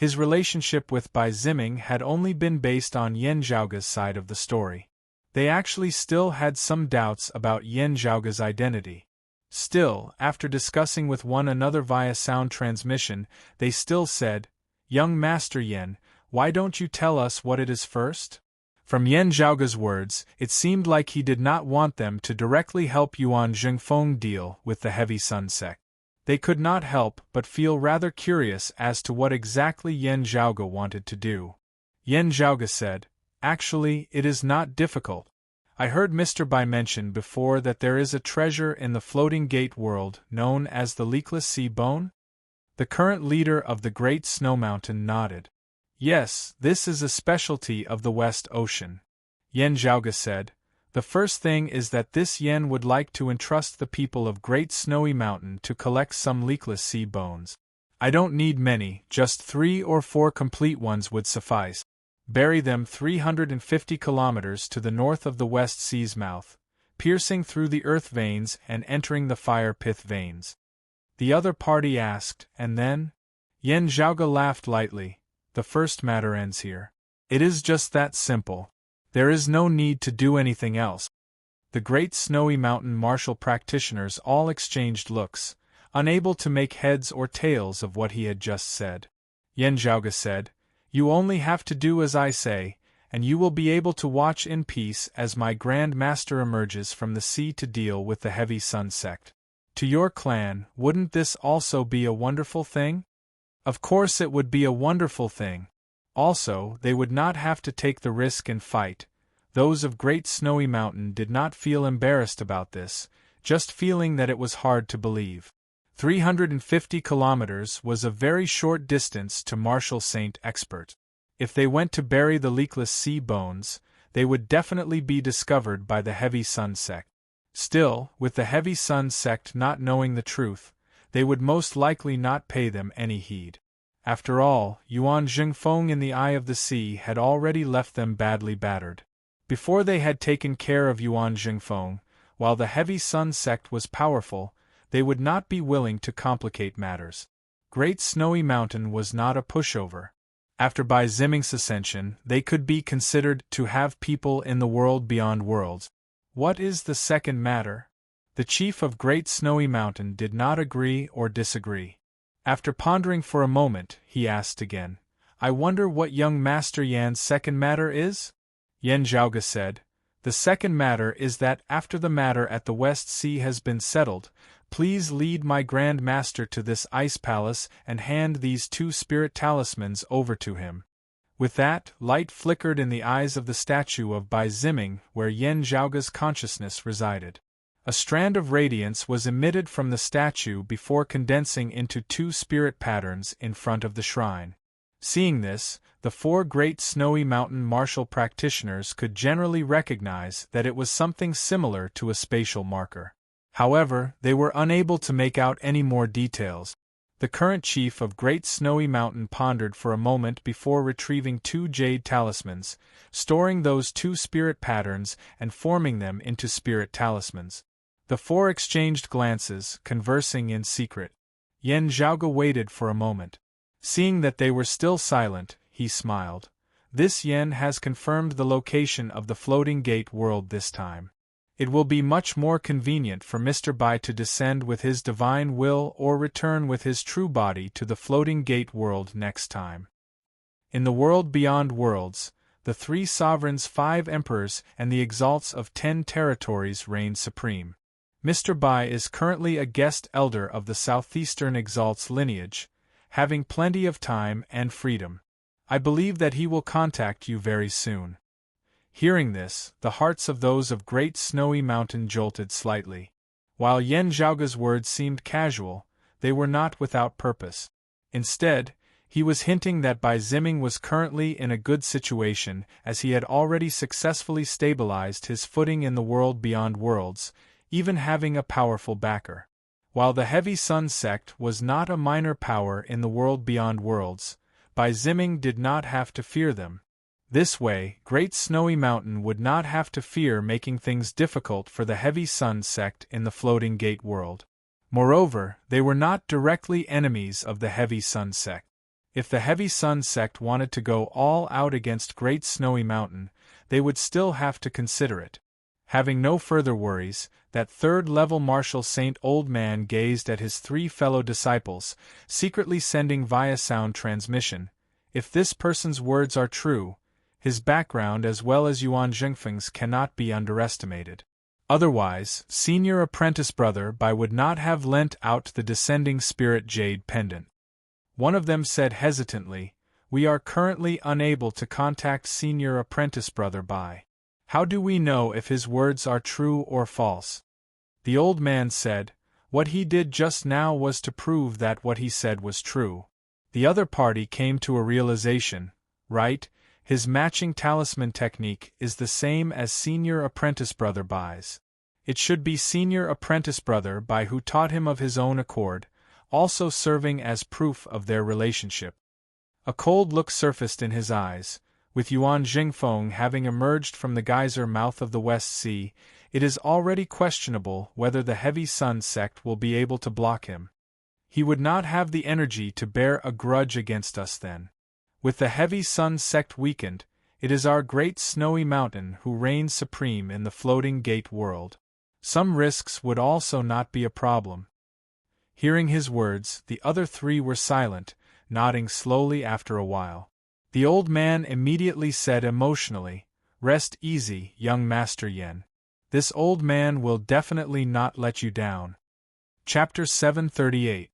His relationship with Bai Ziming had only been based on Yan Zhaoge's side of the story. They actually still had some doubts about Yan Zhaoge's identity. Still, after discussing with one another via sound transmission, they still said, "Young Master Yan, why don't you tell us what it is first?" From Yan Zhaoge's words, it seemed like he did not want them to directly help Yuan Zhengfeng deal with the Heavy Sun sect. They could not help but feel rather curious as to what exactly Yan Zhaoge wanted to do. Yan Zhaoge said, "Actually, it is not difficult. I heard Mr. Bai mention before that there is a treasure in the floating gate world known as the Leakless Sea Bone?" The current leader of the Great Snow Mountain nodded. "Yes, this is a specialty of the West Ocean." Yan Zhaoge said, "The first thing is that this Yan would like to entrust the people of Great Snowy Mountain to collect some leakless sea bones. I don't need many, just 3 or 4 complete ones would suffice. Bury them 350 kilometers to the north of the West Sea's mouth, piercing through the earth veins and entering the fire pith veins." The other party asked, "And then?" Yan Zhaoge laughed lightly. "The first matter ends here. It is just that simple. There is no need to do anything else." The Great Snowy Mountain martial practitioners all exchanged looks, unable to make heads or tails of what he had just said. Yan Zhaoge said, "You only have to do as I say, and you will be able to watch in peace as my Grand Master emerges from the sea to deal with the Heavy Sun sect. To your clan, wouldn't this also be a wonderful thing?" Of course it would be a wonderful thing. Also, they would not have to take the risk and fight. Those of Great Snowy Mountain did not feel embarrassed about this, just feeling that it was hard to believe. 350 kilometers was a very short distance to Marshal Saint Expert. If they went to bury the leakless sea bones, they would definitely be discovered by the Heavy Sun sect. Still, with the Heavy Sun sect not knowing the truth, they would most likely not pay them any heed. After all, Yuan Zhengfeng in the Eye of the Sea had already left them badly battered. Before they had taken care of Yuan Zhengfeng, while the Heavy Sun sect was powerful, they would not be willing to complicate matters. Great Snowy Mountain was not a pushover. After Bai Ziming's ascension, they could be considered to have people in the world beyond worlds. What is the second matter? The chief of Great Snowy Mountain did not agree or disagree. After pondering for a moment, he asked again, "I wonder what young Master Yan's second matter is?" Yan Zhaoge said, "The second matter is that after the matter at the West Sea has been settled, please lead my Grand Master to this ice palace and hand these 2 spirit talismans over to him." With that, light flickered in the eyes of the statue of Bai Ziming where Yan Zhaoge's consciousness resided. A strand of radiance was emitted from the statue before condensing into 2 spirit patterns in front of the shrine. Seeing this, the 4 Great Snowy Mountain martial practitioners could generally recognize that it was something similar to a spatial marker. However, they were unable to make out any more details. The current chief of Great Snowy Mountain pondered for a moment before retrieving 2 jade talismans, storing those 2 spirit patterns and forming them into spirit talismans. The 4 exchanged glances, conversing in secret. Yan Zhaoge waited for a moment. Seeing that they were still silent, he smiled. This Yan has confirmed the location of the floating gate world this time. It will be much more convenient for Mr. Bai to descend with his divine will or return with his true body to the floating gate world next time. In the world beyond worlds, the 3 sovereigns, 5 emperors, and the exalts of 10 territories reign supreme. Mr. Bai is currently a guest elder of the southeastern exalts lineage, having plenty of time and freedom. I believe that he will contact you very soon. Hearing this, the hearts of those of Great Snowy Mountain jolted slightly. While Yan Zhaoge's words seemed casual, they were not without purpose. Instead, he was hinting that Bai Ziming was currently in a good situation as he had already successfully stabilized his footing in the world beyond worlds, even having a powerful backer. While the Heavy Sun sect was not a minor power in the world beyond worlds, Bai Ziming did not have to fear them. This way, Great Snowy Mountain would not have to fear making things difficult for the Heavy Sun sect in the Floating Gate world. Moreover, they were not directly enemies of the Heavy Sun sect. If the Heavy Sun sect wanted to go all out against Great Snowy Mountain, they would still have to consider it. Having no further worries, that third-level Marshal Saint Old Man gazed at his three fellow disciples, secretly sending via sound transmission. If this person's words are true, his background as well as Yuan Zhengfeng's cannot be underestimated. Otherwise, Senior Apprentice Brother Bai would not have lent out the Descending Spirit Jade pendant. One of them said hesitantly, "We are currently unable to contact Senior Apprentice Brother Bai. How do we know if his words are true or false?" The old man said, "What he did just now was to prove that what he said was true." The other party came to a realization, right? His matching talisman technique is the same as Senior Apprentice Brother Bai's. It should be Senior Apprentice Brother Bai who taught him of his own accord, also serving as proof of their relationship. A cold look surfaced in his eyes. With Yuan Jingfeng having emerged from the geyser mouth of the West Sea, it is already questionable whether the Heavy Sun sect will be able to block him. He would not have the energy to bear a grudge against us then. With the Heavy Sun sect weakened, it is our Great Snowy Mountain who reigns supreme in the Floating Gate world. Some risks would also not be a problem. Hearing his words, the other three were silent, nodding slowly after a while. The old man immediately said emotionally, "Rest easy, young Master Yen. This old man will definitely not let you down." Chapter 738.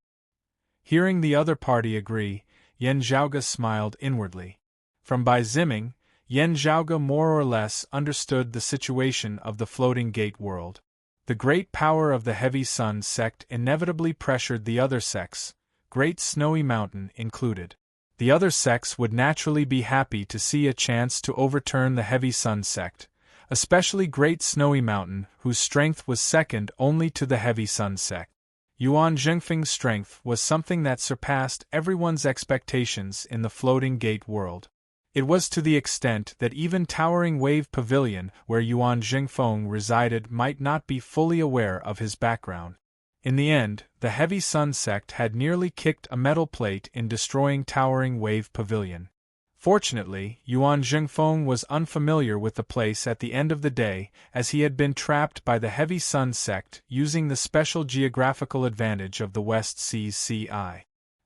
Hearing the other party agree, Yen Zhaoge smiled inwardly. From Bai Ziming, Yen Zhaoge more or less understood the situation of the Floating Gate world. The great power of the Heavy Sun sect inevitably pressured the other sects, Great Snowy Mountain included. The other sects would naturally be happy to see a chance to overturn the Heavy Sun sect, especially Great Snowy Mountain, whose strength was second only to the Heavy Sun sect. Yuan Zhengfeng's strength was something that surpassed everyone's expectations in the Floating Gate world. It was to the extent that even Towering Wave Pavilion, where Yuan Zhengfeng resided, might not be fully aware of his background. In the end, the Heavy Sun sect had nearly kicked a metal plate in destroying Towering Wave Pavilion. Fortunately, Yuan Zhengfeng was unfamiliar with the place at the end of the day, as he had been trapped by the Heavy Sun sect using the special geographical advantage of the West Sea's Ci.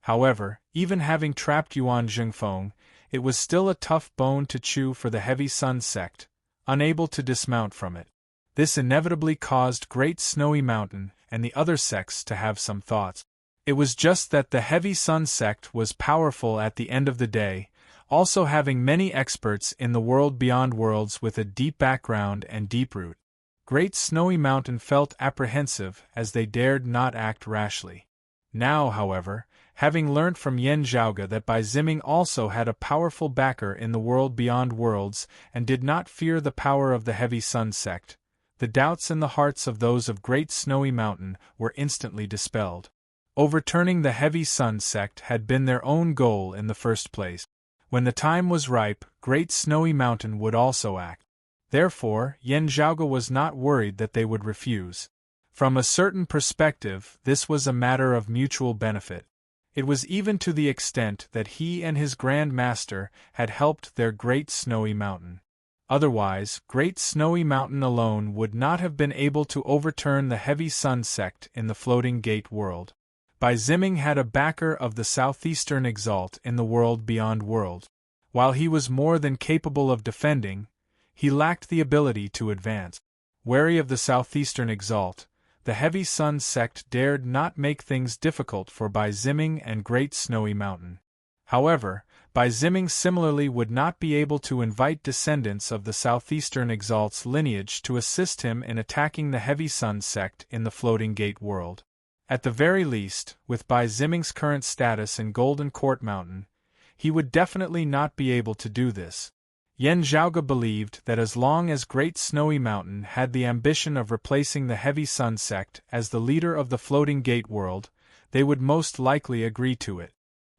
However, even having trapped Yuan Zhengfeng, it was still a tough bone to chew for the Heavy Sun sect, unable to dismount from it. This inevitably caused Great Snowy Mountain and the other sects to have some thoughts. It was just that the Heavy Sun sect was powerful at the end of the day, also having many experts in the world beyond worlds with a deep background and deep root. Great Snowy Mountain felt apprehensive as they dared not act rashly. Now, however, having learnt from Yen Zhaoge that Bai Ziming also had a powerful backer in the world beyond worlds and did not fear the power of the Heavy Sun sect, the doubts in the hearts of those of Great Snowy Mountain were instantly dispelled. Overturning the Heavy Sun sect had been their own goal in the first place. When the time was ripe, Great Snowy Mountain would also act. Therefore, Yen Zhaoge was not worried that they would refuse. From a certain perspective, this was a matter of mutual benefit. It was even to the extent that he and his Grand Master had helped their Great Snowy Mountain. Otherwise, Great Snowy Mountain alone would not have been able to overturn the Heavy Sun sect in the Floating Gate world. Bai Ziming had a backer of the Southeastern Exalt in the world beyond world. While he was more than capable of defending, he lacked the ability to advance. Wary of the Southeastern Exalt, the Heavy Sun sect dared not make things difficult for Bai Ziming and Great Snowy Mountain. However, Bai Ziming similarly would not be able to invite descendants of the Southeastern Exalt's lineage to assist him in attacking the Heavy Sun sect in the Floating Gate world. At the very least, with Bai Ziming's current status in Golden Court Mountain, he would definitely not be able to do this. Yen Zhaoge believed that as long as Great Snowy Mountain had the ambition of replacing the Heavy Sun sect as the leader of the Floating Gate world, they would most likely agree to it.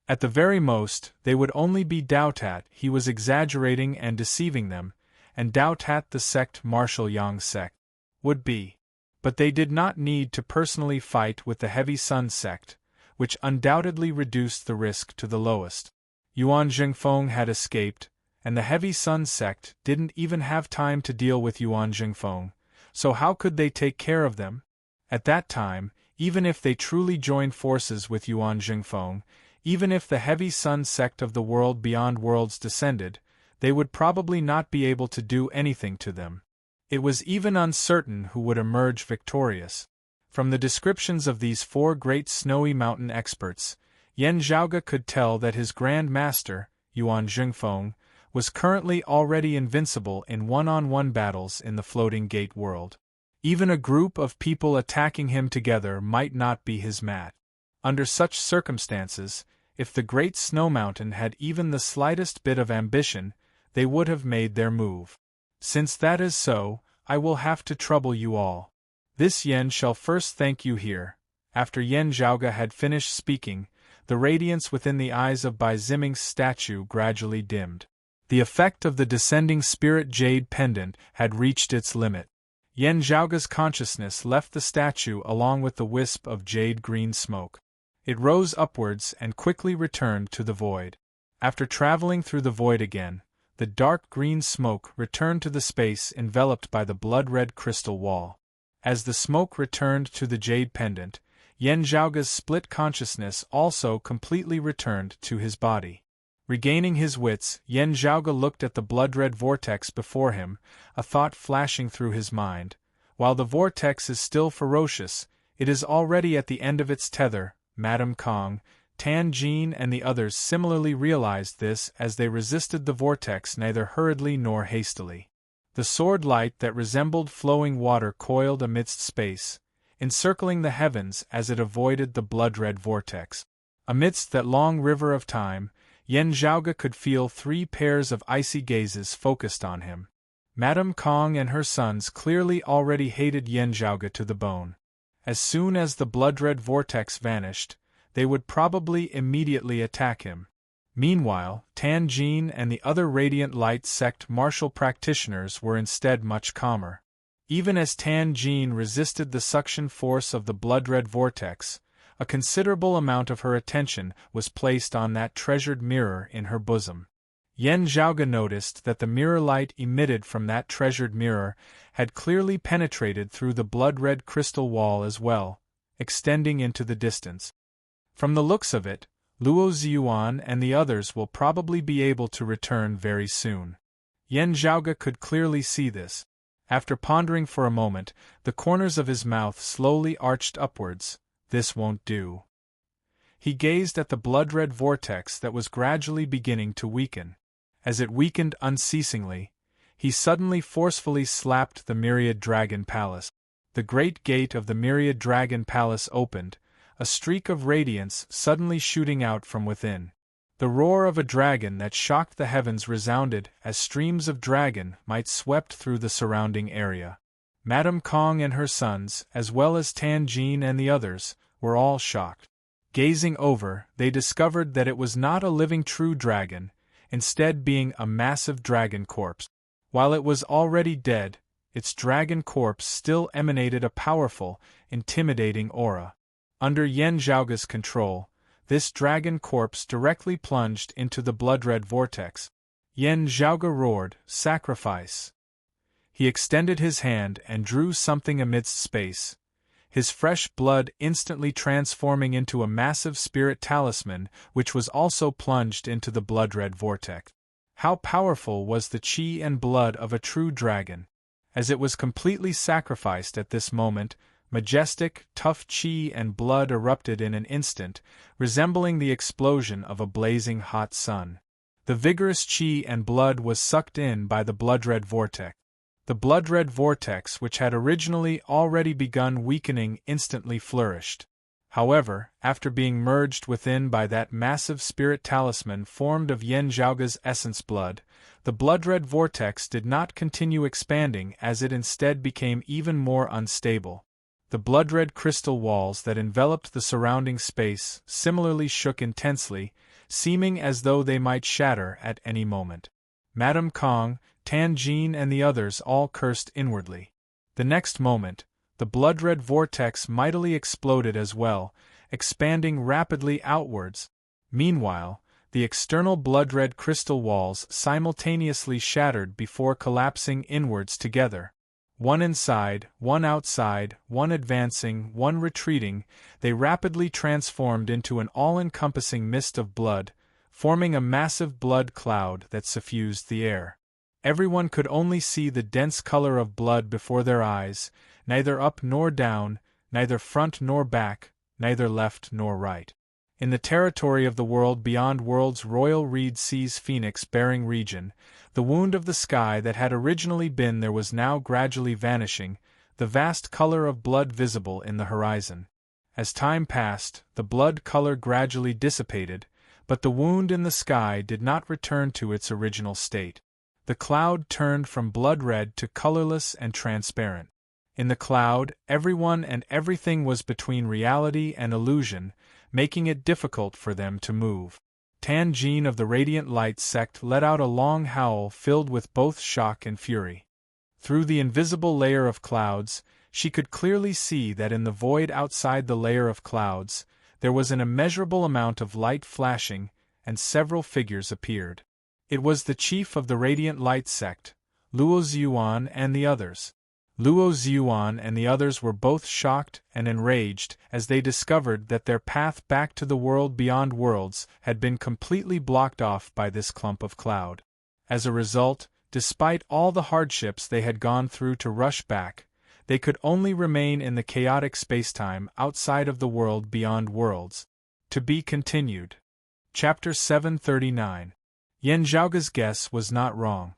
At the very most, they would only be Daotat he was exaggerating and deceiving them, and Daotat the sect Marshal Yang sect would be. But they did not need to personally fight with the Heavy Sun sect, which undoubtedly reduced the risk to the lowest. Yuan Jingfeng had escaped, and the heavy sun sect didn't even have time to deal with Yuan Jingfeng, so how could they take care of them? At that time, even if they truly joined forces with Yuan Jingfeng, even if the heavy sun sect of the world beyond worlds descended, they would probably not be able to do anything to them. It was even uncertain who would emerge victorious. From the descriptions of these four great snowy mountain experts, Yan Zhaoge could tell that his Grand Master, Yuan Jingfeng, was currently already invincible in one-on-one battles in the Floating Gate world. Even a group of people attacking him together might not be his match. Under such circumstances, if the Great Snow Mountain had even the slightest bit of ambition, they would have made their move. Since that is so, I will have to trouble you all. This Yen shall first thank you here. After Yan Zhaoge had finished speaking, the radiance within the eyes of Bai Ziming's statue gradually dimmed. The effect of the descending spirit jade pendant had reached its limit. Yan Zhaoge's consciousness left the statue along with the wisp of jade-green smoke. It rose upwards and quickly returned to the void. After traveling through the void again, the dark green smoke returned to the space enveloped by the blood-red crystal wall. As the smoke returned to the jade pendant, Yan Zhaoge's split consciousness also completely returned to his body. Regaining his wits, Yan Zhaoge looked at the blood-red vortex before him, a thought flashing through his mind. While the vortex is still ferocious, it is already at the end of its tether. Madame Kong, Tan Jin and the others similarly realized this as they resisted the vortex neither hurriedly nor hastily. The sword light that resembled flowing water coiled amidst space, encircling the heavens as it avoided the blood-red vortex. Amidst that long river of time, Yan Zhaoge could feel three pairs of icy gazes focused on him. Madame Kong and her sons clearly already hated Yan Zhaoge to the bone. As soon as the blood-red vortex vanished, they would probably immediately attack him. Meanwhile, Tan Jin and the other Radiant Light sect martial practitioners were instead much calmer. Even as Tan Jin resisted the suction force of the blood-red vortex, a considerable amount of her attention was placed on that treasured mirror in her bosom. Yan Zhaoge noticed that the mirror light emitted from that treasured mirror had clearly penetrated through the blood-red crystal wall as well, extending into the distance. From the looks of it, Luo Ziyuan and the others will probably be able to return very soon. Yan Zhaoge could clearly see this. After pondering for a moment, the corners of his mouth slowly arched upwards. This won't do. He gazed at the blood-red vortex that was gradually beginning to weaken. As it weakened unceasingly, he suddenly forcefully slapped the Myriad Dragon Palace. The great gate of the Myriad Dragon Palace opened, a streak of radiance suddenly shooting out from within. The roar of a dragon that shocked the heavens resounded as streams of dragon might swept through the surrounding area. Madame Kong and her sons, as well as Tan Jin and the others, were all shocked. Gazing over, they discovered that it was not a living true dragon, instead being a massive dragon corpse. While it was already dead, its dragon corpse still emanated a powerful, intimidating aura. Under Yan Zhaoge's control, this dragon corpse directly plunged into the blood-red vortex. Yan Zhaoge roared, "Sacrifice!" He extended his hand and drew something amidst space, his fresh blood instantly transforming into a massive spirit talisman which was also plunged into the blood-red vortex. How powerful was the qi and blood of a true dragon! As it was completely sacrificed at this moment, majestic, tough qi and blood erupted in an instant, resembling the explosion of a blazing hot sun. The vigorous qi and blood was sucked in by the blood-red vortex. The blood-red vortex, which had originally already begun weakening, instantly flourished. However, after being merged within by that massive spirit talisman formed of Yan Zhaoge's essence blood, the blood-red vortex did not continue expanding as it instead became even more unstable. The blood-red crystal walls that enveloped the surrounding space similarly shook intensely, seeming as though they might shatter at any moment. Madame Kong, Tan Jin and the others all cursed inwardly. The next moment, the blood-red vortex mightily exploded as well, expanding rapidly outwards. Meanwhile, The external blood-red crystal walls simultaneously shattered before collapsing inwards together. One inside, one outside, one advancing, one retreating, they rapidly transformed into an all-encompassing mist of blood, forming a massive blood cloud that suffused the air. Everyone could only see the dense color of blood before their eyes, neither up nor down, neither front nor back, neither left nor right. In the territory of the world beyond world's royal reed sea's phoenix-bearing region, the wound of the sky that had originally been there was now gradually vanishing, the vast color of blood visible in the horizon. As time passed, the blood color gradually dissipated, but the wound in the sky did not return to its original state. The cloud turned from blood-red to colorless and transparent. In the cloud, everyone and everything was between reality and illusion, making it difficult for them to move. Tanjin of the Radiant Light sect let out a long howl filled with both shock and fury. Through the invisible layer of clouds, she could clearly see that in the void outside the layer of clouds, there was an immeasurable amount of light flashing, and several figures appeared. It was the chief of the Radiant Light sect, Luo Ziyuan, and the others. Luo Ziyuan and the others were both shocked and enraged as they discovered that their path back to the world beyond worlds had been completely blocked off by this clump of cloud. As a result, despite all the hardships they had gone through to rush back, they could only remain in the chaotic spacetime outside of the world beyond worlds. To be continued. Chapter 739. Yan Zhaoge's guess was not wrong.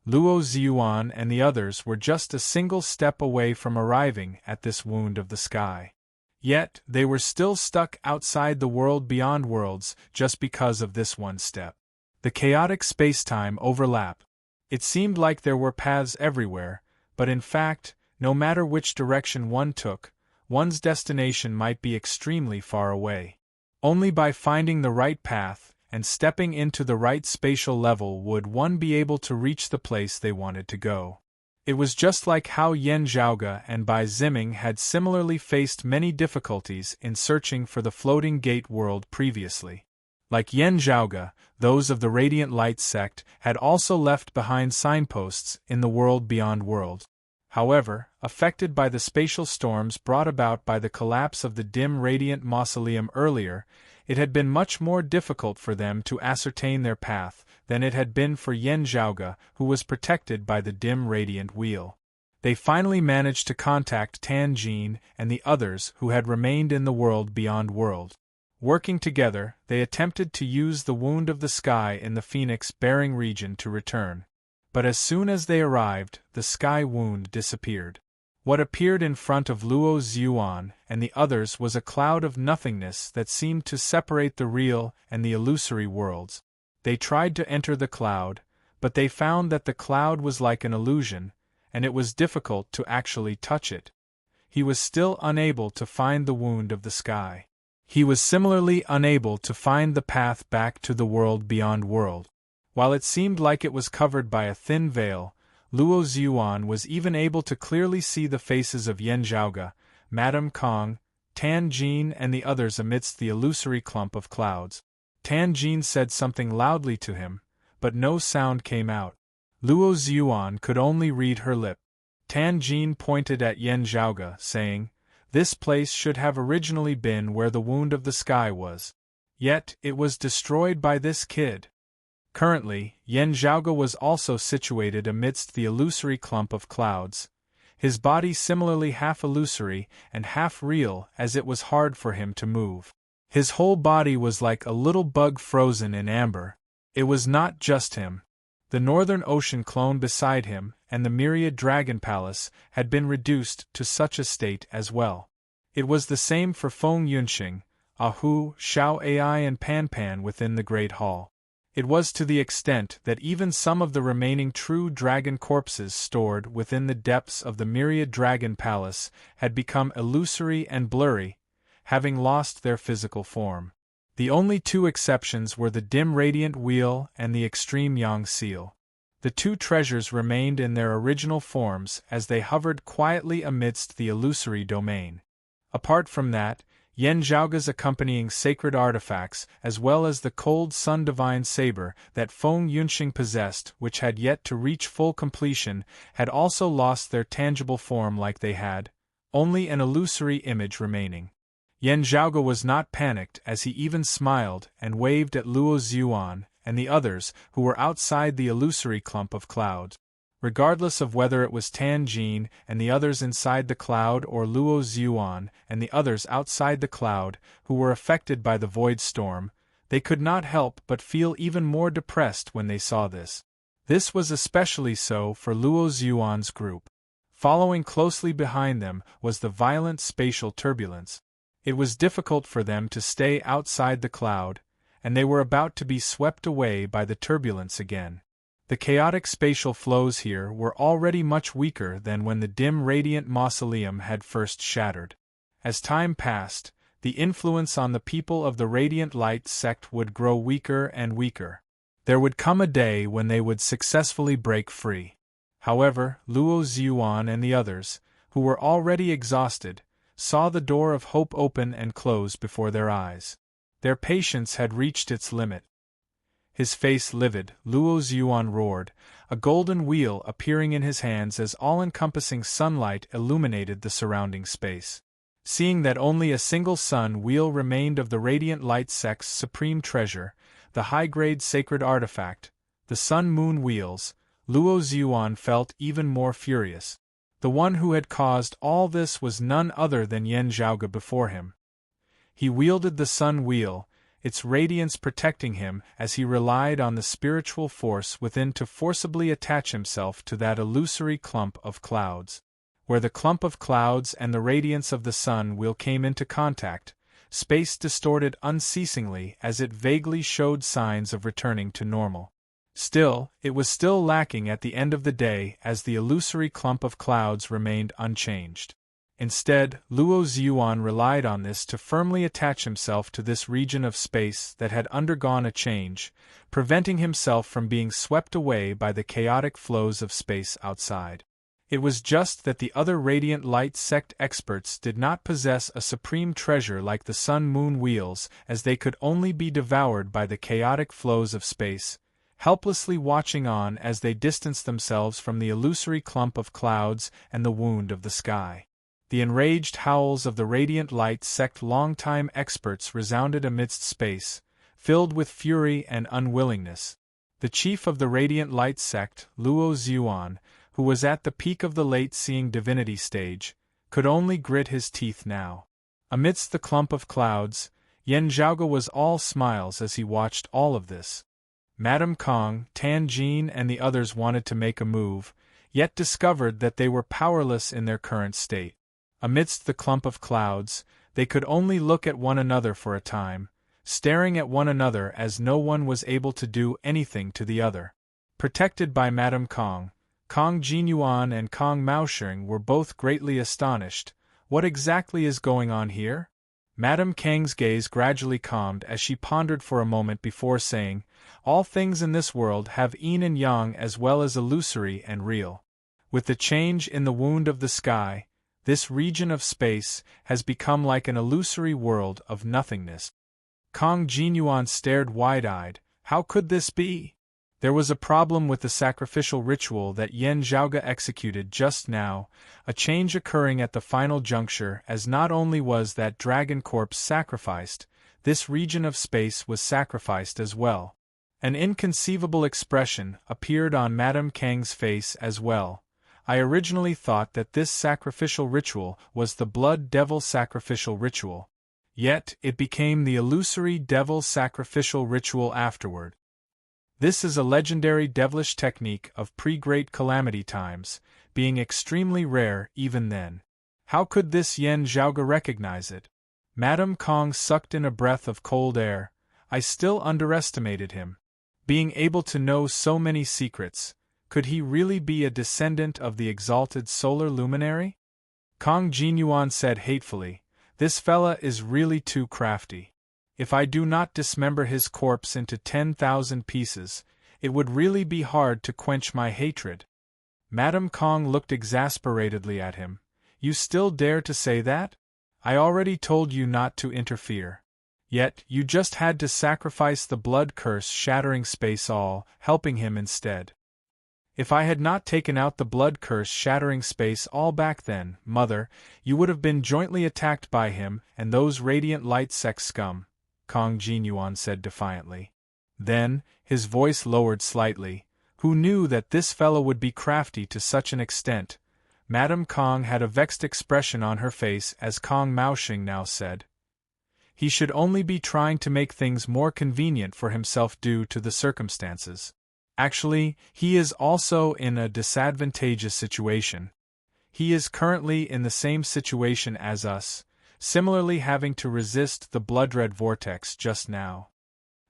Luo Ziyuan and the others were just a single step away from arriving at this wound of the sky. Yet, they were still stuck outside the world beyond worlds just because of this one step. The chaotic spacetime overlap. It seemed like there were paths everywhere, but in fact, no matter which direction one took, one's destination might be extremely far away. Only by finding the right path and stepping into the right spatial level would one be able to reach the place they wanted to go. It was just like how Yan Zhaoge and Bai Ziming had similarly faced many difficulties in searching for the floating gate world previously. Like Yan Zhaoge, those of the Radiant Light sect had also left behind signposts in the world beyond worlds. However, affected by the spatial storms brought about by the collapse of the dim radiant mausoleum earlier, it had been much more difficult for them to ascertain their path than it had been for Yan Zhaoge, who was protected by the dim radiant wheel. They finally managed to contact Tanjin and the others who had remained in the world beyond world. Working together, they attempted to use the wound of the sky in the phoenix-bearing region to return. But as soon as they arrived, the sky wound disappeared. What appeared in front of Luo Ziyuan and the others was a cloud of nothingness that seemed to separate the real and the illusory worlds. They tried to enter the cloud, but they found that the cloud was like an illusion, and it was difficult to actually touch it. He was still unable to find the wound of the sky. He was similarly unable to find the path back to the world beyond world. While it seemed like it was covered by a thin veil, Luo Ziyuan was even able to clearly see the faces of Yan Zhaoge, Madame Kong, Tanjin and the others amidst the illusory clump of clouds. Tanjin said something loudly to him, but no sound came out. Luo Ziyuan could only read her lip. Tanjin pointed at Yan Zhaoge, saying, "This place should have originally been where the wound of the sky was. Yet, it was destroyed by this kid." Currently, Yan Zhaoge was also situated amidst the illusory clump of clouds, his body similarly half illusory and half real as it was hard for him to move. His whole body was like a little bug frozen in amber. It was not just him. The Northern Ocean clone beside him and the myriad dragon palace had been reduced to such a state as well. It was the same for Feng Yunxing, Ahu, Xiao Ai and Pan Pan within the Great Hall. It was to the extent that even some of the remaining true dragon corpses stored within the depths of the myriad dragon palace had become illusory and blurry, having lost their physical form. The only two exceptions were the dim radiant wheel and the extreme yang seal. The two treasures remained in their original forms as they hovered quietly amidst the illusory domain. Apart from that, Yen Zhaoga's accompanying sacred artifacts, as well as the cold sun divine saber that Feng Yunxing possessed, which had yet to reach full completion, had also lost their tangible form like they had, only an illusory image remaining. Yen Zhaoga was not panicked as he even smiled and waved at Luo Zhuan and the others who were outside the illusory clump of clouds. Regardless of whether it was Tan Jin and the others inside the cloud or Luo Zhuan and the others outside the cloud who were affected by the void storm, they could not help but feel even more depressed when they saw this. This was especially so for Luo Zhuan's group. Following closely behind them was the violent spatial turbulence. It was difficult for them to stay outside the cloud, and they were about to be swept away by the turbulence again. The chaotic spatial flows here were already much weaker than when the dim radiant mausoleum had first shattered. As time passed, the influence on the people of the Radiant Light sect would grow weaker and weaker. There would come a day when they would successfully break free. However, Luo Zhuan and the others, who were already exhausted, saw the door of hope open and close before their eyes. Their patience had reached its limit. His face livid, Luo Zhuan roared, a golden wheel appearing in his hands as all-encompassing sunlight illuminated the surrounding space. Seeing that only a single sun wheel remained of the Radiant Light sect's supreme treasure, the high-grade sacred artifact, the sun-moon wheels, Luo Zhuan felt even more furious. The one who had caused all this was none other than Yen Zhaoga before him. He wielded the sun wheel, its radiance protecting him as he relied on the spiritual force within to forcibly attach himself to that illusory clump of clouds. Where the clump of clouds and the radiance of the sun wheel came into contact, space distorted unceasingly as it vaguely showed signs of returning to normal. Still, it was still lacking at the end of the day as the illusory clump of clouds remained unchanged. Instead, Luo Zhuan relied on this to firmly attach himself to this region of space that had undergone a change, preventing himself from being swept away by the chaotic flows of space outside. It was just that the other Radiant Light sect experts did not possess a supreme treasure like the sun-moon wheels, as they could only be devoured by the chaotic flows of space, helplessly watching on as they distanced themselves from the illusory clump of clouds and the wound of the sky. The enraged howls of the Radiant Light sect long-time experts resounded amidst space, filled with fury and unwillingness. The chief of the Radiant Light sect, Luo Zhuan, who was at the peak of the late-seeing divinity stage, could only grit his teeth now. Amidst the clump of clouds, Yen Zhaoga was all smiles as he watched all of this. Madame Kong, Tan Jin and the others wanted to make a move, yet discovered that they were powerless in their current state. Amidst the clump of clouds, they could only look at one another for a time, staring at one another as no one was able to do anything to the other. Protected by Madame Kong, Kong Jinyuan and Kong Maosheng were both greatly astonished. What exactly is going on here? Madame Kang's gaze gradually calmed as she pondered for a moment before saying, all things in this world have yin and yang as well as illusory and real. With the change in the wound of the sky, this region of space has become like an illusory world of nothingness. Kong Jinyuan stared wide-eyed. How could this be? There was a problem with the sacrificial ritual that Yen Zhaoga executed just now, a change occurring at the final juncture as not only was that dragon corpse sacrificed, this region of space was sacrificed as well. An inconceivable expression appeared on Madame Kang's face as well. I originally thought that this sacrificial ritual was the blood devil sacrificial ritual. Yet, it became the illusory devil sacrificial ritual afterward. This is a legendary devilish technique of pre-Great Calamity times, being extremely rare even then. How could this Yen Zhaoga recognize it? Madame Kong sucked in a breath of cold air. I still underestimated him. Being able to know so many secrets, could he really be a descendant of the exalted solar luminary? Kong Jinyuan said hatefully, this fella is really too crafty. If I do not dismember his corpse into 10,000 pieces, it would really be hard to quench my hatred. Madame Kong looked exasperatedly at him. You still dare to say that? I already told you not to interfere. Yet, you just had to sacrifice the blood curse shattering space all, helping him instead. If I had not taken out the blood curse shattering space all back then, Mother, you would have been jointly attacked by him and those radiant light sect scum, Kong Jinyuan said defiantly. Then, his voice lowered slightly. Who knew that this fellow would be crafty to such an extent? Madame Kong had a vexed expression on her face as Kong Maoxing now said. He should only be trying to make things more convenient for himself due to the circumstances. Actually, he is also in a disadvantageous situation. He is currently in the same situation as us, similarly having to resist the blood-red vortex just now.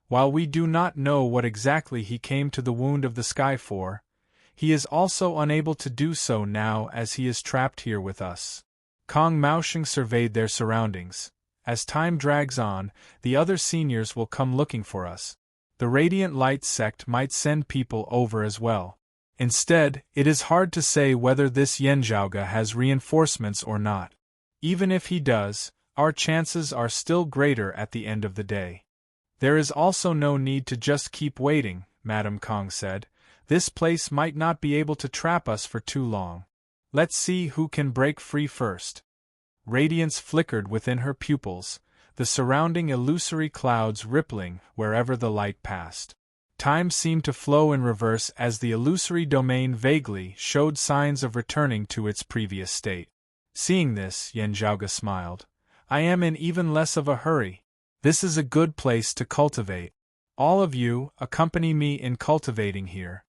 While we do not know what exactly he came to the wound of the sky for, he is also unable to do so now as he is trapped here with us. Kong Maoxing surveyed their surroundings. As time drags on, the other seniors will come looking for us. The Radiant Light sect might send people over as well. Instead, it is hard to say whether this Yanzhaoge has reinforcements or not. Even if he does, our chances are still greater at the end of the day. There is also no need to just keep waiting, Madame Kong said. This place might not be able to trap us for too long. Let's see who can break free first. Radiance flickered within her pupils, the surrounding illusory clouds rippling wherever the light passed. Time seemed to flow in reverse as the illusory domain vaguely showed signs of returning to its previous state. Seeing this, Yanzhaoge smiled. I am in even less of a hurry. This is a good place to cultivate. All of you, accompany me in cultivating here.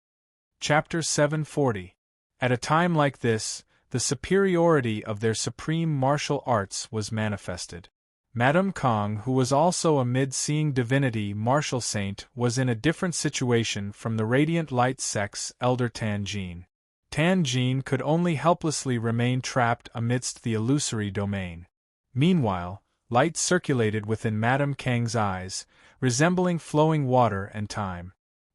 Chapter 740. At a time like this, the superiority of their supreme martial arts was manifested. Madame Kong, who was also a mid-seeing divinity martial saint, was in a different situation from the Radiant Light sect's elder Tanjin. Tanjin could only helplessly remain trapped amidst the illusory domain. Meanwhile, light circulated within Madame Kang's eyes, resembling flowing water and time.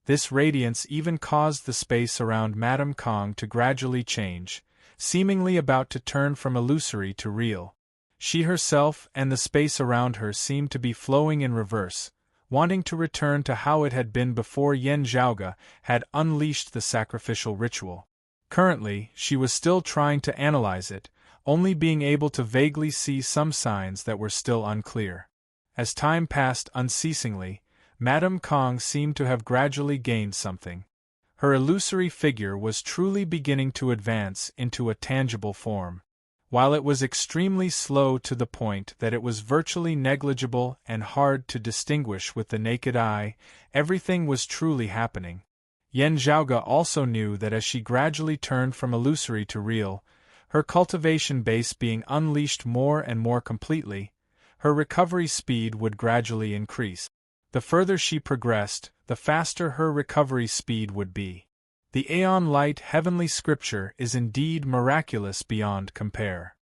This radiance even caused the space around Madame Kong to gradually change, seemingly about to turn from illusory to real. She herself and the space around her seemed to be flowing in reverse, wanting to return to how it had been before Yanzhaoge had unleashed the sacrificial ritual. Currently, she was still trying to analyze it, only being able to vaguely see some signs that were still unclear. As time passed unceasingly, Madame Kong seemed to have gradually gained something. Her illusory figure was truly beginning to advance into a tangible form. While it was extremely slow to the point that it was virtually negligible and hard to distinguish with the naked eye, everything was truly happening. Yanzhaoge also knew that as she gradually turned from illusory to real, her cultivation base being unleashed more and more completely, her recovery speed would gradually increase. The further she progressed, the faster her recovery speed would be. The Aeon Light Heavenly Scripture is indeed miraculous beyond compare.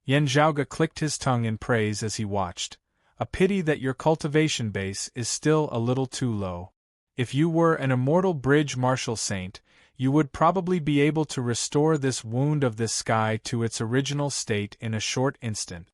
Yanzhaoge clicked his tongue in praise as he watched. A pity that your cultivation base is still a little too low. If you were an immortal bridge martial saint, you would probably be able to restore this wound of this sky to its original state in a short instant.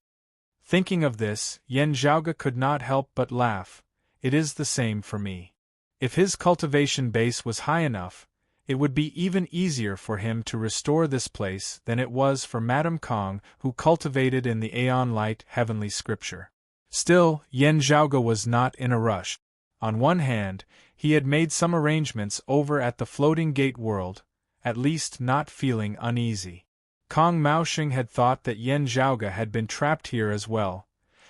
Thinking of this, Yanzhaoge could not help but laugh. It is the same for me. If his cultivation base was high enough, it would be even easier for him to restore this place than it was for Madame Kong, who cultivated in the Aeon Light Heavenly Scripture. Still, Yanzhaoge was not in a rush. On one hand, he had made some arrangements over at the Floating Gate World, at least not feeling uneasy. Kong Maoxing had thought that Yanzhaoge had been trapped here as well,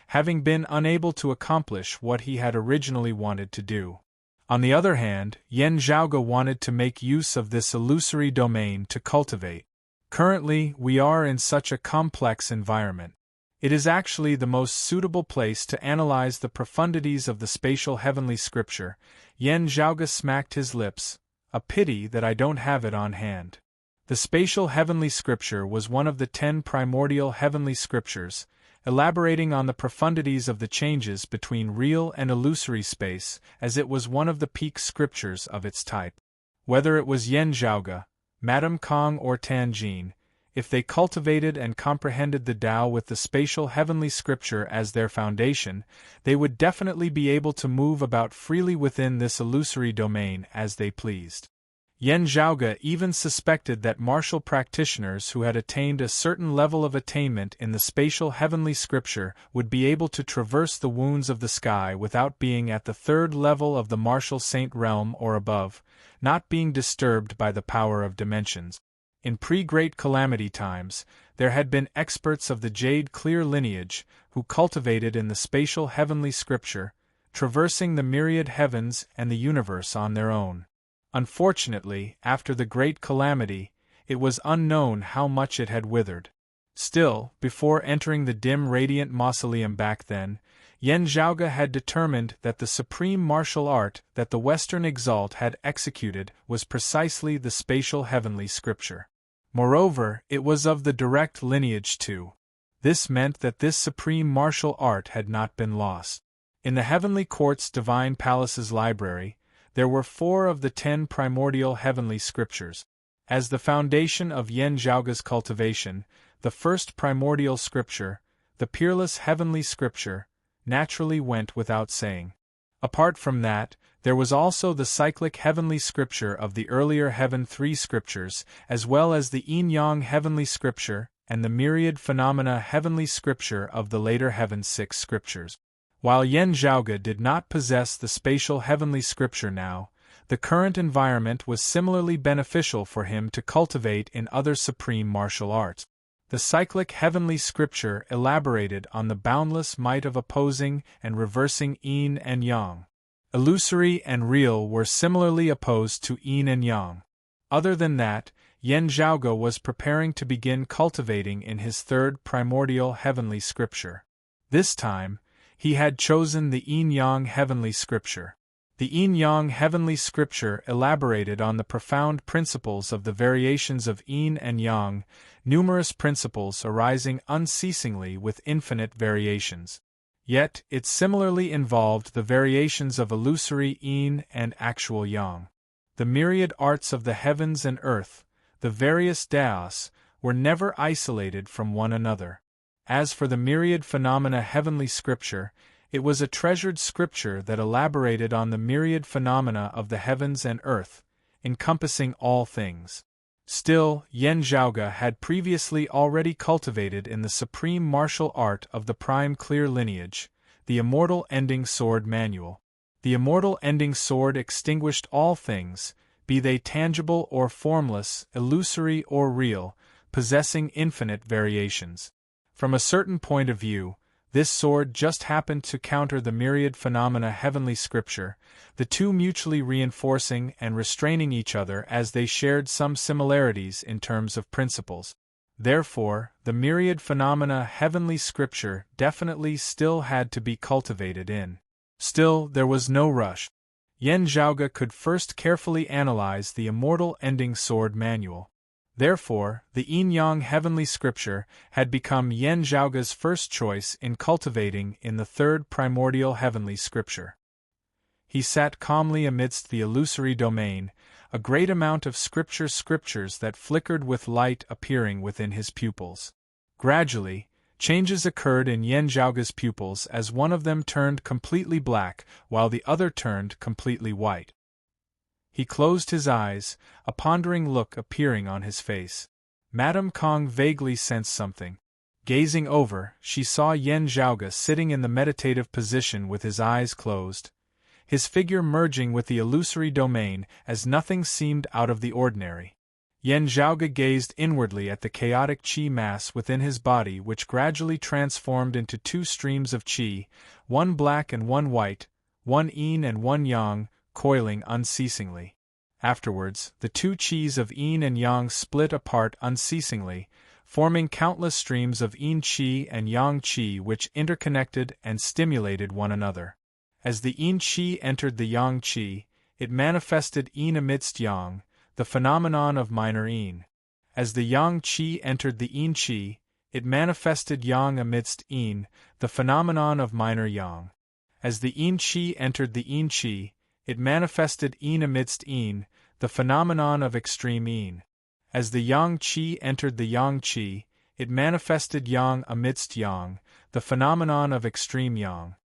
having been unable to accomplish what he had originally wanted to do. On the other hand, Yanzhaoge wanted to make use of this illusory domain to cultivate. Currently, we are in such a complex environment. It is actually the most suitable place to analyze the profundities of the spatial heavenly scripture. Yanzhaoge smacked his lips. A pity that I don't have it on hand. The spatial heavenly scripture was one of the 10 primordial heavenly scriptures, elaborating on the profundities of the changes between real and illusory space, as it was one of the peak scriptures of its type. Whether it was Yanzhaoge, Madame Kong or Tanjin, if they cultivated and comprehended the Tao with the spatial heavenly scripture as their foundation, they would definitely be able to move about freely within this illusory domain as they pleased. Yan Zhaoge even suspected that martial practitioners who had attained a certain level of attainment in the spatial heavenly scripture would be able to traverse the wounds of the sky without being at the third level of the martial saint realm or above, not being disturbed by the power of dimensions. In pre-Great Calamity times, there had been experts of the Jade Clear lineage who cultivated in the spatial heavenly scripture, traversing the myriad heavens and the universe on their own. Unfortunately, after the Great Calamity, it was unknown how much it had withered. Still, before entering the dim radiant mausoleum back then, Yan Zhaoge had determined that the supreme martial art that the Western Exalt had executed was precisely the spatial heavenly scripture. Moreover, it was of the direct lineage too. This meant that this supreme martial art had not been lost. In the Heavenly Court's Divine Palace's library, there were 4 of the 10 primordial heavenly scriptures. As the foundation of Yan Zhaoge's cultivation, the first primordial scripture, the peerless heavenly scripture, naturally went without saying. Apart from that, there was also the cyclic heavenly scripture of the earlier Heaven 3 scriptures, as well as the yin-yang heavenly scripture and the myriad phenomena heavenly scripture of the later Heaven 6 scriptures. While Yan Zhaoge did not possess the spatial heavenly scripture now, the current environment was similarly beneficial for him to cultivate in other supreme martial arts. The cyclic heavenly scripture elaborated on the boundless might of opposing and reversing yin and yang. Illusory and real were similarly opposed to yin and yang. Other than that, Yan Zhaoge was preparing to begin cultivating in his third primordial heavenly scripture. This time, he had chosen the yin-yang heavenly scripture. The yin-yang heavenly scripture elaborated on the profound principles of the variations of yin and yang, numerous principles arising unceasingly with infinite variations. Yet, it similarly involved the variations of illusory yin and actual yang. The myriad arts of the heavens and earth, the various daos, were never isolated from one another. As for the myriad phenomena heavenly scripture, it was a treasured scripture that elaborated on the myriad phenomena of the heavens and earth, encompassing all things. Still, Yan Zhaoge had previously already cultivated in the supreme martial art of the prime clear lineage, the immortal ending sword manual. The immortal ending sword extinguished all things, be they tangible or formless, illusory or real, possessing infinite variations. From a certain point of view, this sword just happened to counter the myriad phenomena heavenly scripture, the two mutually reinforcing and restraining each other as they shared some similarities in terms of principles. Therefore, the myriad phenomena heavenly scripture definitely still had to be cultivated in. Still, there was no rush. Yan Zhaoge could first carefully analyze the immortal ending sword manual. Therefore, the yin-yang heavenly scripture had become Yan Zhaoge's first choice in cultivating in the third primordial heavenly scripture. He sat calmly amidst the illusory domain, a great amount of scriptures that flickered with light appearing within his pupils. Gradually, changes occurred in Yan Zhaoge's pupils as one of them turned completely black while the other turned completely white. He closed his eyes, a pondering look appearing on his face. Madame Kong vaguely sensed something. Gazing over, she saw Yan Zhaoge sitting in the meditative position with his eyes closed, his figure merging with the illusory domain as nothing seemed out of the ordinary. Yan Zhaoge gazed inwardly at the chaotic qi mass within his body which gradually transformed into 2 streams of qi, one black and one white, one yin and one yang, coiling unceasingly. Afterwards, the 2 qis of yin and yang split apart unceasingly, forming countless streams of yin qi and yang qi which interconnected and stimulated one another. As the yin qi entered the yang qi, it manifested yin amidst yang, the phenomenon of minor yin. As the yang qi entered the yin qi, it manifested yang amidst yin, the phenomenon of minor yang. As the yin qi entered the yin qi, it manifested yin amidst yin, the phenomenon of extreme yin. As the yang qi entered the yang qi, it manifested yang amidst yang, the phenomenon of extreme yang.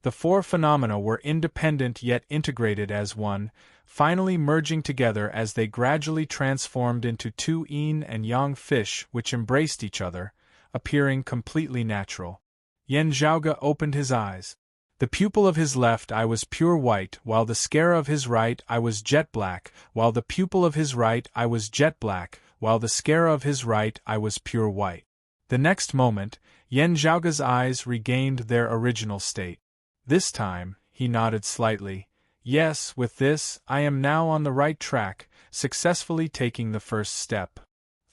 The four phenomena were independent yet integrated as one, finally merging together as they gradually transformed into two yin and yang fish which embraced each other, appearing completely natural. Yen Zhaoge opened his eyes. The pupil of his left eye was pure white, while the sclera of his right eye was jet black, while the pupil of his right eye was jet black, while the sclera of his right eye was pure white. The next moment, Yen Zhaoge's eyes regained their original state. This time, he nodded slightly. Yes, with this, I am now on the right track, successfully taking the first step.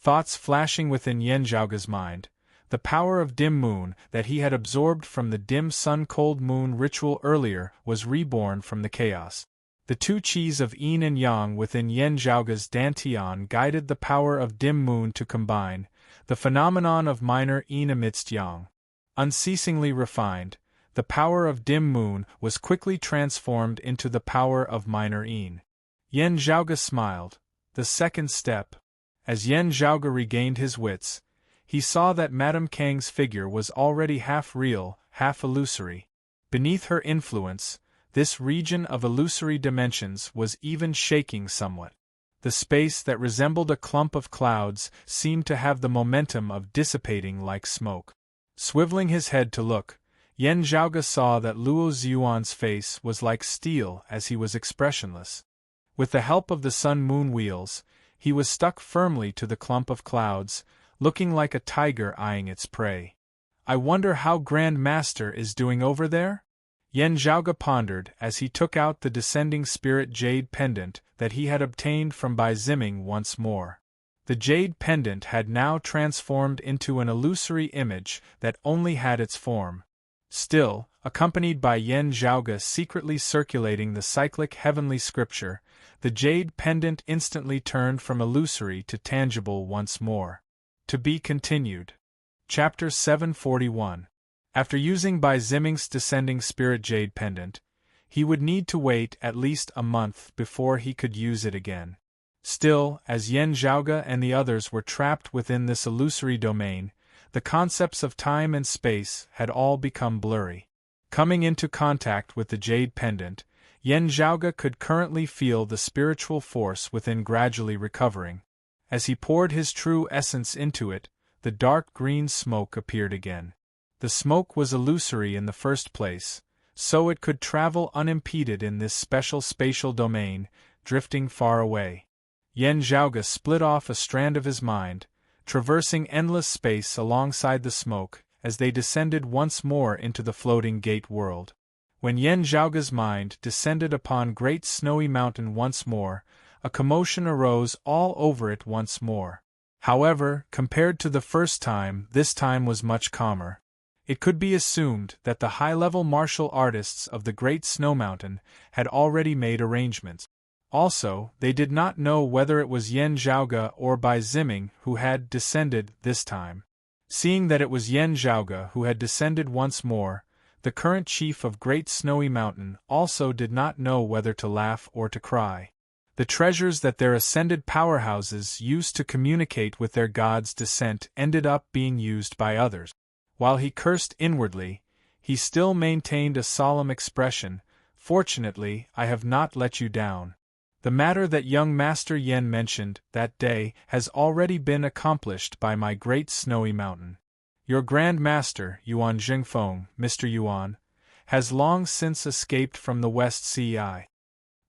Thoughts flashing within Yen Zhaoge's mind. The power of dim moon that he had absorbed from the dim sun-cold moon ritual earlier was reborn from the chaos. The two qis of yin and yang within Yen Zhaoge's dantian guided the power of dim moon to combine, the phenomenon of minor yin amidst yang. Unceasingly refined, the power of dim moon was quickly transformed into the power of minor yin. Yen Zhaoge smiled. The second step. As Yen Zhaoge regained his wits, he saw that Madame Kang's figure was already half real, half illusory. Beneath her influence, this region of illusory dimensions was even shaking somewhat. The space that resembled a clump of clouds seemed to have the momentum of dissipating like smoke. Swiveling his head to look, Yen Zhaoge saw that Luo Ziyuan's face was like steel as he was expressionless. With the help of the sun-moon wheels, he was stuck firmly to the clump of clouds, looking like a tiger eyeing its prey. I wonder how Grand Master is doing over there? Yen Zhaoge pondered as he took out the descending spirit jade pendant that he had obtained from Bai Ziming once more. The jade pendant had now transformed into an illusory image that only had its form. Still, accompanied by Yen Zhaoge secretly circulating the cyclic heavenly scripture, the jade pendant instantly turned from illusory to tangible once more. To be continued. Chapter 741. After using Bai Ziming's descending spirit jade pendant, he would need to wait at least a month before he could use it again. Still, as Yen Zhaoge and the others were trapped within this illusory domain, the concepts of time and space had all become blurry. Coming into contact with the jade pendant, Yen Zhaoge could currently feel the spiritual force within gradually recovering. As he poured his true essence into it, the dark green smoke appeared again. The smoke was illusory in the first place, so it could travel unimpeded in this special spatial domain, drifting far away. Yen Zhaoge split off a strand of his mind, traversing endless space alongside the smoke as they descended once more into the floating gate world. When Yen Zhaoge's mind descended upon Great Snowy Mountain once more, a commotion arose all over it once more. However, compared to the first time, this time was much calmer. It could be assumed that the high-level martial artists of the Great Snow Mountain had already made arrangements. Also, they did not know whether it was Yen Zhaoge or Bai Ziming who had descended this time. Seeing that it was Yen Zhaoge who had descended once more, the current chief of Great Snowy Mountain also did not know whether to laugh or to cry. The treasures that their ascended powerhouses used to communicate with their god's descent ended up being used by others. While he cursed inwardly, he still maintained a solemn expression. Fortunately, I have not let you down. The matter that young Master Yen mentioned that day has already been accomplished by my Great Snowy Mountain. Your Grand Master, Yuan Jingfeng, Mr. Yuan, has long since escaped from the West Sea.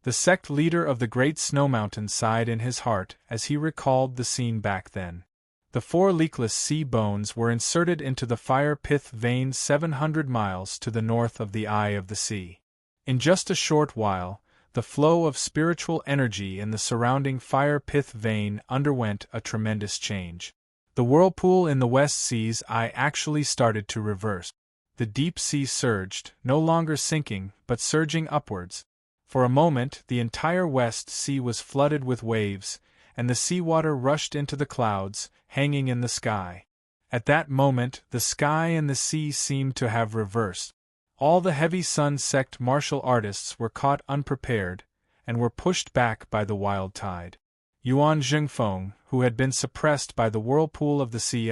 The sect leader of the Great Snow Mountain sighed in his heart as he recalled the scene back then. The 4 leakless sea bones were inserted into the fire pith vein 700 miles to the north of the eye of the sea. In just a short while, the flow of spiritual energy in the surrounding fire pith vein underwent a tremendous change. The whirlpool in the West Sea's eye actually started to reverse. The deep sea surged, no longer sinking, but surging upwards. For a moment, the entire West Sea was flooded with waves, and the seawater rushed into the clouds, hanging in the sky. At that moment, the sky and the sea seemed to have reversed. All the heavy sun sect martial artists were caught unprepared, and were pushed back by the wild tide. Yuan Jingfeng, who had been suppressed by the whirlpool of the sea,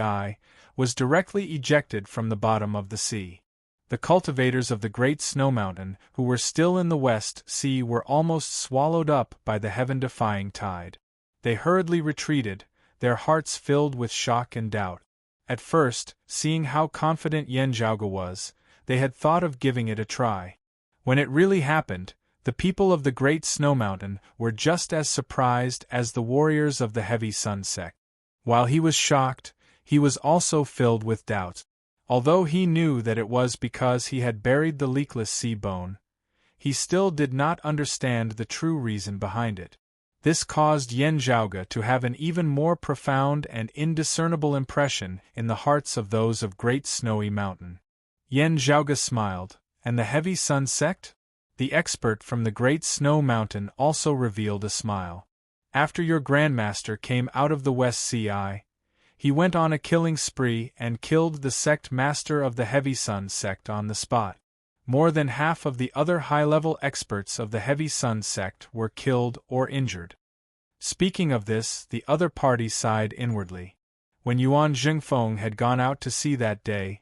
was directly ejected from the bottom of the sea. The cultivators of the great snow mountain, who were still in the West Sea, were almost swallowed up by the heaven-defying tide. They hurriedly retreated, their hearts filled with shock and doubt. At first, seeing how confident Yanzhouge was, they had thought of giving it a try. When it really happened, the people of the Great Snow Mountain were just as surprised as the warriors of the Heavy Sun sect. While he was shocked, he was also filled with doubt. Although he knew that it was because he had buried the leakless sea bone, he still did not understand the true reason behind it. This caused Yanzhouge to have an even more profound and indiscernible impression in the hearts of those of Great Snowy Mountain. Yanzhouge smiled. And the Heavy Sun sect? The expert from the Great Snow Mountain also revealed a smile. After your Grandmaster came out of the West Sea, he went on a killing spree and killed the sect master of the Heavy Sun sect on the spot. More than half of the other high-level experts of the Heavy Sun sect were killed or injured. Speaking of this, the other party sighed inwardly. When Yuan Jingfeng had gone out to sea that day,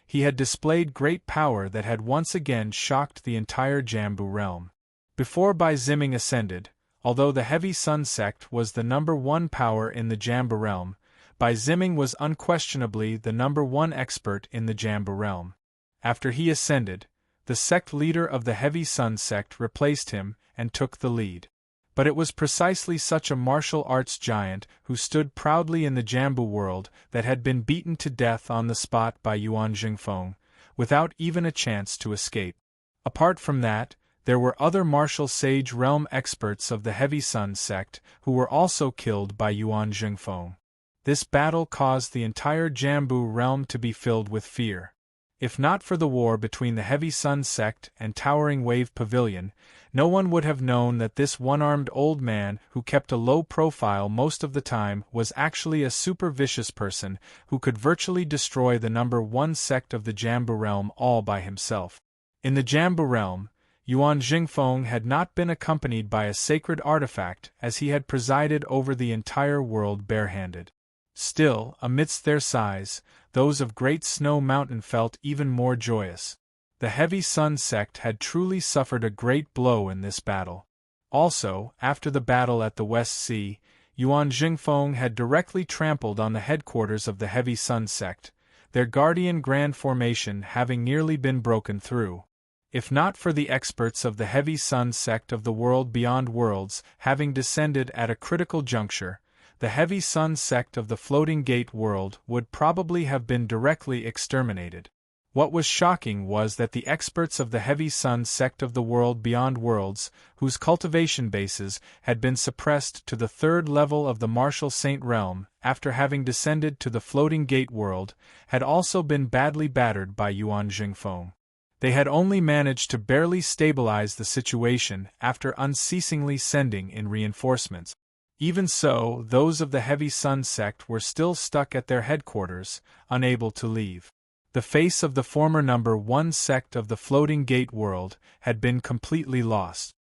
he had displayed great power that had once again shocked the entire Jambu realm. Before Bai Ziming ascended, although the Heavy Sun sect was the #1 power in the Jambu realm, Bai Ziming was unquestionably the #1 expert in the Jambu realm. After he ascended, the sect leader of the Heavy Sun sect replaced him and took the lead. But it was precisely such a martial arts giant who stood proudly in the Jambu world that had been beaten to death on the spot by Yuan Jingfeng, without even a chance to escape. Apart from that, there were other martial sage realm experts of the Heavy Sun sect who were also killed by Yuan Jingfeng. This battle caused the entire Jambu realm to be filled with fear. If not for the war between the Heavy Sun sect and Towering Wave Pavilion, no one would have known that this one-armed old man who kept a low profile most of the time was actually a super vicious person who could virtually destroy the #1 sect of the Jambu realm all by himself. In the Jambu realm, Yuan Jingfeng had not been accompanied by a sacred artifact as he had presided over the entire world barehanded. Still, amidst their sighs, those of Great Snow Mountain felt even more joyous. The Heavy Sun sect had truly suffered a great blow in this battle. Also, after the battle at the West Sea, Yuan Jingfeng had directly trampled on the headquarters of the Heavy Sun sect, their guardian grand formation having nearly been broken through. If not for the experts of the Heavy Sun sect of the world beyond worlds having descended at a critical juncture, the Heavy Sun sect of the Floating Gate world would probably have been directly exterminated. What was shocking was that the experts of the Heavy Sun sect of the world beyond worlds, whose cultivation bases had been suppressed to the 3rd level of the Martial Saint realm after having descended to the Floating Gate world, had also been badly battered by Yuan Jingfeng. They had only managed to barely stabilize the situation after unceasingly sending in reinforcements. Even so, those of the Heavy Sun sect were still stuck at their headquarters, unable to leave. The face of the former #1 sect of the Floating Gate world had been completely lost.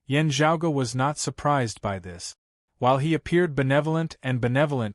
Yanzhouge was not surprised by this. While he appeared benevolent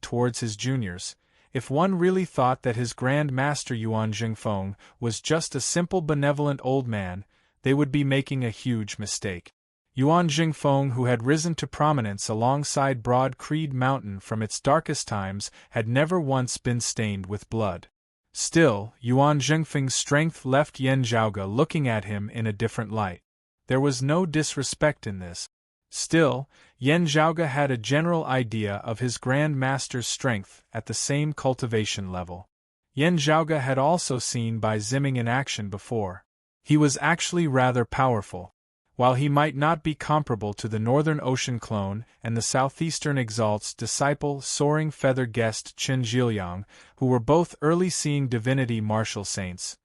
towards his juniors, if one really thought that his Grand Master Yuan Jingfeng was just a simple benevolent old man, they would be making a huge mistake. Yuan Jingfeng, who had risen to prominence alongside Broad Creed Mountain from its darkest times, had never once been stained with blood. Still, Yuan Jingfeng's strength left Yanzhouge looking at him in a different light. There was no disrespect in this. Still, Yanzhouge had a general idea of his Grand Master's strength at the same cultivation level. Yanzhouge had also seen Bai Ziming in action before. He was actually rather powerful. While he might not be comparable to the Northern Ocean clone and the Southeastern Exalt's disciple Soaring Feather Guest Qin Zhiliang, who were both early-seeing divinity martial saints,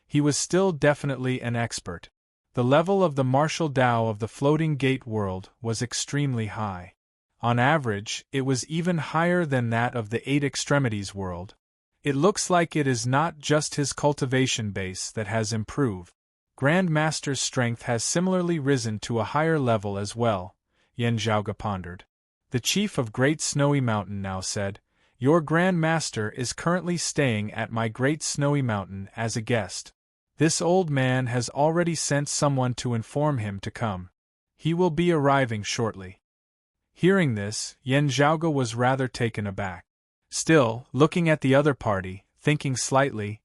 he was still definitely an expert. The level of the martial Tao of the Floating Gate world was extremely high. On average, it was even higher than that of the Eight Extremities world. It looks like it is not just his cultivation base that has improved. Grand Master's strength has similarly risen to a higher level as well, Yanzhouge pondered. The chief of Great Snowy Mountain now said, "Your Grand Master is currently staying at my Great Snowy Mountain as a guest. This old man has already sent someone to inform him to come. He will be arriving shortly." Hearing this, Yen Zhaoge was rather taken aback. Still, looking at the other party, thinking slightly,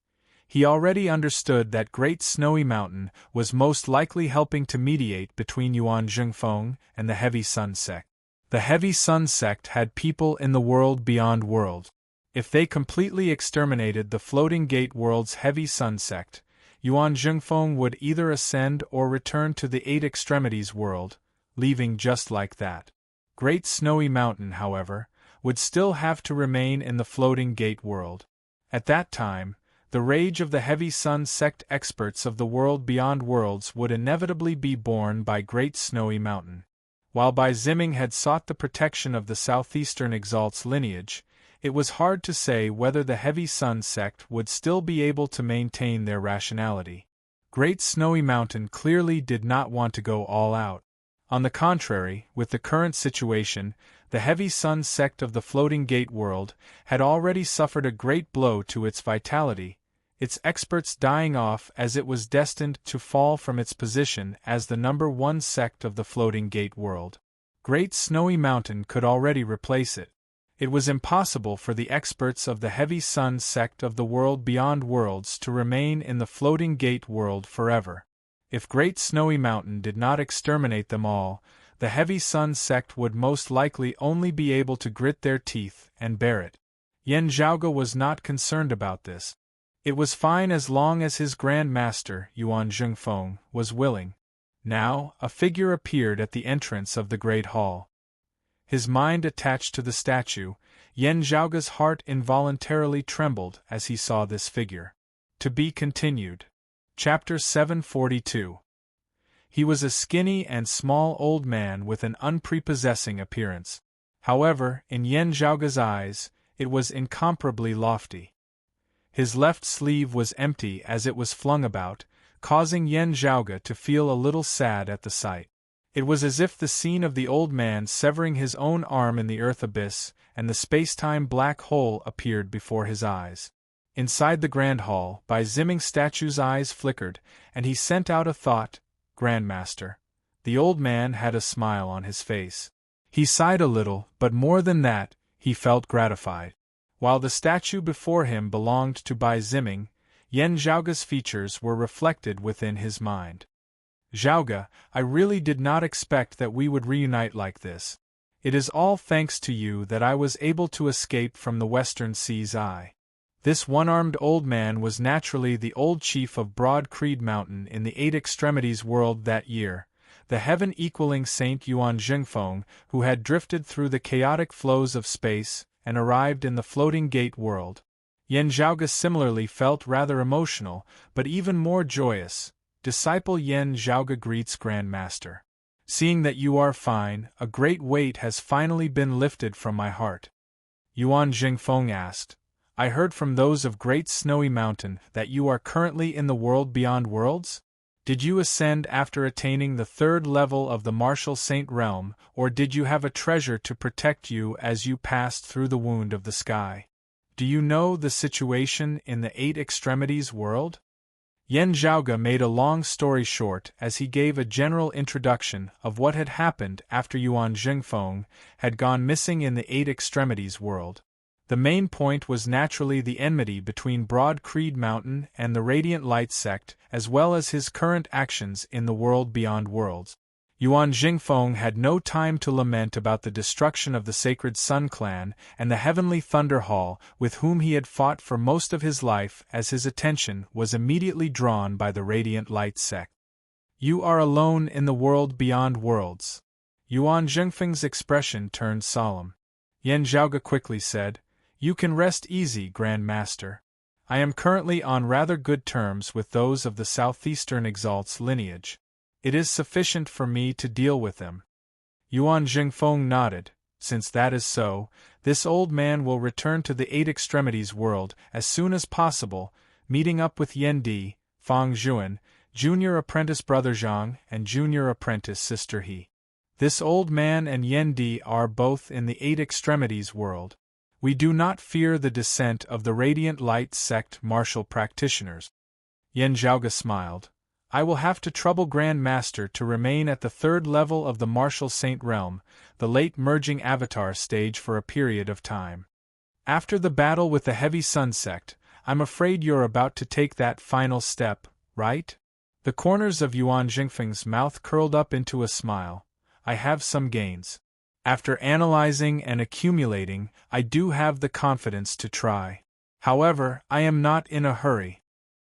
he already understood that Great Snowy Mountain was most likely helping to mediate between Yuan Zhengfeng and the Heavy Sun sect. The Heavy Sun sect had people in the world beyond world. If they completely exterminated the Floating Gate world's Heavy Sun sect, Yuan Zhengfeng would either ascend or return to the Eight Extremities world, leaving just like that. Great Snowy Mountain, however, would still have to remain in the Floating Gate world. At that time, the rage of the Heavy Sun sect experts of the world beyond worlds would inevitably be borne by Great Snowy Mountain. While Bai Ziming had sought the protection of the Southeastern Exalt's lineage, it was hard to say whether the Heavy Sun sect would still be able to maintain their rationality. Great Snowy Mountain clearly did not want to go all out. On the contrary, with the current situation, the Heavy Sun sect of the Floating Gate world had already suffered a great blow to its vitality, its experts dying off as it was destined to fall from its position as the number one sect of the Floating Gate world. Great Snowy Mountain could already replace it. It was impossible for the experts of the Heavy Sun sect of the world beyond worlds to remain in the Floating Gate world forever. If Great Snowy Mountain did not exterminate them all, the Heavy Sun sect would most likely only be able to grit their teeth and bear it. Yen Zhaoge was not concerned about this. It was fine as long as his Grand Master, Yuan Zhengfeng, was willing. Now, a figure appeared at the entrance of the Great Hall. His mind attached to the statue, Yen Zhaoge's heart involuntarily trembled as he saw this figure. To be continued. Chapter 742. He was a skinny and small old man with an unprepossessing appearance. However, in Yen Zhaoge's eyes, it was incomparably lofty. His left sleeve was empty as it was flung about, causing Yen Zhaoge to feel a little sad at the sight. It was as if the scene of the old man severing his own arm in the earth abyss and the space-time black hole appeared before his eyes. Inside the Grand Hall, Bai Ziming's statue's eyes flickered, and he sent out a thought, "Grandmaster." The old man had a smile on his face. He sighed a little, but more than that, he felt gratified. While the statue before him belonged to Bai Ziming, Yen Zhaoge's features were reflected within his mind. "Zhaoge, I really did not expect that we would reunite like this. It is all thanks to you that I was able to escape from the Western Sea's eye." This one-armed old man was naturally the old chief of Broad Creed Mountain in the Eight Extremities world that year, the heaven-equaling Saint Yuan Zhengfeng, who had drifted through the chaotic flows of space and arrived in the Floating Gate world. Yen Zhaoge similarly felt rather emotional, but even more joyous. "Disciple Yen Zhaoge greets Grand Master. Seeing that you are fine, a great weight has finally been lifted from my heart." Yuan Zhengfeng asked, "I heard from those of Great Snowy Mountain that you are currently in the world beyond worlds? Did you ascend after attaining the third level of the Martial Saint Realm, or did you have a treasure to protect you as you passed through the wound of the sky? Do you know the situation in the Eight Extremities world?" Yen Zhaoge made a long story short as he gave a general introduction of what had happened after Yuan Zhengfeng had gone missing in the Eight Extremities world. The main point was naturally the enmity between Broad Creed Mountain and the Radiant Light sect, as well as his current actions in the world beyond worlds. Yuan Zhengfeng had no time to lament about the destruction of the Sacred Sun Clan and the Heavenly Thunder Hall, with whom he had fought for most of his life, as his attention was immediately drawn by the Radiant Light sect. "You are alone in the world beyond worlds." Yuan Zhengfeng's expression turned solemn. Yen Zhaoge quickly said, "You can rest easy, Grand Master. I am currently on rather good terms with those of the Southeastern Exalt's lineage. It is sufficient for me to deal with them." Yuan Zhengfeng nodded. "Since that is so, this old man will return to the Eight Extremities world as soon as possible, meeting up with Yen Di, Fang Zhuan, junior apprentice brother Zhang, and junior apprentice sister He. This old man and Yendi are both in the Eight Extremities world. We do not fear the descent of the Radiant Light sect martial practitioners. Yen Zhaoge smiled. I will have to trouble Grand Master to remain at the third level of the martial saint realm, the late merging avatar stage for a period of time. After the battle with the Heavy Sun sect, I'm afraid you're about to take that final step, right? The corners of Yuan Jingfeng's mouth curled up into a smile. I have some gains. After analyzing and accumulating, I do have the confidence to try. However, I am not in a hurry.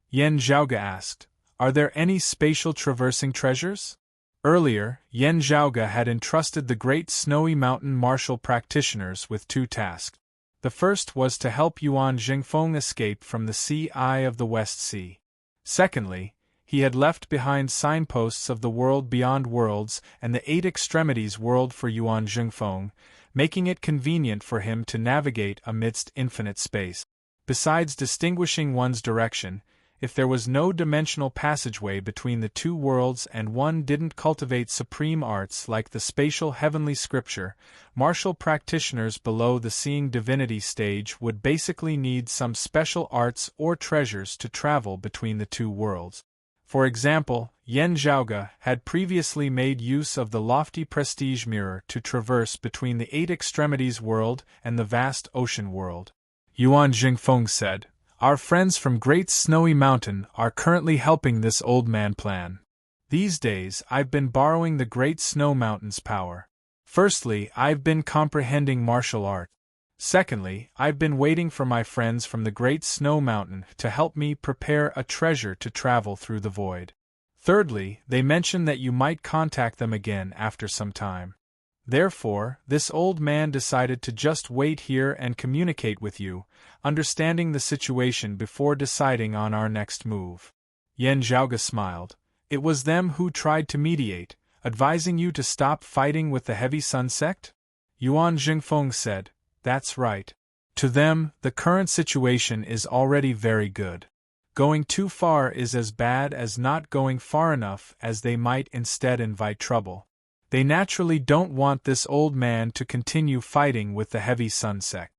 Yen Zhaoge asked, are there any spatial traversing treasures? Earlier, Yen Zhaoge had entrusted the Great Snowy Mountain martial practitioners with two tasks. The first was to help Yuan Jingfeng escape from the Sea Eye of the West Sea. Secondly, he had left behind signposts of the world beyond worlds and the Eight Extremities world for Yuan Jingfeng, making it convenient for him to navigate amidst infinite space. Besides distinguishing one's direction, if there was no dimensional passageway between the two worlds and one didn't cultivate supreme arts like the spatial heavenly scripture, martial practitioners below the seeing divinity stage would basically need some special arts or treasures to travel between the two worlds. For example, Yen Zhaoge had previously made use of the lofty prestige mirror to traverse between the Eight Extremities world and the vast ocean world. Yuan Jingfeng said, our friends from Great Snowy Mountain are currently helping this old man plan. These days I've been borrowing the Great Snow Mountain's power. Firstly, I've been comprehending martial art. Secondly, I've been waiting for my friends from the Great Snow Mountain to help me prepare a treasure to travel through the void. Thirdly, they mentioned that you might contact them again after some time. Therefore, this old man decided to just wait here and communicate with you, understanding the situation before deciding on our next move. Yen Zhaoge smiled. It was them who tried to mediate, advising you to stop fighting with the Heavy Sun sect? Yuan Jingfeng said, that's right. To them, the current situation is already very good. Going too far is as bad as not going far enough, as they might instead invite trouble. They naturally don't want this old man to continue fighting with the Heavy Sun sect.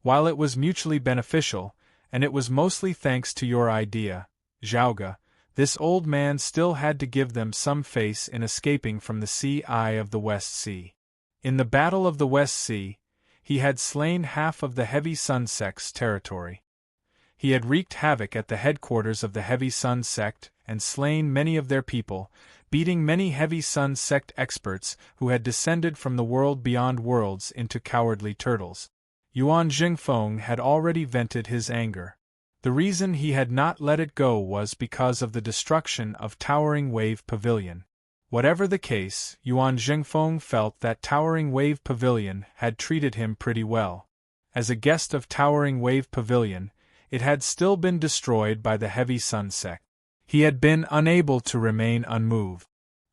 While it was mutually beneficial, and it was mostly thanks to your idea, Zhaoge, this old man still had to give them some face in escaping from the Sea Eye of the West Sea. In the Battle of the West Sea, he had slain half of the Heavy Sun sect's territory. He had wreaked havoc at the headquarters of the Heavy Sun sect and slain many of their people, beating many Heavy Sun sect experts who had descended from the world beyond worlds into cowardly turtles. Yuan Jingfeng had already vented his anger. The reason he had not let it go was because of the destruction of Towering Wave Pavilion. Whatever the case, Yuan Jingfeng felt that Towering Wave Pavilion had treated him pretty well. As a guest of Towering Wave Pavilion, it had still been destroyed by the Heavy Sun sect. He had been unable to remain unmoved.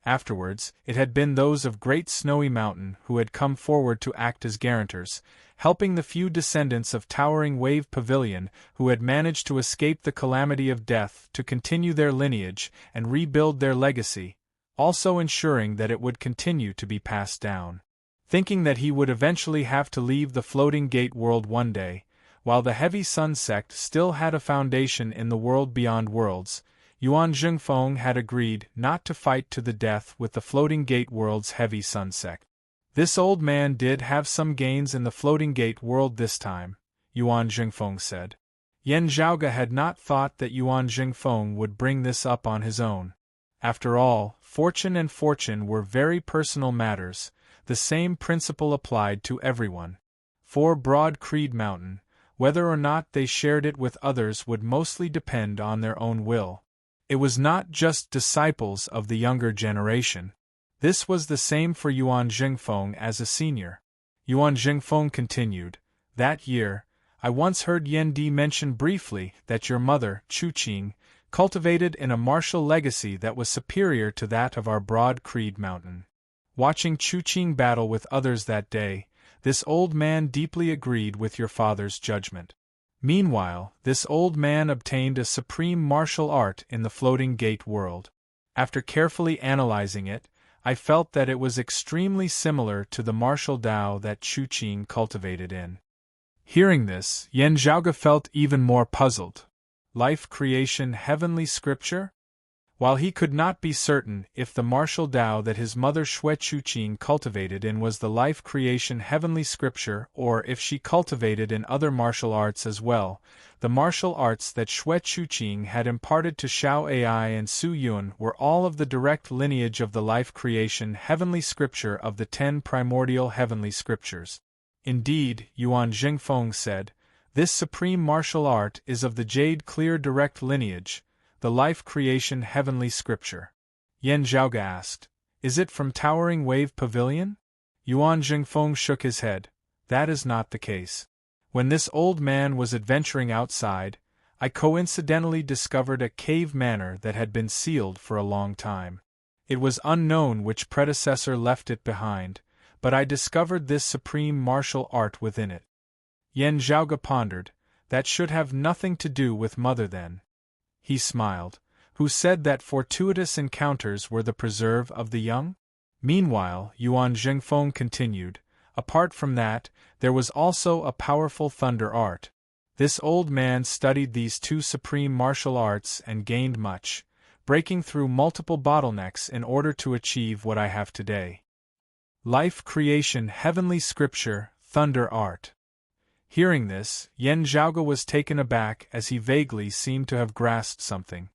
Afterwards, it had been those of Great Snowy Mountain who had come forward to act as guarantors, helping the few descendants of Towering Wave Pavilion who had managed to escape the calamity of death to continue their lineage and rebuild their legacy, also ensuring that it would continue to be passed down. Thinking that he would eventually have to leave the Floating Gate world one day, while the Heavy Sun sect still had a foundation in the world beyond worlds, Yuan Jingfeng had agreed not to fight to the death with the Floating Gate world's Heavy Sun sect. This old man did have some gains in the Floating Gate world this time, Yuan Jingfeng said. Yen Zhaoge had not thought that Yuan Jingfeng would bring this up on his own. After all, fortune and fortune were very personal matters. The same principle applied to everyone. For Broad Creed Mountain, whether or not they shared it with others would mostly depend on their own will. It was not just disciples of the younger generation. This was the same for Yuan Jingfeng as a senior. Yuan Jingfeng continued, that year, I once heard Yendi mention briefly that your mother, Chuqing, cultivated in a martial legacy that was superior to that of our Broad Creed Mountain. Watching Chuqing battle with others that day, this old man deeply agreed with your father's judgment. Meanwhile, this old man obtained a supreme martial art in the Floating Gate world. After carefully analyzing it, I felt that it was extremely similar to the martial Tao that Chu Qing cultivated in. Hearing this, Yan Zhaoge felt even more puzzled. Life creation heavenly scripture? While he could not be certain if the martial Tao that his mother Xue Chuqing cultivated in was the life creation heavenly scripture or if she cultivated in other martial arts as well, the martial arts that Xue Chuqing had imparted to Xiao Ai and Su Yun were all of the direct lineage of the life creation heavenly scripture of the 10 primordial heavenly scriptures. Indeed, Yuan Jingfeng said, this supreme martial art is of the jade clear direct lineage, the life creation heavenly scripture. Yan Zhaoge asked, is it from Towering Wave Pavilion? Yuan Jingfeng shook his head, that is not the case. When this old man was adventuring outside, I coincidentally discovered a cave manor that had been sealed for a long time. It was unknown which predecessor left it behind, but I discovered this supreme martial art within it. Yan Zhaoge pondered, that should have nothing to do with mother then. He smiled, who said that fortuitous encounters were the preserve of the young? Meanwhile, Yuan Jingfeng continued, apart from that, there was also a powerful thunder art. This old man studied these 2 supreme martial arts and gained much, breaking through multiple bottlenecks in order to achieve what I have today. Life creation heavenly scripture, thunder art. Hearing this, Yan Zhaoge was taken aback as he vaguely seemed to have grasped something.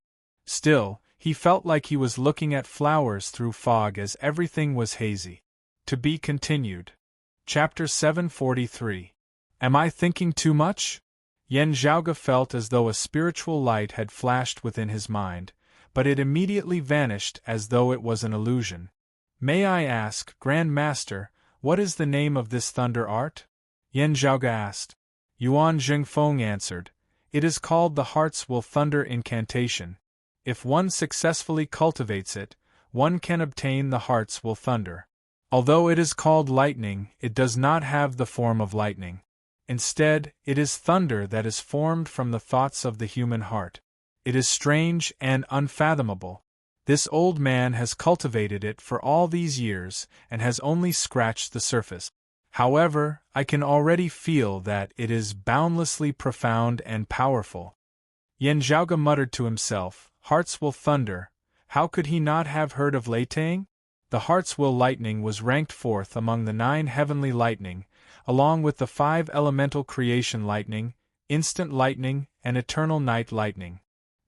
Still, he felt like he was looking at flowers through fog as everything was hazy. To be continued. Chapter 743. Am I thinking too much? Yan Zhaoge felt as though a spiritual light had flashed within his mind, but it immediately vanished as though it was an illusion. May I ask, Grand Master, what is the name of this thunder art? Yan Zhaoge asked. Yuan Jingfeng answered, it is called the Hearts Will Thunder Incantation. If one successfully cultivates it, one can obtain the Hearts Will Thunder. Although it is called lightning, it does not have the form of lightning. Instead, it is thunder that is formed from the thoughts of the human heart. It is strange and unfathomable. This old man has cultivated it for all these years and has only scratched the surface. However, I can already feel that it is boundlessly profound and powerful. Yan Zhaoge muttered to himself, Hearts Will Thunder, how could he not have heard of Leitang? The Hearts Will Lightning was ranked 4th among the 9 heavenly lightning, along with the 5 elemental creation lightning, instant lightning, and eternal night lightning.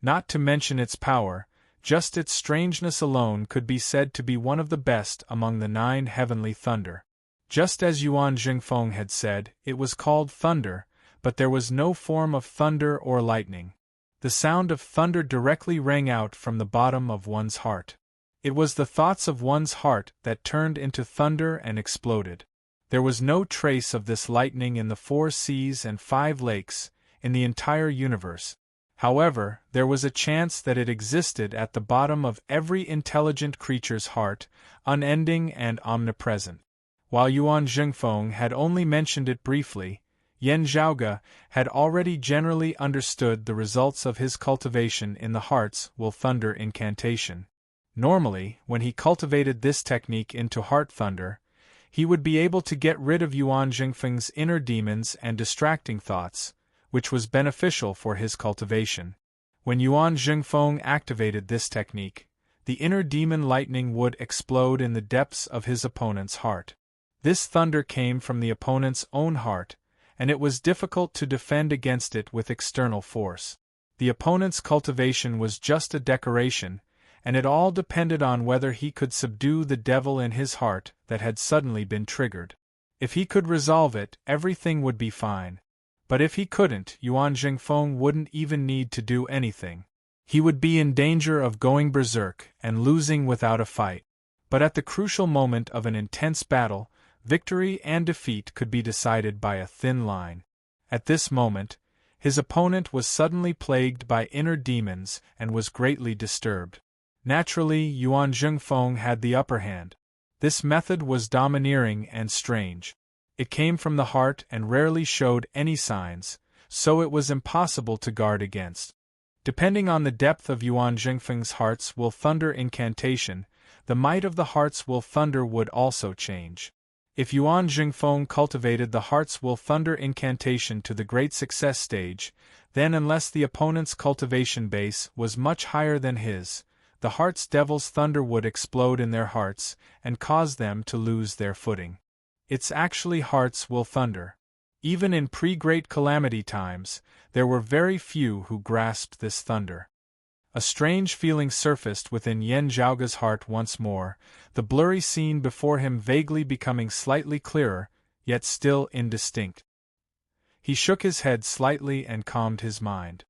Not to mention its power, just its strangeness alone could be said to be one of the best among the 9 heavenly thunder. Just as Yuan Jingfeng had said, it was called thunder, but there was no form of thunder or lightning. The sound of thunder directly rang out from the bottom of one's heart. It was the thoughts of one's heart that turned into thunder and exploded. There was no trace of this lightning in the 4 seas and 5 lakes, in the entire universe. However, there was a chance that it existed at the bottom of every intelligent creature's heart, unending and omnipresent. While Yuan Jingfeng had only mentioned it briefly, Yan Zhaoge had already generally understood the results of his cultivation in the Hearts Will Thunder incantation. Normally, when he cultivated this technique into heart thunder, he would be able to get rid of Yuan Jingfeng's inner demons and distracting thoughts, which was beneficial for his cultivation. When Yuan Jingfeng activated this technique, the inner demon lightning would explode in the depths of his opponent's heart. This thunder came from the opponent's own heart, and it was difficult to defend against it with external force. The opponent's cultivation was just a decoration, and it all depended on whether he could subdue the devil in his heart that had suddenly been triggered. If he could resolve it, everything would be fine. But if he couldn't, Yuan Jingfeng wouldn't even need to do anything. He would be in danger of going berserk and losing without a fight. But at the crucial moment of an intense battle, victory and defeat could be decided by a thin line. At this moment, his opponent was suddenly plagued by inner demons and was greatly disturbed. Naturally, Yuan Jingfeng had the upper hand. This method was domineering and strange. It came from the heart and rarely showed any signs, so it was impossible to guard against. Depending on the depth of Yuan Jingfeng's Hearts Will Thunder incantation, the might of the heart's will thunder would also change. If Yuan Jingfeng cultivated the heart's will thunder incantation to the great success stage, then unless the opponent's cultivation base was much higher than his, the heart's devil's thunder would explode in their hearts and cause them to lose their footing. It's actually heart's will thunder. Even in pre-great calamity times, there were very few who grasped this thunder. A strange feeling surfaced within Yen Zhaoge's heart once more, the blurry scene before him vaguely becoming slightly clearer, yet still indistinct. He shook his head slightly and calmed his mind.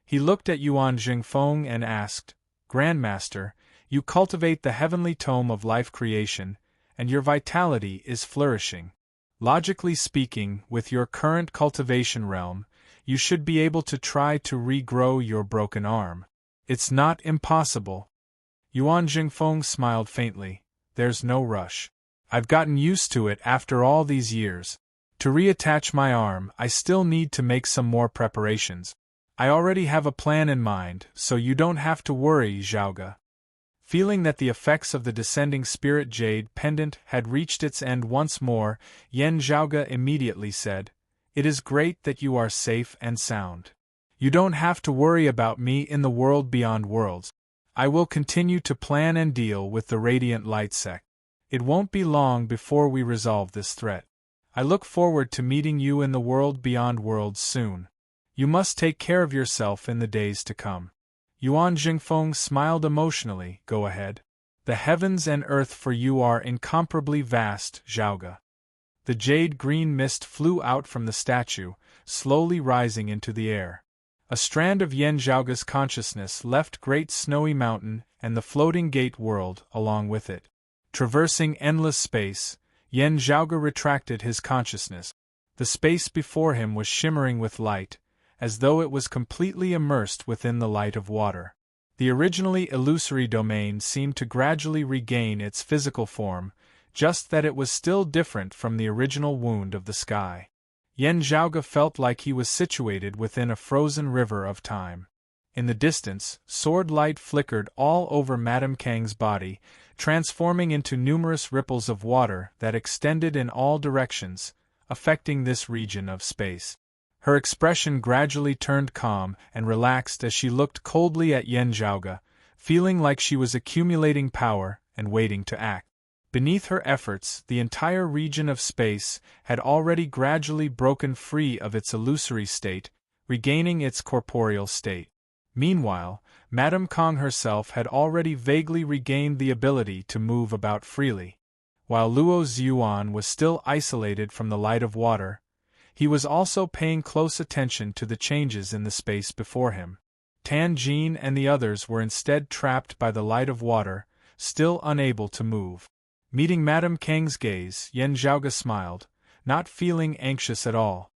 He looked at Yuan Jingfeng and asked, "Grandmaster, you cultivate the heavenly tome of life creation, and your vitality is flourishing. Logically speaking, with your current cultivation realm, you should be able to try to regrow your broken arm. It's not impossible." Yuan Jingfeng smiled faintly. "There's no rush. I've gotten used to it after all these years. To reattach my arm, I still need to make some more preparations. I already have a plan in mind, so you don't have to worry, Zhaoge." Feeling that the effects of the descending spirit jade pendant had reached its end once more, Yen Zhaoge immediately said, "It is great that you are safe and sound. You don't have to worry about me in the world beyond worlds. I will continue to plan and deal with the Radiant Light sect. It won't be long before we resolve this threat. I look forward to meeting you in the world beyond worlds soon. You must take care of yourself in the days to come." Yuan Jingfeng smiled emotionally. "Go ahead. The heavens and earth for you are incomparably vast, Zhaoge." The jade-green mist flew out from the statue, slowly rising into the air. A strand of Yen Zhaoge's consciousness left Great Snowy Mountain and the floating gate world along with it. Traversing endless space, Yen Zhaoge retracted his consciousness. The space before him was shimmering with light, as though it was completely immersed within the light of water. The originally illusory domain seemed to gradually regain its physical form, just that it was still different from the original wound of the sky. Yen Zhaoge felt like he was situated within a frozen river of time. In the distance, sword light flickered all over Madame Kang's body, transforming into numerous ripples of water that extended in all directions, affecting this region of space. Her expression gradually turned calm and relaxed as she looked coldly at Yen Zhaoge, feeling like she was accumulating power and waiting to act. Beneath her efforts, the entire region of space had already gradually broken free of its illusory state, regaining its corporeal state. Meanwhile, Madame Kang herself had already vaguely regained the ability to move about freely. While Luo Ziyuan was still isolated from the light of water, he was also paying close attention to the changes in the space before him. Tan Jin and the others were instead trapped by the light of water, still unable to move. Meeting Madame Kang's gaze, Yen Zhaoge smiled, not feeling anxious at all.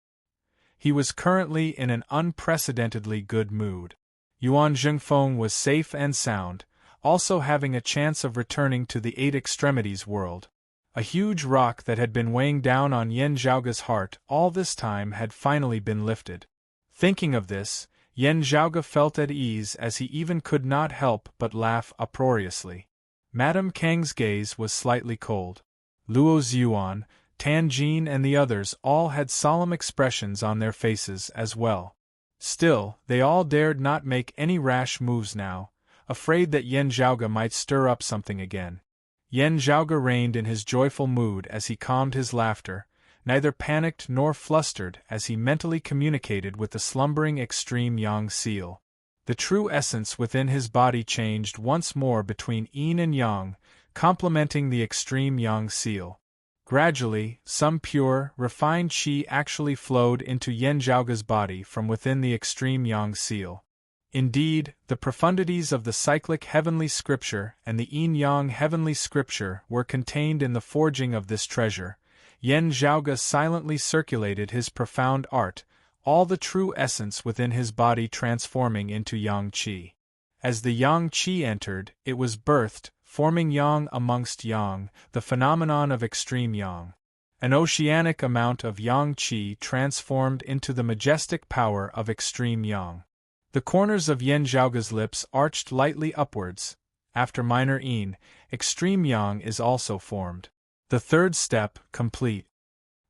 He was currently in an unprecedentedly good mood. Yuan Jingfeng was safe and sound, also having a chance of returning to the Eight Extremities world. A huge rock that had been weighing down on Yen Zhaoge's heart all this time had finally been lifted. Thinking of this, Yen Zhaoge felt at ease as he even could not help but laugh uproariously. Madame Kang's gaze was slightly cold. Luo Ziyuan, Tan Jin and the others all had solemn expressions on their faces as well. Still, they all dared not make any rash moves now, afraid that Yen Zhaoge might stir up something again. Yen Zhaoge reigned in his joyful mood as he calmed his laughter, neither panicked nor flustered as he mentally communicated with the slumbering extreme yang seal. The true essence within his body changed once more between yin and yang, complementing the extreme yang seal. Gradually, some pure, refined qi actually flowed into Yen Zhaoge's body from within the extreme yang seal. Indeed, the profundities of the cyclic heavenly scripture and the yin-yang heavenly scripture were contained in the forging of this treasure. Yen Zhaoge silently circulated his profound art, all the true essence within his body transforming into yang qi. As the yang qi entered, it was birthed, forming yang amongst yang, the phenomenon of extreme yang. An oceanic amount of yang qi transformed into the majestic power of extreme yang. The corners of Yen Zhaoge's lips arched lightly upwards, After minor Yin, extreme Yang is also formed. The third step, complete.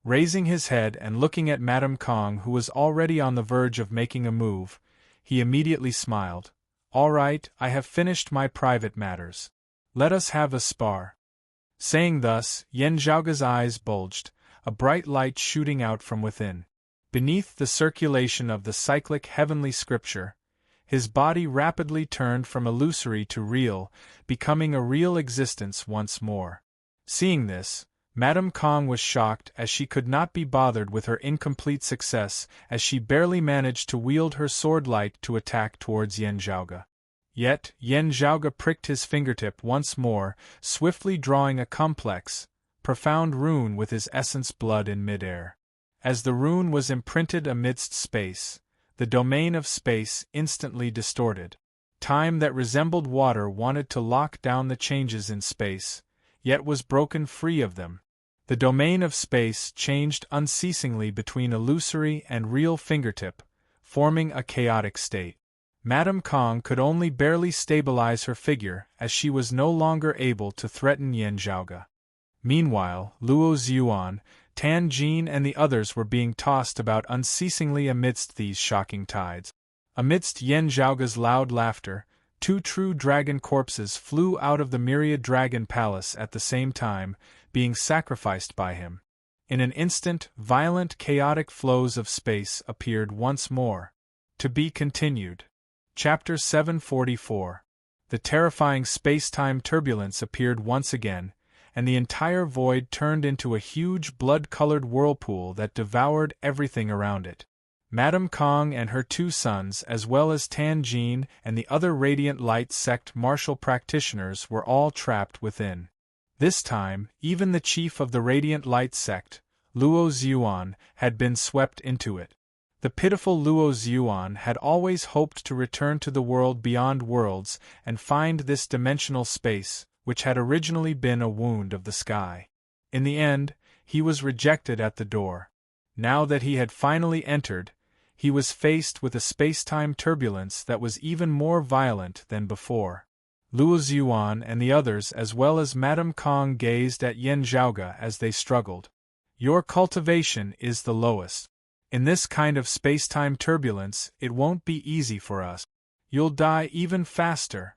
Raising his head and looking at Madame Kong, who was already on the verge of making a move, he immediately smiled. All right, I have finished my private matters. Let us have a spar. Saying thus, Yen Zhaoge's eyes bulged, a bright light shooting out from within. Beneath the circulation of the cyclic heavenly scripture, his body rapidly turned from illusory to real, becoming a real existence once more. Seeing this, Madame Kong was shocked, as she could not be bothered with her incomplete success, as she barely managed to wield her sword light to attack towards Yen Zhaoge. Yet, Yen Zhaoge pricked his fingertip once more, swiftly drawing a complex, profound rune with his essence blood in midair. As the rune was imprinted amidst space, the domain of space instantly distorted. Time that resembled water wanted to lock down the changes in space, yet was broken free of them. The domain of space changed unceasingly between illusory and real fingertip, forming a chaotic state. Madame Kong could only barely stabilize her figure, as she was no longer able to threaten Yen Zhaoge. Meanwhile, Luo Zhuan, Tan Jin and the others were being tossed about unceasingly amidst these shocking tides. Amidst Yen Zhaoge's loud laughter, 2 true dragon corpses flew out of the myriad dragon palace at the same time, being sacrificed by him. In an instant, violent chaotic flows of space appeared once more. To be continued. Chapter 744. The terrifying space-time turbulence appeared once again, and the entire void turned into a huge blood-colored whirlpool that devoured everything around it. Madame Kong and her 2 sons, as well as Tan Jin and the other Radiant Light sect martial practitioners, were all trapped within. This time, even the chief of the Radiant Light sect, Luo Zhuan, had been swept into it. The pitiful Luo Zhuan had always hoped to return to the world beyond worlds and find this dimensional space, which had originally been a wound of the sky. In the end, he was rejected at the door. Now that he had finally entered, he was faced with a space-time turbulence that was even more violent than before. Luo Zhuan and the others, as well as Madame Kong, gazed at Yen Zhaoge as they struggled. Your cultivation is the lowest. In this kind of space-time turbulence, it won't be easy for us. You'll die even faster.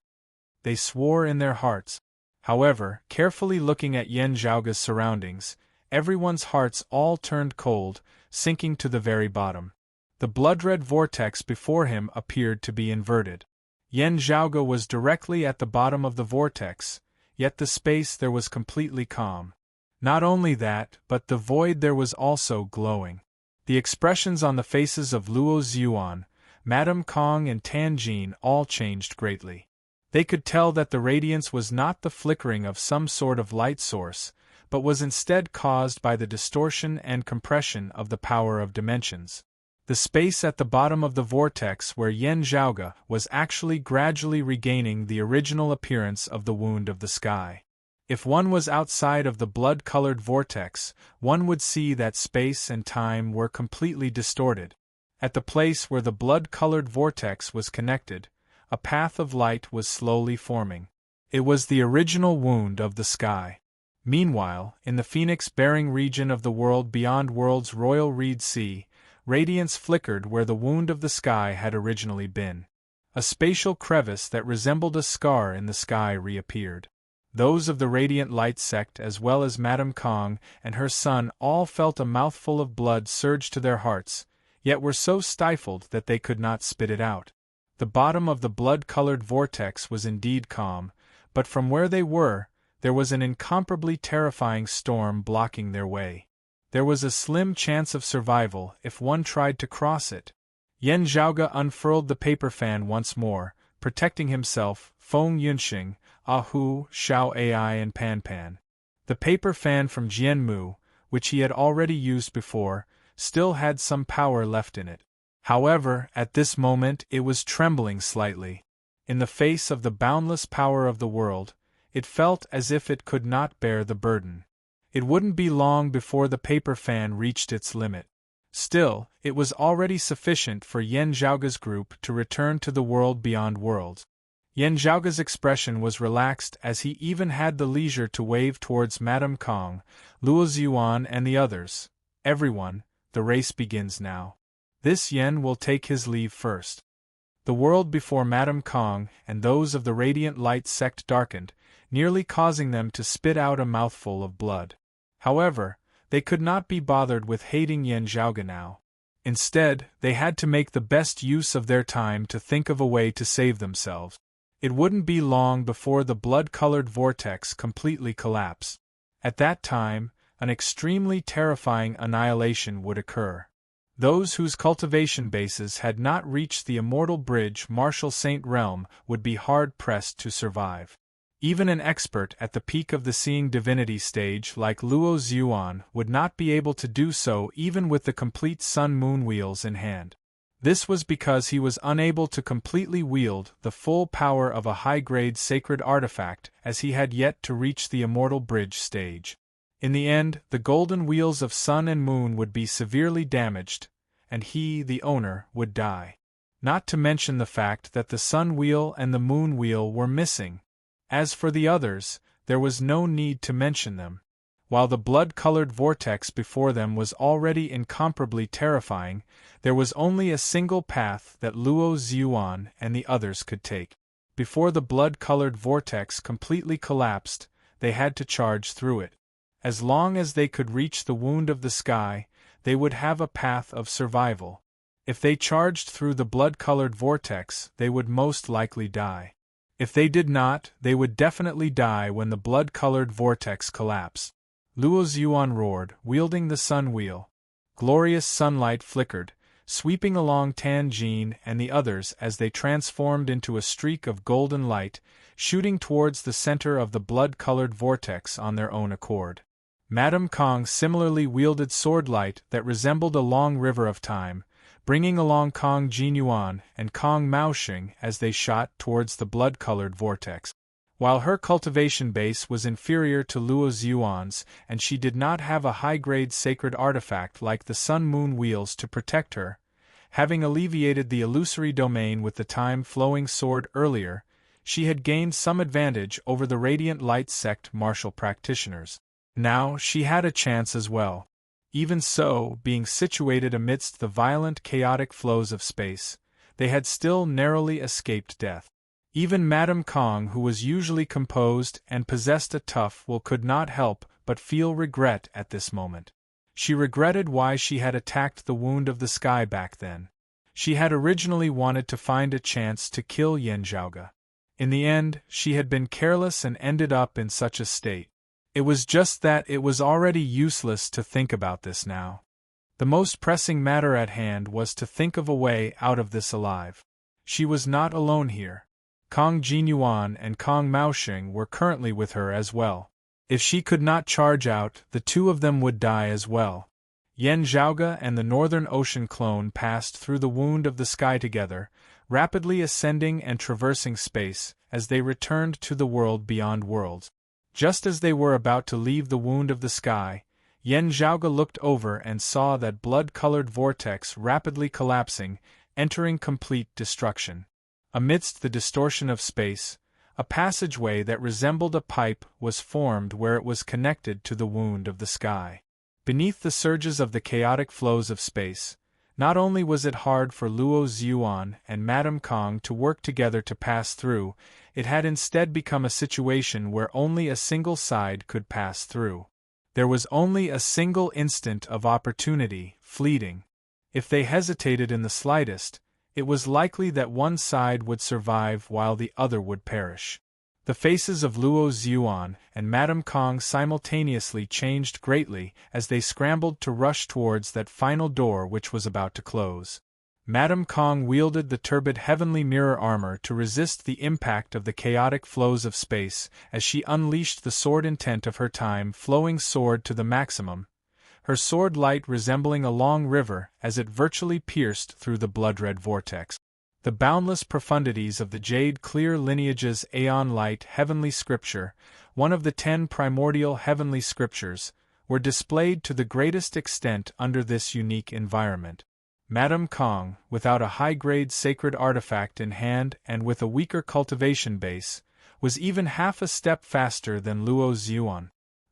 They swore in their hearts. However, carefully looking at Yen Zhaoge's surroundings, everyone's hearts all turned cold, sinking to the very bottom. The blood-red vortex before him appeared to be inverted. Yen Zhaoge was directly at the bottom of the vortex, yet the space there was completely calm. Not only that, but the void there was also glowing. The expressions on the faces of Luo Zhuan, Madame Kong and Tan Jin all changed greatly. They could tell that the radiance was not the flickering of some sort of light source, but was instead caused by the distortion and compression of the power of dimensions. The space at the bottom of the vortex where Yen Zhaoge was actually gradually regaining the original appearance of the wound of the sky. If one was outside of the blood-colored vortex, one would see that space and time were completely distorted. At the place where the blood-colored vortex was connected, a path of light was slowly forming. It was the original wound of the sky. Meanwhile, in the phoenix-bearing region of the world beyond world's royal reed sea, radiance flickered where the wound of the sky had originally been. A spatial crevice that resembled a scar in the sky reappeared. Those of the Radiant Light sect, as well as Madame Kong and her son, all felt a mouthful of blood surge to their hearts, yet were so stifled that they could not spit it out. The bottom of the blood-colored vortex was indeed calm, but from where they were, there was an incomparably terrifying storm blocking their way. There was a slim chance of survival if one tried to cross it. Yen Zhaoge unfurled the paper fan once more, protecting himself, Feng Yunxing, Ahu, Xiao Ai and Pan Pan. The paper fan from Jianmu, which he had already used before, still had some power left in it. However, at this moment it was trembling slightly. In the face of the boundless power of the world, it felt as if it could not bear the burden. It wouldn't be long before the paper fan reached its limit. Still, it was already sufficient for Yen Zhaoge's group to return to the world beyond worlds. Yen Zhaoge's expression was relaxed as he even had the leisure to wave towards Madame Kong, Luo Ziyuan and the others. Everyone, the race begins now. This Yen will take his leave first. The world before Madame Kong and those of the Radiant Light sect darkened, nearly causing them to spit out a mouthful of blood. However, they could not be bothered with hating Yen Zhaoge now. Instead, they had to make the best use of their time to think of a way to save themselves. It wouldn't be long before the blood-colored vortex completely collapsed. At that time, an extremely terrifying annihilation would occur. Those whose cultivation bases had not reached the immortal bridge Martial Saint realm would be hard-pressed to survive. Even an expert at the peak of the Seeing Divinity stage like Luo Ziyuan would not be able to do so even with the complete Sun-Moon wheels in hand. This was because he was unable to completely wield the full power of a high-grade sacred artifact as he had yet to reach the immortal bridge stage. In the end, the golden wheels of Sun and Moon would be severely damaged, and he, the owner, would die. Not to mention the fact that the Sun wheel and the Moon wheel were missing. As for the others, there was no need to mention them. While the blood-colored vortex before them was already incomparably terrifying, there was only a single path that Luo Ziyuan and the others could take. Before the blood-colored vortex completely collapsed, they had to charge through it. As long as they could reach the wound of the sky, they would have a path of survival. If they charged through the blood-colored vortex, they would most likely die. If they did not, they would definitely die when the blood-colored vortex collapsed. Luo Ziyuan roared, wielding the sun wheel. Glorious sunlight flickered, sweeping along Tan Jin and the others as they transformed into a streak of golden light, shooting towards the center of the blood-colored vortex on their own accord. Madame Kong similarly wielded sword light that resembled a long river of time, bringing along Kong Jinyuan and Kong Maoxing as they shot towards the blood-colored vortex. While her cultivation base was inferior to Luo Ziyuan's and she did not have a high-grade sacred artifact like the Sun-Moon wheels to protect her, having alleviated the illusory domain with the time-flowing sword earlier, she had gained some advantage over the Radiant Light sect martial practitioners. Now she had a chance as well. Even so, being situated amidst the violent chaotic flows of space, they had still narrowly escaped death. Even Madame Kong, who was usually composed and possessed a tough will, could not help but feel regret at this moment. She regretted why she had attacked the wound of the sky back then. She had originally wanted to find a chance to kill Yen Zhaoge. In the end, she had been careless and ended up in such a state. It was just that it was already useless to think about this now. The most pressing matter at hand was to think of a way out of this alive. She was not alone here. Kong Jinyuan and Kong Maoxing were currently with her as well. If she could not charge out, the two of them would die as well. Yen Zhaoge and the Northern Ocean clone passed through the wound of the sky together, rapidly ascending and traversing space, as they returned to the world beyond worlds. Just as they were about to leave the wound of the sky, Yen Zhaoge looked over and saw that blood-colored vortex rapidly collapsing, entering complete destruction. Amidst the distortion of space, a passageway that resembled a pipe was formed where it was connected to the wound of the sky. Beneath the surges of the chaotic flows of space, not only was it hard for Luo Ziyuan and Madame Kong to work together to pass through, it had instead become a situation where only a single side could pass through. There was only a single instant of opportunity, fleeting. If they hesitated in the slightest, it was likely that one side would survive while the other would perish. The faces of Luo Ziyuan and Madame Kong simultaneously changed greatly as they scrambled to rush towards that final door which was about to close. Madame Kong wielded the turbid heavenly mirror armor to resist the impact of the chaotic flows of space as she unleashed the sword intent of her time-flowing sword to the maximum, her sword light resembling a long river as it virtually pierced through the blood-red vortex. The boundless profundities of the jade-clear lineage's aeon-light heavenly scripture, one of the 10 primordial heavenly scriptures, were displayed to the greatest extent under this unique environment. Madame Kong, without a high-grade sacred artifact in hand and with a weaker cultivation base, was even half a step faster than Luo Ziyuan.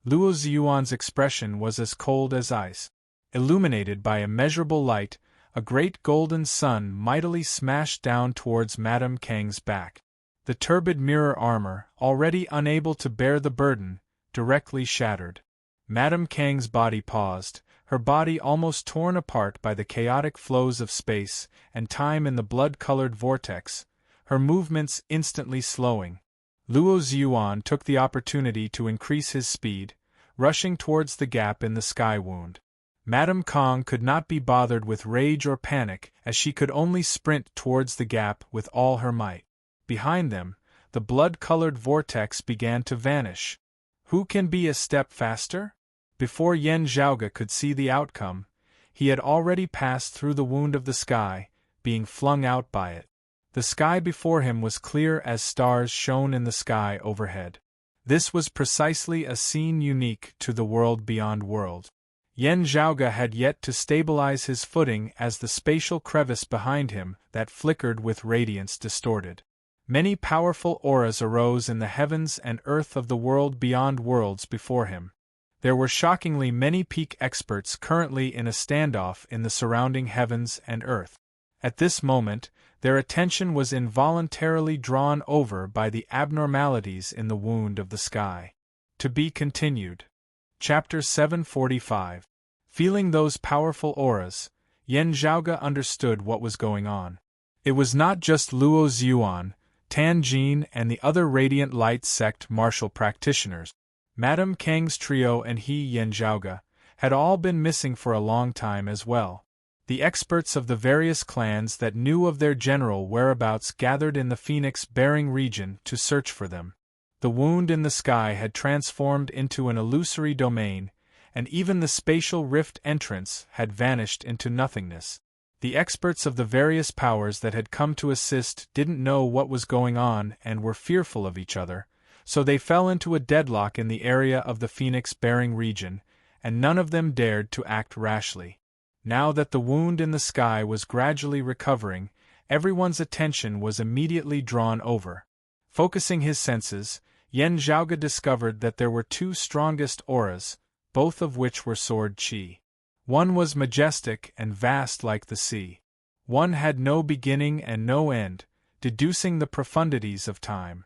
Luo Ziyuan's expression was as cold as ice. Illuminated by immeasurable light, a great golden sun mightily smashed down towards Madame Kang's back. The turbid mirror armor, already unable to bear the burden, directly shattered. Madame Kang's body paused, her body almost torn apart by the chaotic flows of space and time in the blood-colored vortex, her movements instantly slowing. Luo Ziyuan took the opportunity to increase his speed, rushing towards the gap in the sky wound. Madame Kong could not be bothered with rage or panic, as she could only sprint towards the gap with all her might. Behind them, the blood-colored vortex began to vanish. Who can be a step faster? Before Yen Zhaoge could see the outcome, he had already passed through the wound of the sky, being flung out by it. The sky before him was clear as stars shone in the sky overhead. This was precisely a scene unique to the world beyond world. Yen Zhaoge had yet to stabilize his footing as the spatial crevice behind him that flickered with radiance distorted. Many powerful auras arose in the heavens and earth of the world beyond worlds before him. There were shockingly many peak experts currently in a standoff in the surrounding heavens and earth. At this moment, their attention was involuntarily drawn over by the abnormalities in the wound of the sky. To be continued. Chapter 745. Feeling those powerful auras, Yen Zhaoge understood what was going on. It was not just Luo Ziyuan, Tan Jin and the other Radiant Light sect martial practitioners. Madame Kang's trio and he Yen Zhaoge had all been missing for a long time as well. The experts of the various clans that knew of their general whereabouts gathered in the Phoenix-bearing region to search for them. The wound in the sky had transformed into an illusory domain, and even the spatial rift entrance had vanished into nothingness. The experts of the various powers that had come to assist didn't know what was going on and were fearful of each other, so they fell into a deadlock in the area of the Phoenix-bearing region, and none of them dared to act rashly. Now that the wound in the sky was gradually recovering, everyone's attention was immediately drawn over. Focusing his senses, Yen Zhaoge discovered that there were two strongest auras, both of which were sword qi. One was majestic and vast like the sea. One had no beginning and no end, deducing the profundities of time.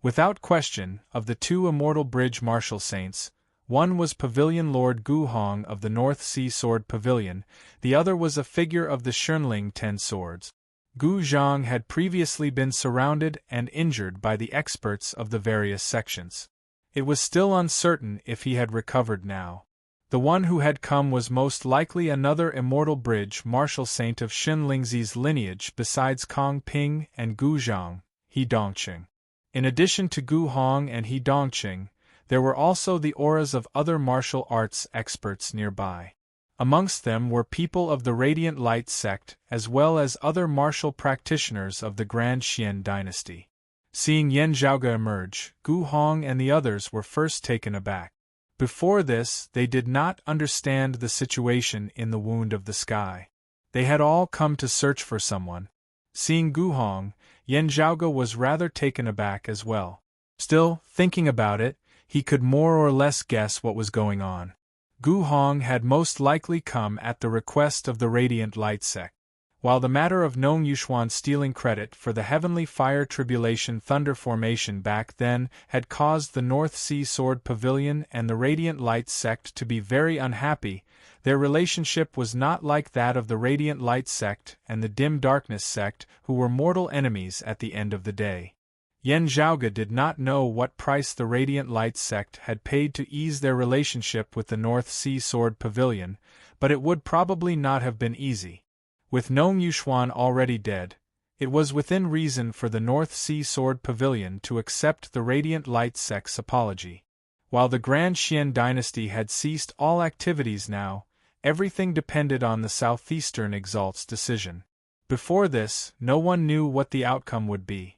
Without question, of the two immortal bridge martial saints, one was Pavilion Lord Gu Hong of the North Sea Sword Pavilion, the other was a figure of the Shunling Ten Swords. Gu Zhang had previously been surrounded and injured by the experts of the various sections. It was still uncertain if he had recovered now. The one who had come was most likely another immortal bridge martial saint of Xunlingzi's lineage besides Kong Ping and Gu Zhang, He Dongqing. In addition to Gu Hong and He Dongqing, there were also the auras of other martial arts experts nearby. Amongst them were people of the Radiant Light sect as well as other martial practitioners of the Grand Xian dynasty. Seeing Yen Zhaoge emerge, Gu Hong and the others were first taken aback. Before this, they did not understand the situation in the wound of the sky. They had all come to search for someone. Seeing Gu Hong, Yen Zhaoge was rather taken aback as well. Still, thinking about it, he could more or less guess what was going on. Gu Hong had most likely come at the request of the Radiant Light sect. While the matter of Nong Yuxuan stealing credit for the Heavenly Fire Tribulation Thunder Formation back then had caused the North Sea Sword Pavilion and the Radiant Light sect to be very unhappy, their relationship was not like that of the Radiant Light sect and the Dim Darkness sect, who were mortal enemies at the end of the day. Yen Zhaoge did not know what price the Radiant Light sect had paid to ease their relationship with the North Sea Sword Pavilion, but it would probably not have been easy. With Nong Yuxuan already dead, it was within reason for the North Sea Sword Pavilion to accept the Radiant Light sect's apology. While the Grand Xian dynasty had ceased all activities now, everything depended on the Southeastern Exalt's decision. Before this, no one knew what the outcome would be.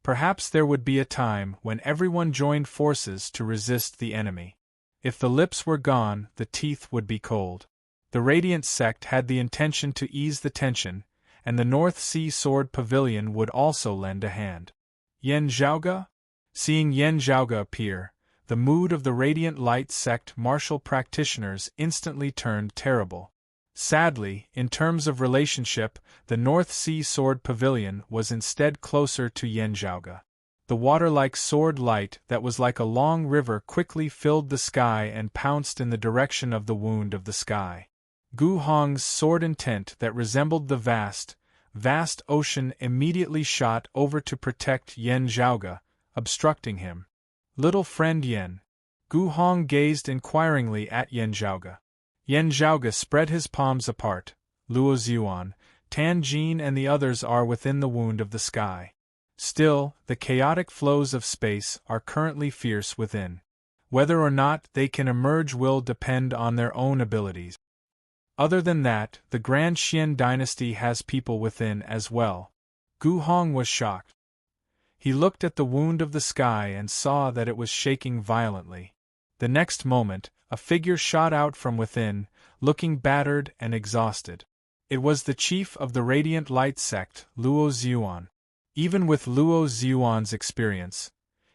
Perhaps there would be a time when everyone joined forces to resist the enemy. If the lips were gone, the teeth would be cold. The Radiant sect had the intention to ease the tension, and the North Sea Sword Pavilion would also lend a hand. Yen Zhaoge? Seeing Yen Zhaoge appear, the mood of the Radiant Light sect martial practitioners instantly turned terrible. Sadly, in terms of relationship, the North Sea Sword Pavilion was instead closer to Yen Zhaoge. The water-like sword light that was like a long river quickly filled the sky and pounced in the direction of the wound of the sky. Gu Hong's sword intent that resembled the vast ocean immediately shot over to protect Yen Zhaoge, obstructing him. Little friend Yen. Gu Hong gazed inquiringly at Yen Zhaoge. Yen Zhaoge spread his palms apart. Luo Xuan, Tan Jin and the others are within the wound of the sky. Still, the chaotic flows of space are currently fierce within. Whether or not they can emerge will depend on their own abilities. Other than that, the Grand Xian dynasty has people within as well. Gu Hong was shocked. He looked at the wound of the sky and saw that it was shaking violently. The next moment, a figure shot out from within, looking battered and exhausted. It was the chief of the Radiant Light sect, Luo Xuan. Even with Luo Xuan's experience,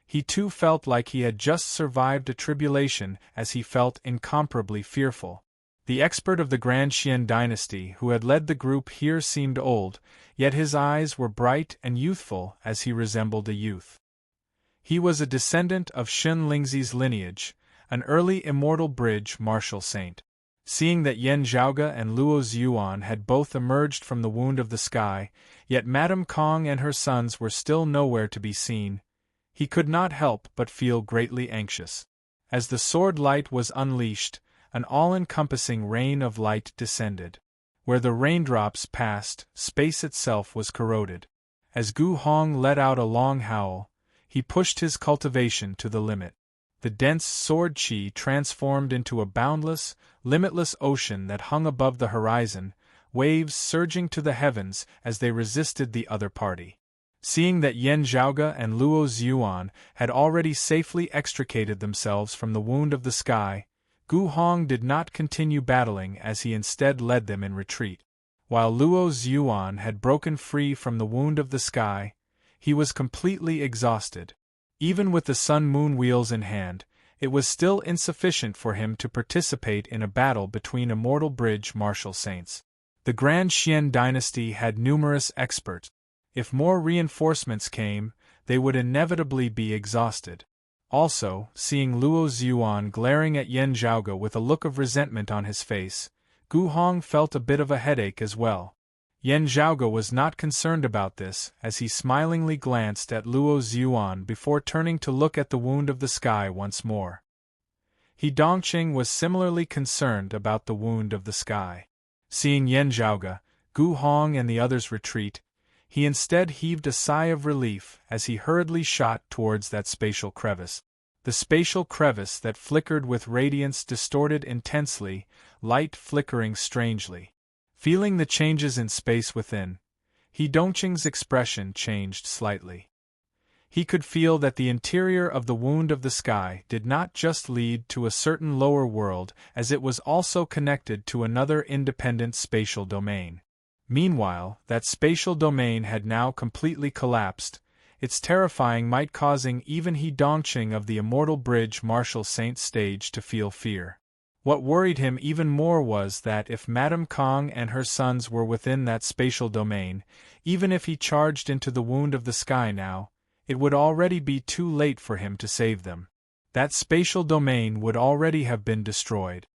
he too felt like he had just survived a tribulation, as he felt incomparably fearful. The expert of the Grand Xian dynasty who had led the group here seemed old, yet his eyes were bright and youthful as he resembled a youth. He was a descendant of Shun Lingzi's lineage, an early immortal bridge martial saint. Seeing that Yen Zhaoge and Luo Xuan had both emerged from the wound of the sky, yet Madame Kong and her sons were still nowhere to be seen, he could not help but feel greatly anxious. As the sword light was unleashed, an all-encompassing rain of light descended. Where the raindrops passed, space itself was corroded. As Gu Hong let out a long howl, he pushed his cultivation to the limit. The dense sword qi transformed into a boundless, limitless ocean that hung above the horizon, waves surging to the heavens as they resisted the other party. Seeing that Yen Zhaoge and Luo Xuan had already safely extricated themselves from the wound of the sky, Gu Hong did not continue battling as he instead led them in retreat. While Luo Xuan had broken free from the wound of the sky, he was completely exhausted. Even with the sun-moon wheels in hand, it was still insufficient for him to participate in a battle between immortal bridge martial saints. The Grand Xian dynasty had numerous experts. If more reinforcements came, they would inevitably be exhausted. Also, seeing Luo Xuan glaring at Yen Zhaoge with a look of resentment on his face, Gu Hong felt a bit of a headache as well. Yen Zhaoge was not concerned about this as he smilingly glanced at Luo Xuan before turning to look at the wound of the sky once more. He Dongqing was similarly concerned about the wound of the sky. Seeing Yen Zhaoge, Gu Hong and the others retreat, he instead heaved a sigh of relief as he hurriedly shot towards that spatial crevice. The spatial crevice that flickered with radiance distorted intensely, light flickering strangely. Feeling the changes in space within, He Dongqing's expression changed slightly. He could feel that the interior of the wound of the sky did not just lead to a certain lower world, as it was also connected to another independent spatial domain. Meanwhile, that spatial domain had now completely collapsed, its terrifying might causing even He Dongqing of the Immortal Bridge Martial Saint stage to feel fear. What worried him even more was that if Madame Kong and her sons were within that spatial domain, even if he charged into the wound of the sky now, it would already be too late for him to save them. That spatial domain would already have been destroyed.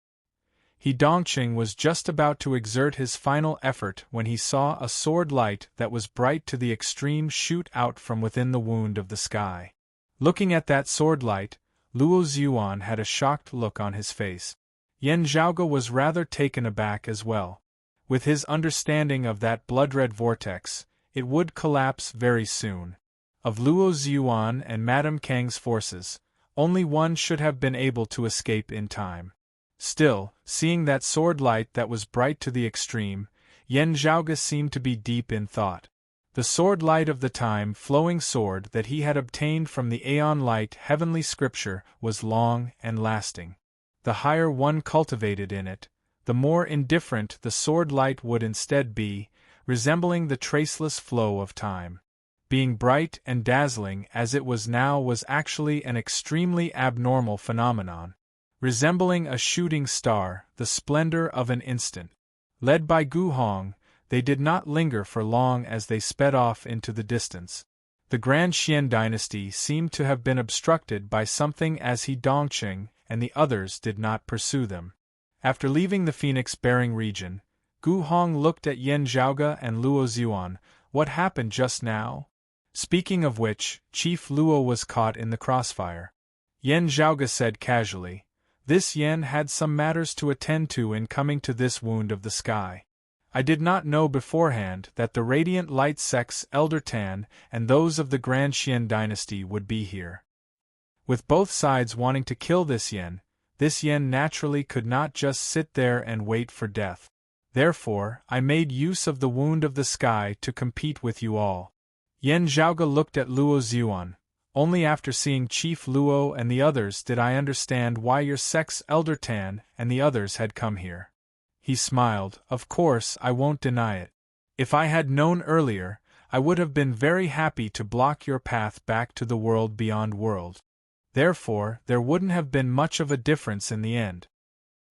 He Dongqing was just about to exert his final effort when he saw a sword light that was bright to the extreme shoot out from within the wound of the sky. Looking at that sword light, Luo Xuan had a shocked look on his face. Yen Zhaoge was rather taken aback as well. With his understanding of that blood-red vortex, it would collapse very soon. Of Luo Xuan and Madame Kang's forces, only one should have been able to escape in time. Still, seeing that sword light that was bright to the extreme, Yen Zhaoge seemed to be deep in thought. The sword light of the time-flowing sword that he had obtained from the Aeon Light heavenly scripture was long and lasting. The higher one cultivated in it, the more indifferent the sword light would instead be, resembling the traceless flow of time. Being bright and dazzling as it was now was actually an extremely abnormal phenomenon. Resembling a shooting star, the splendor of an instant. Led by Gu Hong, they did not linger for long as they sped off into the distance. The Grand Xian dynasty seemed to have been obstructed by something as He Dongqing and the others did not pursue them. After leaving the phoenix-bearing region, Gu Hong looked at Yan Zhaoge and Luo Xuan. What happened just now? Speaking of which, Chief Luo was caught in the crossfire. Yan Zhaoge said casually, "This Yan had some matters to attend to in coming to this wound of the sky. I did not know beforehand that the Radiant Light sect's Elder Tan and those of the Grand Xian dynasty would be here. With both sides wanting to kill this Yan naturally could not just sit there and wait for death. Therefore, I made use of the wound of the sky to compete with you all." Yan Zhaoge looked at Luo Xuan. "Only after seeing Chief Luo and the others did I understand why your sect's Elder Tan and the others had come here." He smiled. "Of course, I won't deny it. If I had known earlier, I would have been very happy to block your path back to the world beyond world. Therefore, there wouldn't have been much of a difference in the end."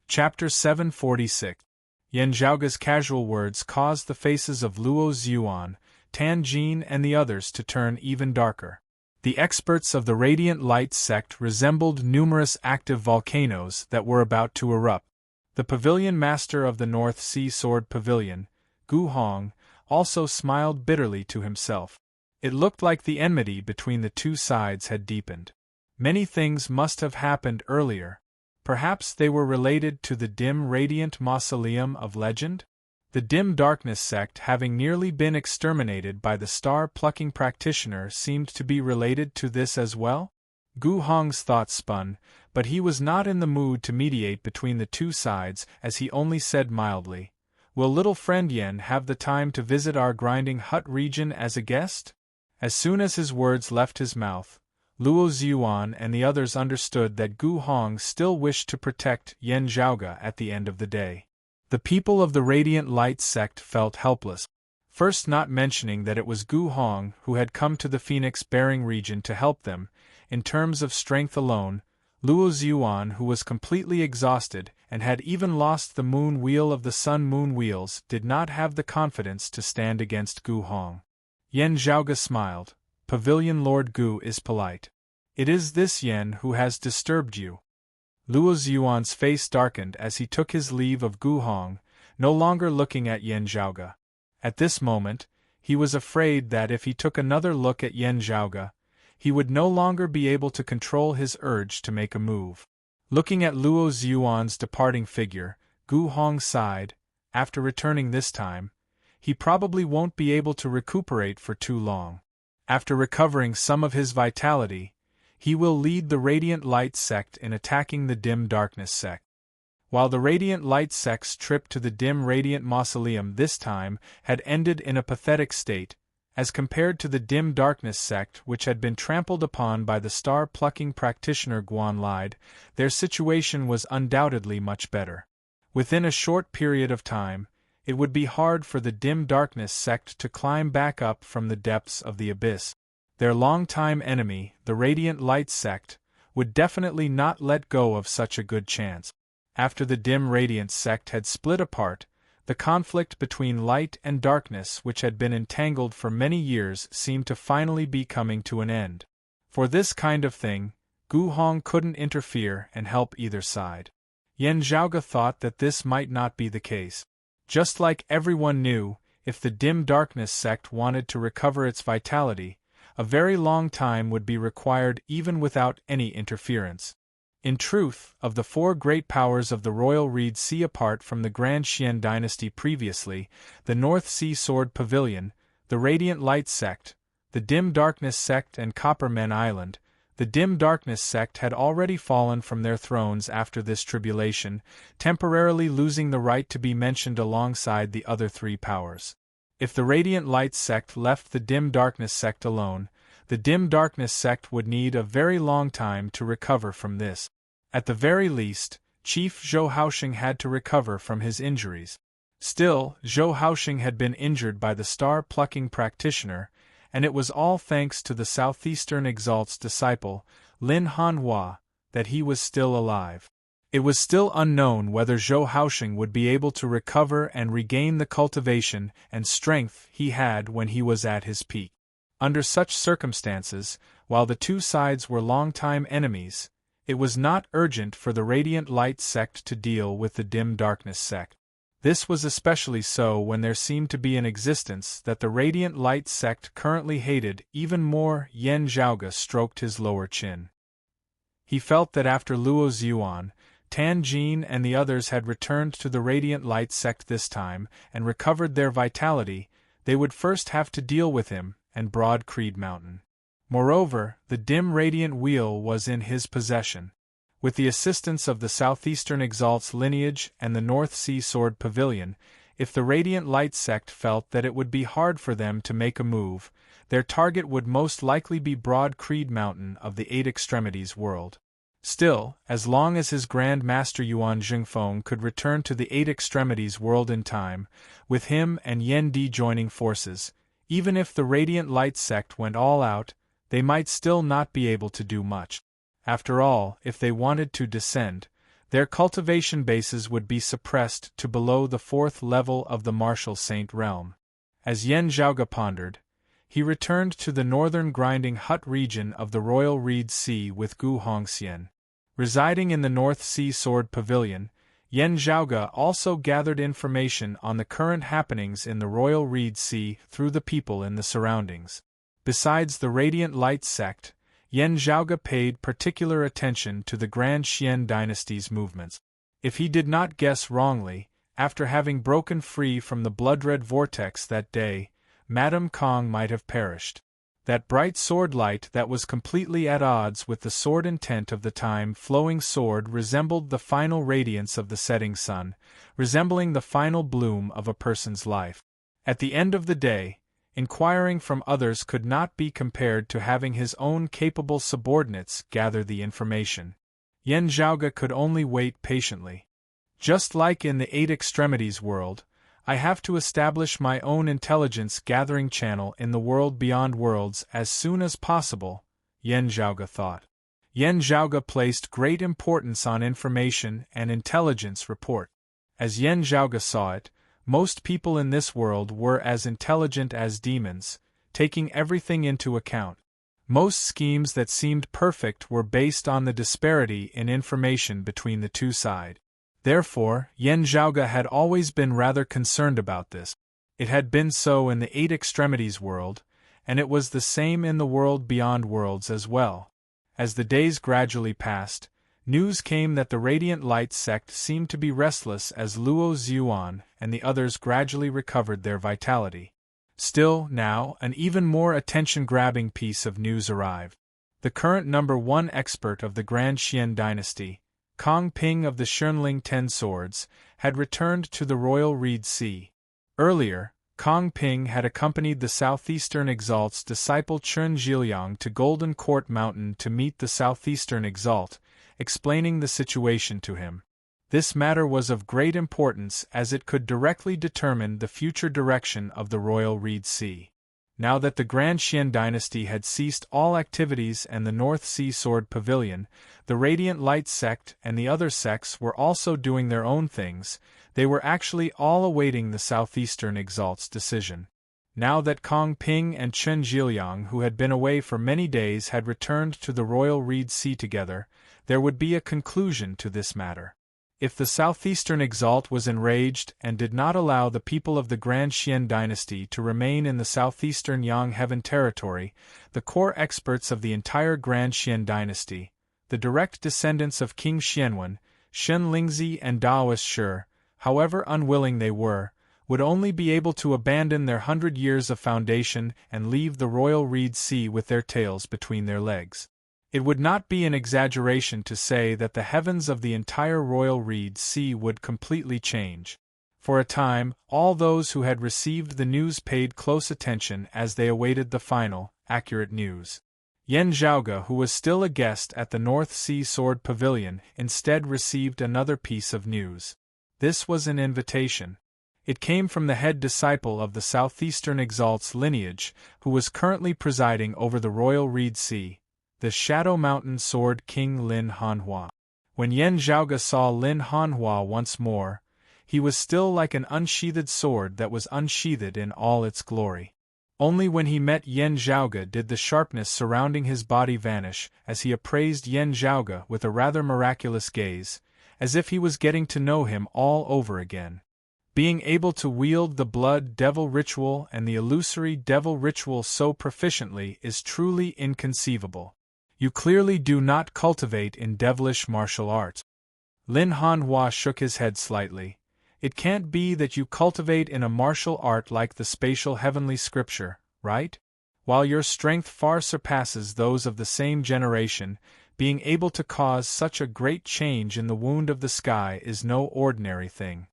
Chapter 746. Yan Zhaoge's casual words caused the faces of Luo Xuan, Tan Jin and the others to turn even darker. The experts of the Radiant Light sect resembled numerous active volcanoes that were about to erupt. The pavilion master of the North Sea Sword Pavilion, Gu Hong, also smiled bitterly to himself. It looked like the enmity between the two sides had deepened. Many things must have happened earlier. Perhaps they were related to the dim radiant mausoleum of legend? The dim darkness sect having nearly been exterminated by the star-plucking practitioner seemed to be related to this as well? Gu Hong's thoughts spun, but he was not in the mood to mediate between the two sides as he only said mildly, "Will little friend Yen have the time to visit our grinding hut region as a guest?" As soon as his words left his mouth, Luo Xuan and the others understood that Gu Hong still wished to protect Yan Zhaoge at the end of the day. The people of the Radiant Light sect felt helpless. First, not mentioning that it was Gu Hong who had come to the Phoenix-bearing region to help them, in terms of strength alone, Luo Xuan, who was completely exhausted and had even lost the moon wheel of the sun moon wheels, did not have the confidence to stand against Gu Hong. Yan Zhaoge smiled. "Pavilion Lord Gu is polite. It is this Yen who has disturbed you." Luo Xuan's face darkened as he took his leave of Gu Hong, no longer looking at Yan Zhaoge. At this moment, he was afraid that if he took another look at Yan Zhaoge, he would no longer be able to control his urge to make a move. Looking at Luo Xuan's departing figure, Gu Hong sighed. After returning this time, he probably won't be able to recuperate for too long. After recovering some of his vitality, he will lead the Radiant Light sect in attacking the Dim Darkness sect. While the Radiant Light sect's trip to the dim Radiant Mausoleum this time had ended in a pathetic state, as compared to the Dim Darkness sect which had been trampled upon by the star-plucking practitioner Guan Lide, their situation was undoubtedly much better. Within a short period of time, it would be hard for the Dim Darkness sect to climb back up from the depths of the abyss. Their longtime enemy, the Radiant Light sect, would definitely not let go of such a good chance. After the Dim Radiance sect had split apart, the conflict between light and darkness which had been entangled for many years seemed to finally be coming to an end. For this kind of thing, Gu Hong couldn't interfere and help either side. Yan Zhaoge thought that this might not be the case. Just like everyone knew, if the Dim Darkness sect wanted to recover its vitality, a very long time would be required even without any interference. In truth, of the four great powers of the Royal Reed Sea apart from the Grand Xian dynasty previously, the North Sea Sword Pavilion, the Radiant Light sect, the Dim Darkness sect and Coppermen Island, the Dim Darkness sect had already fallen from their thrones after this tribulation, temporarily losing the right to be mentioned alongside the other three powers. If the Radiant Light sect left the Dim Darkness sect alone, the Dim Darkness sect would need a very long time to recover from this. At the very least, Chief Zhou Haoxing had to recover from his injuries. Still, Zhou Haoxing had been injured by the star-plucking practitioner, and it was all thanks to the Southeastern Exalt's disciple, Lin Hanhua, that he was still alive. It was still unknown whether Zhou Haoxing would be able to recover and regain the cultivation and strength he had when he was at his peak. Under such circumstances, while the two sides were longtime enemies, it was not urgent for the Radiant Light sect to deal with the Dim Darkness sect. This was especially so when there seemed to be an existence that the Radiant Light sect currently hated even more. Yan Zhaoge stroked his lower chin. He felt that after Luo Zhuan, Tan Jin and the others had returned to the Radiant Light sect this time and recovered their vitality, they would first have to deal with him and Broad Creed Mountain. Moreover, the dim radiant wheel was in his possession. With the assistance of the Southeastern Exalt's lineage and the North Sea Sword Pavilion, if the Radiant Light sect felt that it would be hard for them to make a move, their target would most likely be Broad Creed Mountain of the Eight Extremities world. Still, as long as his Grand Master Yuan Jingfeng could return to the Eight Extremities world in time, with him and Yen Di joining forces, even if the Radiant Light sect went all out, they might still not be able to do much. After all, if they wanted to descend, their cultivation bases would be suppressed to below the fourth level of the Martial Saint realm. As Yan Zhaoge pondered, he returned to the northern grinding hut region of the Royal Reed Sea with Gu Hongxian. Residing in the North Sea Sword Pavilion, Yan Zhaoge also gathered information on the current happenings in the Royal Reed Sea through the people in the surroundings. Besides the Radiant Light sect, Yan Zhaoge paid particular attention to the Grand Xian dynasty's movements. If he did not guess wrongly, after having broken free from the blood-red vortex that day, Madame Kong might have perished. That bright sword light that was completely at odds with the sword intent of the time-flowing sword resembled the final radiance of the setting sun, resembling the final bloom of a person's life. At the end of the day, inquiring from others could not be compared to having his own capable subordinates gather the information. Yan Zhaoge could only wait patiently. Just like in the Eight Extremities world, I have to establish my own intelligence-gathering channel in the world beyond worlds as soon as possible, Yan Zhaoge thought. Yan Zhaoge placed great importance on information and intelligence report. As Yan Zhaoge saw it, most people in this world were as intelligent as demons, taking everything into account. Most schemes that seemed perfect were based on the disparity in information between the two sides. Therefore, Yan Zhaoge had always been rather concerned about this. It had been so in the Eight Extremities world, and it was the same in the world beyond worlds as well. As the days gradually passed, news came that the Radiant Light sect seemed to be restless as Luo Zhuan and the others gradually recovered their vitality. Still, now, an even more attention-grabbing piece of news arrived. The current number one expert of the Grand Xian dynasty, Kong Ping of the Shunling Ten Swords, had returned to the Royal Reed Sea. Earlier, Kong Ping had accompanied the Southeastern Exalt's disciple Chun Zhiliang to Golden Court Mountain to meet the Southeastern Exalt, explaining the situation to him. This matter was of great importance as it could directly determine the future direction of the Royal Reed Sea. Now that the Grand Xian dynasty had ceased all activities and the North Sea Sword Pavilion, the Radiant Light sect and the other sects were also doing their own things. They were actually all awaiting the Southeastern Exalt's decision. Now that Kong Ping and Chun Zhiliang, who had been away for many days, had returned to the Royal Reed Sea together, there would be a conclusion to this matter. If the Southeastern Exalt was enraged and did not allow the people of the Grand Xian dynasty to remain in the Southeastern Yang Heaven territory, the core experts of the entire Grand Xian dynasty, the direct descendants of King Xianwen, Shen Lingzi and Daoist Shi, however unwilling they were, would only be able to abandon their 100 years of foundation and leave the Royal Reed Sea with their tails between their legs. It would not be an exaggeration to say that the heavens of the entire Royal Reed Sea would completely change. For a time, all those who had received the news paid close attention as they awaited the final, accurate news. Yen Zhaoge, who was still a guest at the North Sea Sword Pavilion, instead received another piece of news. This was an invitation. It came from the head disciple of the Southeastern Exalt's lineage, who was currently presiding over the Royal Reed Sea, the Shadow Mountain Sword King Lin Hanhua. When Yen Zhaoge saw Lin Hanhua once more, he was still like an unsheathed sword that was unsheathed in all its glory. Only when he met Yen Zhaoge did the sharpness surrounding his body vanish, as he appraised Yen Zhaoge with a rather miraculous gaze, as if he was getting to know him all over again. Being able to wield the blood devil ritual and the illusory devil ritual so proficiently is truly inconceivable. You clearly do not cultivate in devilish martial arts. Lin Hanhua shook his head slightly. It can't be that you cultivate in a martial art like the spatial heavenly scripture, right? While your strength far surpasses those of the same generation, being able to cause such a great change in the wound of the sky is no ordinary thing.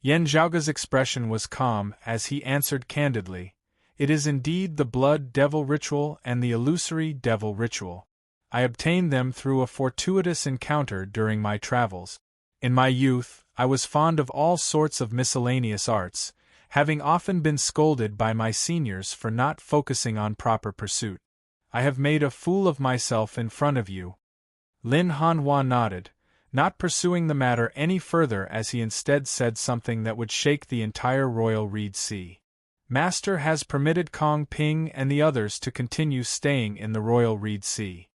Yen Zhaoge's expression was calm as he answered candidly, "It is indeed the blood devil ritual and the illusory devil ritual. I obtained them through a fortuitous encounter during my travels. In my youth, I was fond of all sorts of miscellaneous arts, having often been scolded by my seniors for not focusing on proper pursuit. I have made a fool of myself in front of you." Lin Hanhua nodded, not pursuing the matter any further as he instead said something that would shake the entire Royal Reed Sea. "Master has permitted Kong Ping and the others to continue staying in the Royal Reed Sea."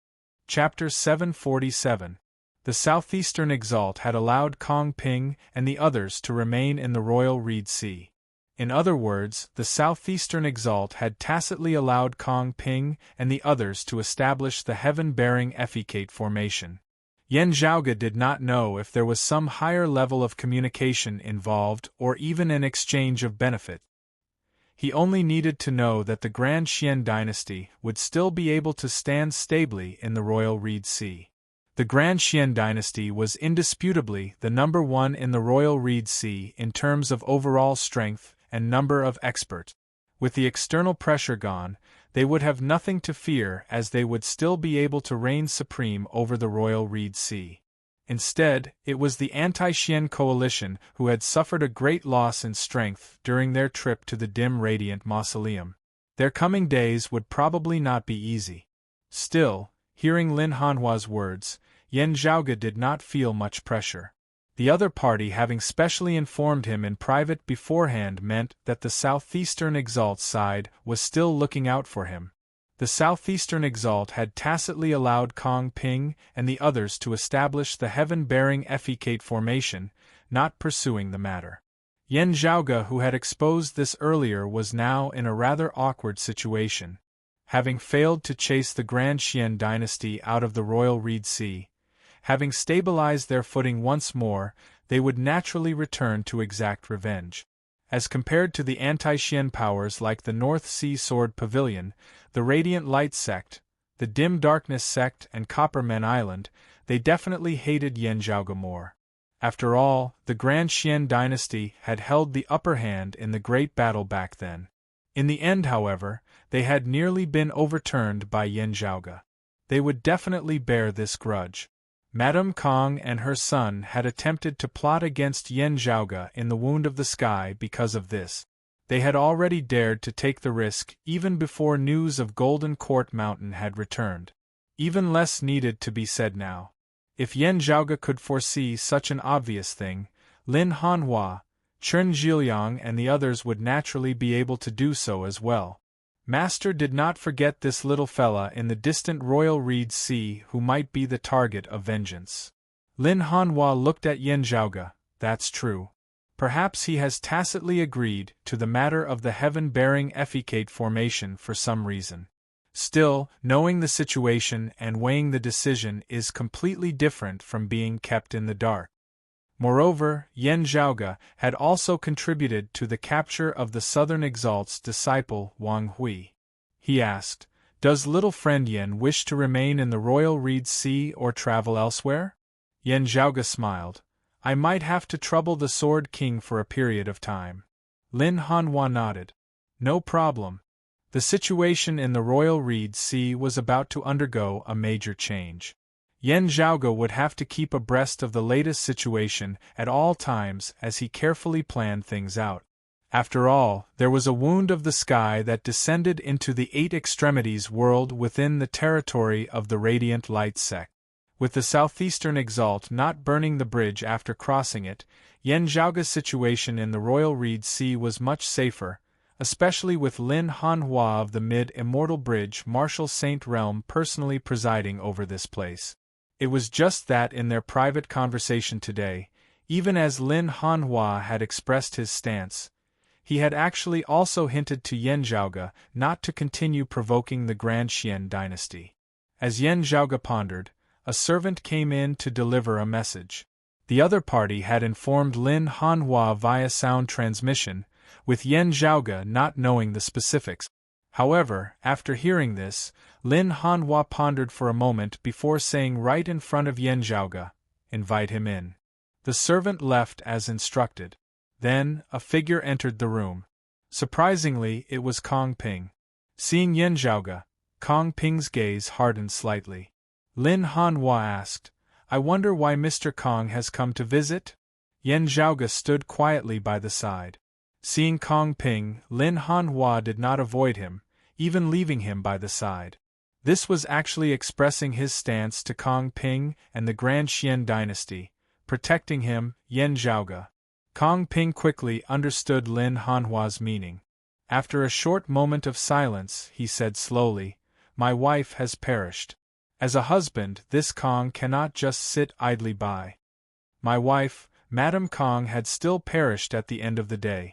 Chapter 747. The Southeastern Exalt had allowed Kong Ping and the others to remain in the Royal Reed Sea. In other words, the Southeastern Exalt had tacitly allowed Kong Ping and the others to establish the heaven-bearing effecate formation. Yen Zhaoge did not know if there was some higher level of communication involved or even an exchange of benefit. He only needed to know that the Grand Xian dynasty would still be able to stand stably in the Royal Reed Sea. The Grand Xian dynasty was indisputably the number one in the Royal Reed Sea in terms of overall strength and number of experts. With the external pressure gone, they would have nothing to fear as they would still be able to reign supreme over the Royal Reed Sea. Instead, it was the anti-Xian coalition who had suffered a great loss in strength during their trip to the dim radiant mausoleum. Their coming days would probably not be easy. Still, hearing Lin Hanhua's words, Yen Zhaoge did not feel much pressure. The other party having specially informed him in private beforehand meant that the Southeastern Exalt side was still looking out for him. The Southeastern Exalt had tacitly allowed Kong Ping and the others to establish the heaven-bearing effecate formation, not pursuing the matter. Yen Zhaoge, who had exposed this earlier, was now in a rather awkward situation. Having failed to chase the Grand Xian dynasty out of the Royal Reed Sea, having stabilized their footing once more, they would naturally return to exact revenge. As compared to the anti-Xian powers like the North Sea Sword Pavilion, the Radiant Light Sect, the Dim Darkness Sect and Copper Men Island, they definitely hated Yen Zhaoge more. After all, the Grand Xian dynasty had held the upper hand in the great battle back then. In the end, however, they had nearly been overturned by Yen Zhaoge. They would definitely bear this grudge. Madame Kong and her son had attempted to plot against Yen Zhaoge in the Wound of the Sky because of this. They had already dared to take the risk even before news of Golden Court Mountain had returned. Even less needed to be said now. If Yen Zhaoge could foresee such an obvious thing, Lin Hanhua, Chen Zhiliang and the others would naturally be able to do so as well. Master did not forget this little fella in the distant Royal Reed Sea who might be the target of vengeance. Lin Hanhua looked at Yen Zhaoge. That's true. Perhaps he has tacitly agreed to the matter of the heaven-bearing effecate formation for some reason. Still, knowing the situation and weighing the decision is completely different from being kept in the dark. Moreover, Yen Zhaoge had also contributed to the capture of the Southern Exalt's disciple Wang Hui. He asked, "Does little friend Yen wish to remain in the Royal Reed Sea or travel elsewhere?" Yen Zhaoge smiled. "I might have to trouble the Sword King for a period of time." Lin Hanhua nodded. "No problem. The situation in the Royal Reed Sea was about to undergo a major change. Yan Zhaoge would have to keep abreast of the latest situation at all times as he carefully planned things out. After all, there was a wound of the sky that descended into the Eight Extremities world within the territory of the Radiant Light sect. With the southeastern Exalt not burning the bridge after crossing it, Yan Zhaoge's situation in the Royal Reed Sea was much safer, especially with Lin Hanhua of the Mid-Immortal Bridge Marshal Saint Realm personally presiding over this place. It was just that in their private conversation today, even as Lin Hanhua had expressed his stance, he had actually also hinted to Yan Zhaoge not to continue provoking the Grand Xian dynasty. As Yan Zhaoge pondered, a servant came in to deliver a message. The other party had informed Lin Hanhua via sound transmission, with Yan Zhaoge not knowing the specifics. However, after hearing this, Lin Hanhua pondered for a moment before saying right in front of Yan Zhaoge, "Invite him in." The servant left as instructed. Then, a figure entered the room. Surprisingly, it was Kong Ping. Seeing Yan Zhaoge, Kong Ping's gaze hardened slightly. Lin Hanhua asked, "I wonder why Mr. Kong has come to visit?" Yan Zhaoge stood quietly by the side. Seeing Kong Ping, Lin Hanhua did not avoid him, even leaving him by the side. This was actually expressing his stance to Kong Ping and the Grand Xian dynasty, protecting him, Yan Zhaoge. Kong Ping quickly understood Lin Hanhua's meaning. After a short moment of silence, he said slowly, "My wife has perished. As a husband, this Kong cannot just sit idly by. My wife, Madame Kong, had still perished at the end of the day."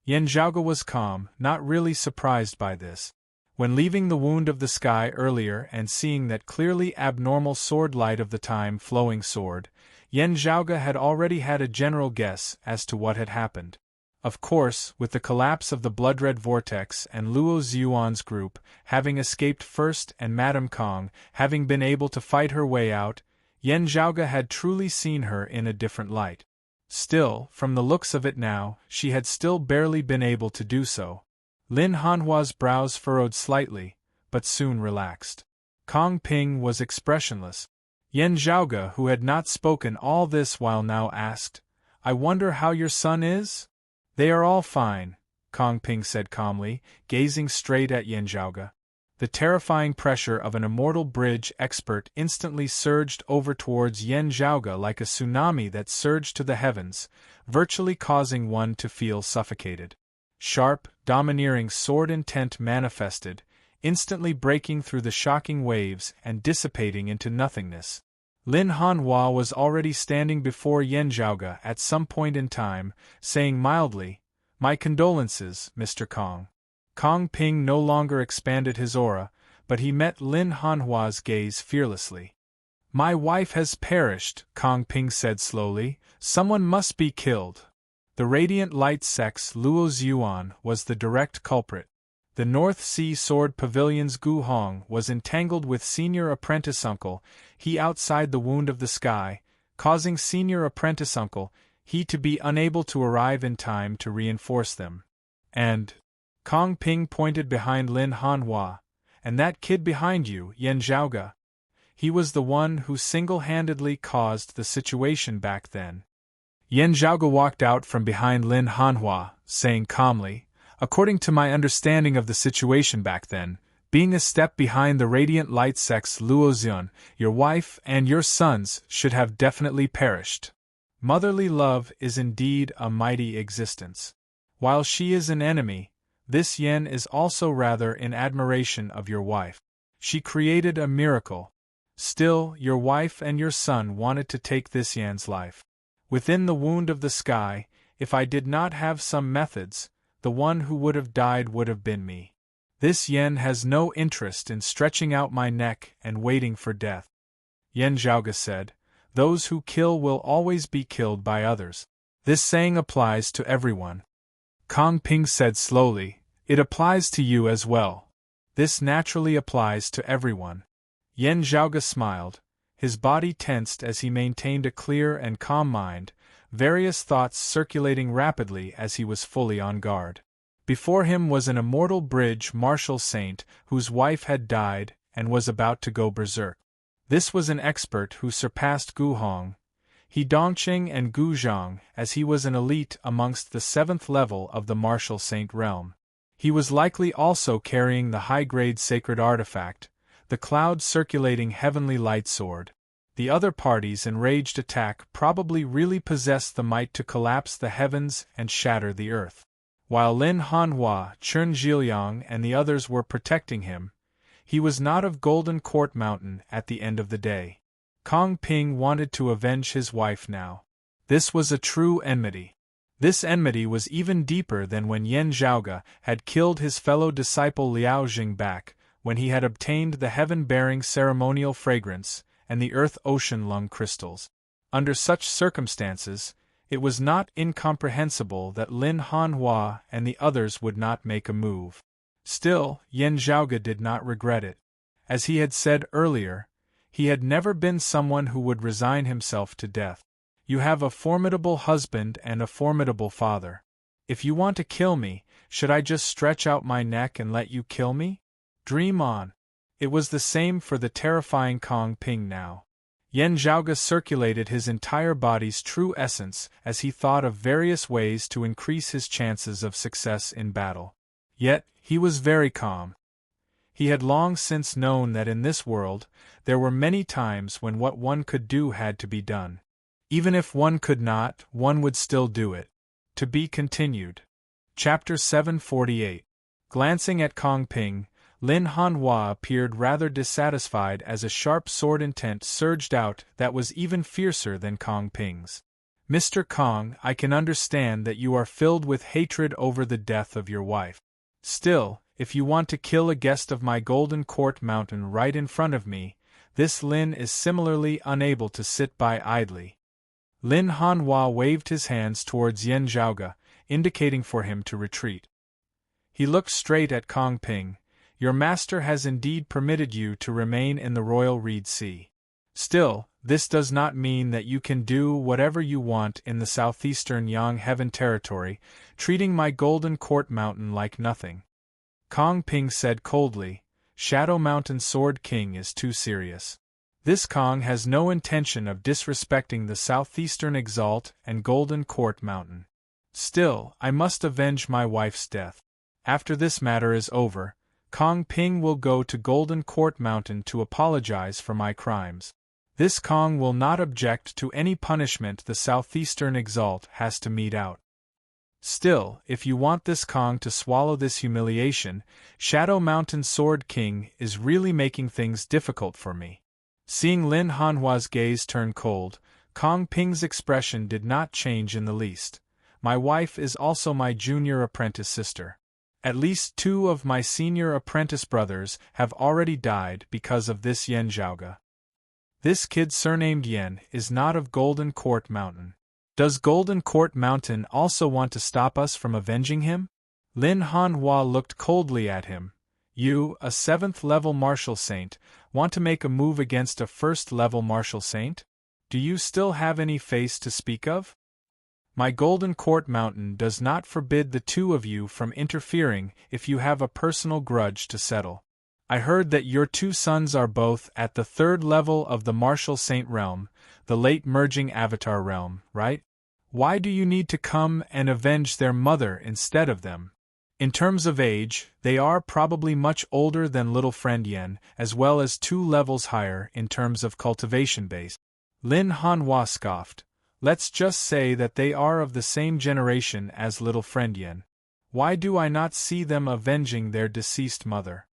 Yan Zhaoge was calm, not really surprised by this. When leaving the wound of the sky earlier and seeing that clearly abnormal sword light of the time flowing sword, Yan Zhaoge had already had a general guess as to what had happened. Of course, with the collapse of the Bloodred Vortex and Luo Ziyuan's group having escaped first and Madame Kong having been able to fight her way out, Yan Zhaoge had truly seen her in a different light. Still, from the looks of it now, she had still barely been able to do so. Lin Hanhua's brows furrowed slightly, but soon relaxed. Kong Ping was expressionless. Yan Zhaoge, who had not spoken all this while now asked, "I wonder how your son is?" "They are all fine," Kong Ping said calmly, gazing straight at Yan Zhaoge. The terrifying pressure of an immortal bridge expert instantly surged over towards Yan Zhaoge like a tsunami that surged to the heavens, virtually causing one to feel suffocated. Sharp, domineering sword intent manifested, instantly breaking through the shocking waves and dissipating into nothingness. Lin Hanhua was already standing before Yan Zhaoge at some point in time, saying mildly, "My condolences, Mr. Kong." Kong Ping no longer expanded his aura, but he met Lin Hanhua's gaze fearlessly. "My wife has perished," Kong Ping said slowly. "Someone must be killed." The Radiant Light sect's Luo Ziyuan was the direct culprit. The North Sea Sword Pavilion's Gu Hong was entangled with Senior Apprentice Uncle He outside the Wound of the Sky, causing Senior Apprentice Uncle He to be unable to arrive in time to reinforce them. And Kong Ping pointed behind Lin Hanhua, "And that kid behind you, Yan Zhaoge. He was the one who single-handedly caused the situation back then." Yan Zhaoge walked out from behind Lin Hanhua, saying calmly, "According to my understanding of the situation back then, being a step behind the Radiant Light sect's Luo Ziyuan, your wife and your sons should have definitely perished. Motherly love is indeed a mighty existence. While she is an enemy, this Yan is also rather in admiration of your wife. She created a miracle. Still, your wife and your son wanted to take this Yan's life. Within the Wound of the Sky, if I did not have some methods, the one who would have died would have been me. This Yan has no interest in stretching out my neck and waiting for death." Yan Zhaoge said, "Those who kill will always be killed by others. This saying applies to everyone." Kong Ping said slowly, "It applies to you as well. This naturally applies to everyone." Yan Zhaoge smiled, his body tensed as he maintained a clear and calm mind, various thoughts circulating rapidly as he was fully on guard. Before him was an immortal bridge martial saint whose wife had died and was about to go berserk. This was an expert who surpassed Gu Hong, He Dongqing and Gu Zhang, as he was an elite amongst the 7th level of the martial saint realm. He was likely also carrying the high-grade sacred artifact, the cloud-circulating heavenly light sword. The other party's enraged attack probably really possessed the might to collapse the heavens and shatter the earth. While Lin Hanhua, Chen Zhiliang and the others were protecting him, he was not of Golden Court Mountain at the end of the day. Kong Ping wanted to avenge his wife now. This was a true enmity. This enmity was even deeper than when Yen Zhaoge had killed his fellow disciple Liao Jing back, when he had obtained the heaven-bearing ceremonial fragrance and the earth-ocean lung crystals. Under such circumstances, it was not incomprehensible that Lin Hanhua and the others would not make a move. Still, Yen Zhaoge did not regret it. As he had said earlier, he had never been someone who would resign himself to death. You have a formidable husband and a formidable father. If you want to kill me, should I just stretch out my neck and let you kill me? Dream on. It was the same for the terrifying Kong Ping now. Yen Zhaoge circulated his entire body's true essence as he thought of various ways to increase his chances of success in battle. Yet, he was very calm. He had long since known that in this world, there were many times when what one could do had to be done. Even if one could not, one would still do it. To be continued. Chapter 748. Glancing at Kong Ping, Lin Hanhua appeared rather dissatisfied as a sharp sword intent surged out that was even fiercer than Kong Ping's. Mr. Kong, I can understand that you are filled with hatred over the death of your wife. Still, if you want to kill a guest of my Golden Court Mountain right in front of me, this Lin is similarly unable to sit by idly. Lin Hanhua waved his hands towards Yen Zhaoge, indicating for him to retreat. He looked straight at Kong Ping. Your master has indeed permitted you to remain in the Royal Reed Sea. Still, this does not mean that you can do whatever you want in the southeastern Yang Heaven territory, treating my Golden Court Mountain like nothing. Kong Ping said coldly, Shadow Mountain Sword King is too serious. This Kong has no intention of disrespecting the southeastern Exalt and Golden Court Mountain. Still, I must avenge my wife's death. After this matter is over, Kong Ping will go to Golden Court Mountain to apologize for my crimes. This Kong will not object to any punishment the southeastern Exalt has to mete out. Still, if you want this Kong to swallow this humiliation, Shadow Mountain Sword King is really making things difficult for me. Seeing Lin Hanhua's gaze turn cold, Kong Ping's expression did not change in the least. My wife is also my junior apprentice sister. At least 2 of my senior apprentice brothers have already died because of this Yen Zhaoge. This kid surnamed Yen is not of Golden Court Mountain. Does Golden Court Mountain also want to stop us from avenging him? Lin Hanhua looked coldly at him. You, a 7th-level martial saint, want to make a move against a 1st-level martial saint? Do you still have any face to speak of? My Golden Court Mountain does not forbid the 2 of you from interfering if you have a personal grudge to settle. I heard that your 2 sons are both at the 3rd level of the Martial Saint realm, the late merging Avatar realm, right? Why do you need to come and avenge their mother instead of them? In terms of age, they are probably much older than little friend Yen, as well as 2 levels higher in terms of cultivation base. Lin Hanhua scoffed. Let's just say that they are of the same generation as little friend Yen. Why do I not see them avenging their deceased mother?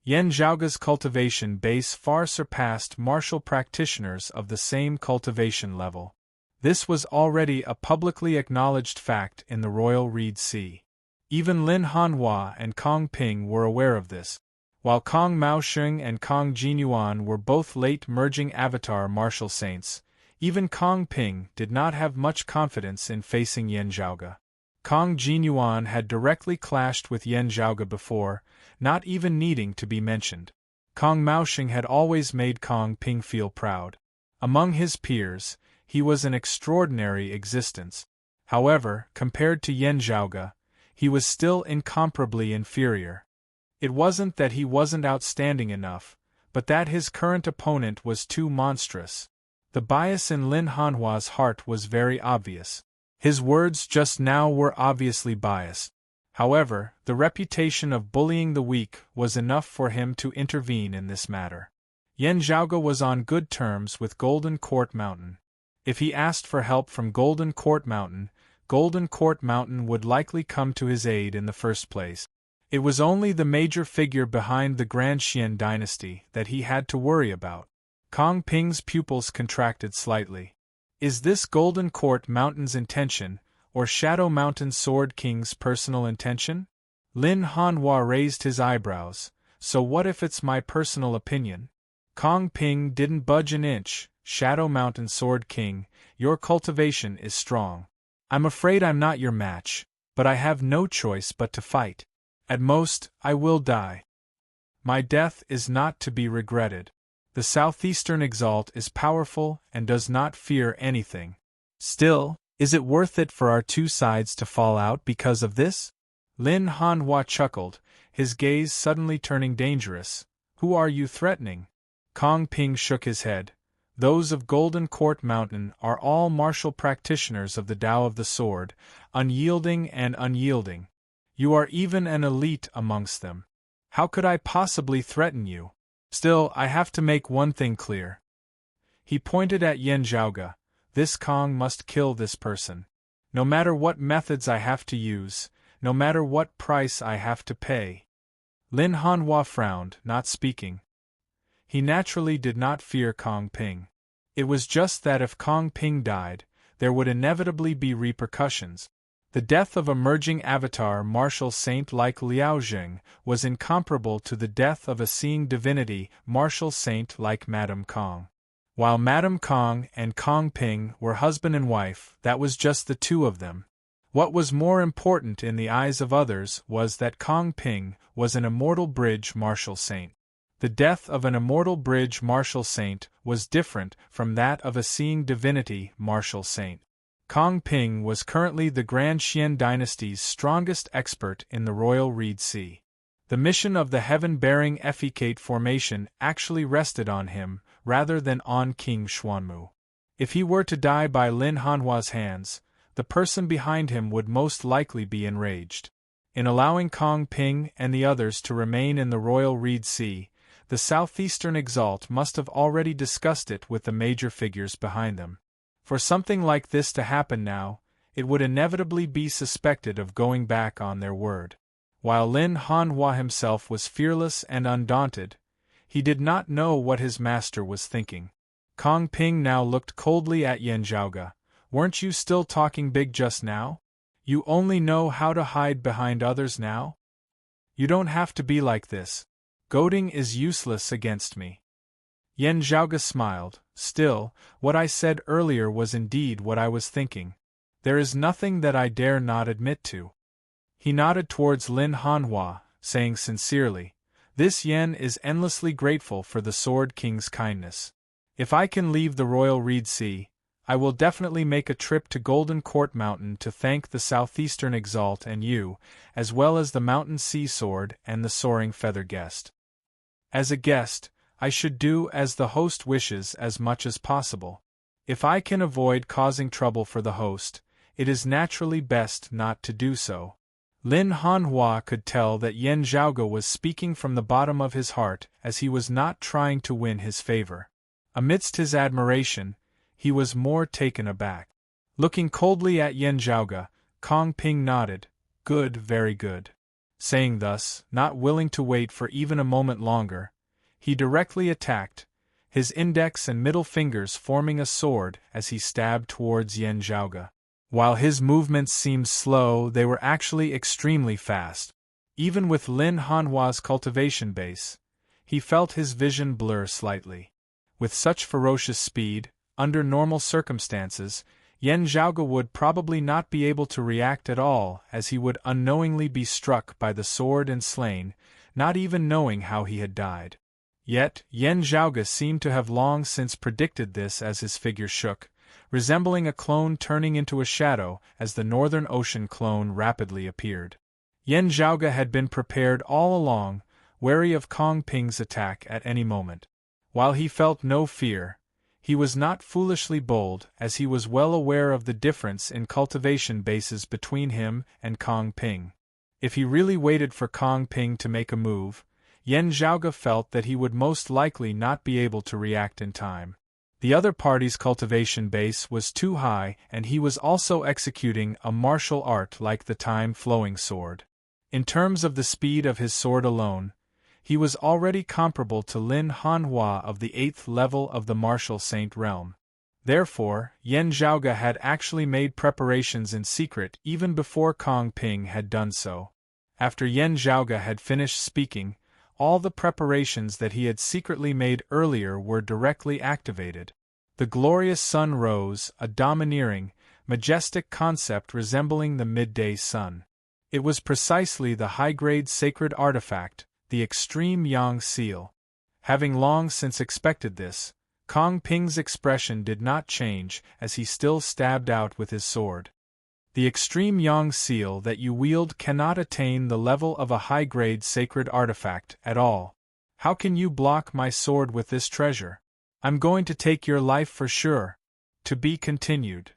Yen Zhaoge's cultivation base far surpassed martial practitioners of the same cultivation level. This was already a publicly acknowledged fact in the Royal Reed Sea. Even Lin Hanhua and Kong Ping were aware of this. While Kong Maosheng and Kong Jinyuan were both late merging Avatar martial saints, even Kong Ping did not have much confidence in facing Yen Zhaoge. Kong Jinyuan had directly clashed with Yen Zhaoge before, not even needing to be mentioned. Kong Maosheng had always made Kong Ping feel proud. Among his peers, he was an extraordinary existence. However, compared to Yen Zhaoge, he was still incomparably inferior. It wasn't that he wasn't outstanding enough, but that his current opponent was too monstrous. The bias in Lin Hanhua's heart was very obvious. His words just now were obviously biased. However, the reputation of bullying the weak was enough for him to intervene in this matter. Yan Zhaoge was on good terms with Golden Court Mountain. If he asked for help from Golden Court Mountain would likely come to his aid in the first place. It was only the major figure behind the Grand Xian dynasty that he had to worry about. Kong Ping's pupils contracted slightly. Is this Golden Court Mountain's intention, or Shadow Mountain Sword King's personal intention? Lin Hanhua raised his eyebrows. So what if it's my personal opinion? Kong Ping didn't budge an inch. Shadow Mountain Sword King, your cultivation is strong. I'm afraid I'm not your match, but I have no choice but to fight. At most, I will die. My death is not to be regretted. The Southeastern Exalt is powerful and does not fear anything. Still, is it worth it for our two sides to fall out because of this? Lin Hanhua chuckled, his gaze suddenly turning dangerous. Who are you threatening? Kong Ping shook his head. Those of Golden Court Mountain are all martial practitioners of the Tao of the Sword, unyielding and unyielding. You are even an elite amongst them. How could I possibly threaten you? Still, I have to make one thing clear. He pointed at Yan Zhaoge. This Kong must kill this person. No matter what methods I have to use, no matter what price I have to pay. Lin Hanhua frowned, not speaking. He naturally did not fear Kong Ping. It was just that if Kong Ping died, there would inevitably be repercussions. The death of a merging avatar martial saint like Liao Jing was incomparable to the death of a seeing divinity martial saint like Madame Kong. While Madame Kong and Kong Ping were husband and wife, that was just the two of them. What was more important in the eyes of others was that Kong Ping was an immortal bridge martial saint. The death of an immortal bridge martial saint was different from that of a seeing divinity martial saint. Kong Ping was currently the Grand Xian dynasty's strongest expert in the Royal Reed Sea. The mission of the heaven-bearing effecate formation actually rested on him, rather than on King Xuanmu. If he were to die by Lin Hanhua's hands, the person behind him would most likely be enraged. In allowing Kong Ping and the others to remain in the Royal Reed Sea, the Southeastern Exalt must have already discussed it with the major figures behind them. For something like this to happen now, it would inevitably be suspected of going back on their word. While Lin Hanhua himself was fearless and undaunted, he did not know what his master was thinking. Kong Ping now looked coldly at Yan Zhaoge. Weren't you still talking big just now? You only know how to hide behind others now? You don't have to be like this. Goading is useless against me. Yan Zhaoge smiled. Still, what I said earlier was indeed what I was thinking. There is nothing that I dare not admit to. He nodded towards Lin Hanhua, saying sincerely, This Yen is endlessly grateful for the Sword King's kindness. If I can leave the Royal Reed Sea, I will definitely make a trip to Golden Court Mountain to thank the Southeastern Exalt and you, as well as the Mountain Sea Sword and the Soaring Feather Guest. As a guest, I should do as the host wishes as much as possible. If I can avoid causing trouble for the host, it is naturally best not to do so. Lin Hanhua could tell that Yan Zhaoge was speaking from the bottom of his heart as he was not trying to win his favor. Amidst his admiration, he was more taken aback. Looking coldly at Yan Zhaoge, Kong Ping nodded, Good, very good. Saying thus, not willing to wait for even a moment longer, he directly attacked, his index and middle fingers forming a sword as he stabbed towards Yan Zhaoge. While his movements seemed slow, they were actually extremely fast. Even with Lin Hanhua's cultivation base, he felt his vision blur slightly. With such ferocious speed, under normal circumstances, Yan Zhaoge would probably not be able to react at all, as he would unknowingly be struck by the sword and slain, not even knowing how he had died. Yet, Yan Zhaoge seemed to have long since predicted this as his figure shook, resembling a clone turning into a shadow as the Northern Ocean clone rapidly appeared. Yan Zhaoge had been prepared all along, wary of Kong Ping's attack at any moment. While he felt no fear, he was not foolishly bold, as he was well aware of the difference in cultivation bases between him and Kong Ping. If he really waited for Kong Ping to make a move, Yan Zhaoge felt that he would most likely not be able to react in time. The other party's cultivation base was too high, and he was also executing a martial art like the time-flowing sword. In terms of the speed of his sword alone, he was already comparable to Lin Hanhua of the 8th level of the martial saint realm. Therefore, Yan Zhaoge had actually made preparations in secret even before Kong Ping had done so. After Yan Zhaoge had finished speaking, all the preparations that he had secretly made earlier were directly activated. The glorious sun rose, a domineering, majestic concept resembling the midday sun. It was precisely the high-grade sacred artifact, the extreme yang seal. Having long since expected this, Kong Ping's expression did not change as he still stabbed out with his sword. The extreme yang seal that you wield cannot attain the level of a high-grade sacred artifact at all. How can you block my sword with this treasure? I'm going to take your life for sure. To be continued.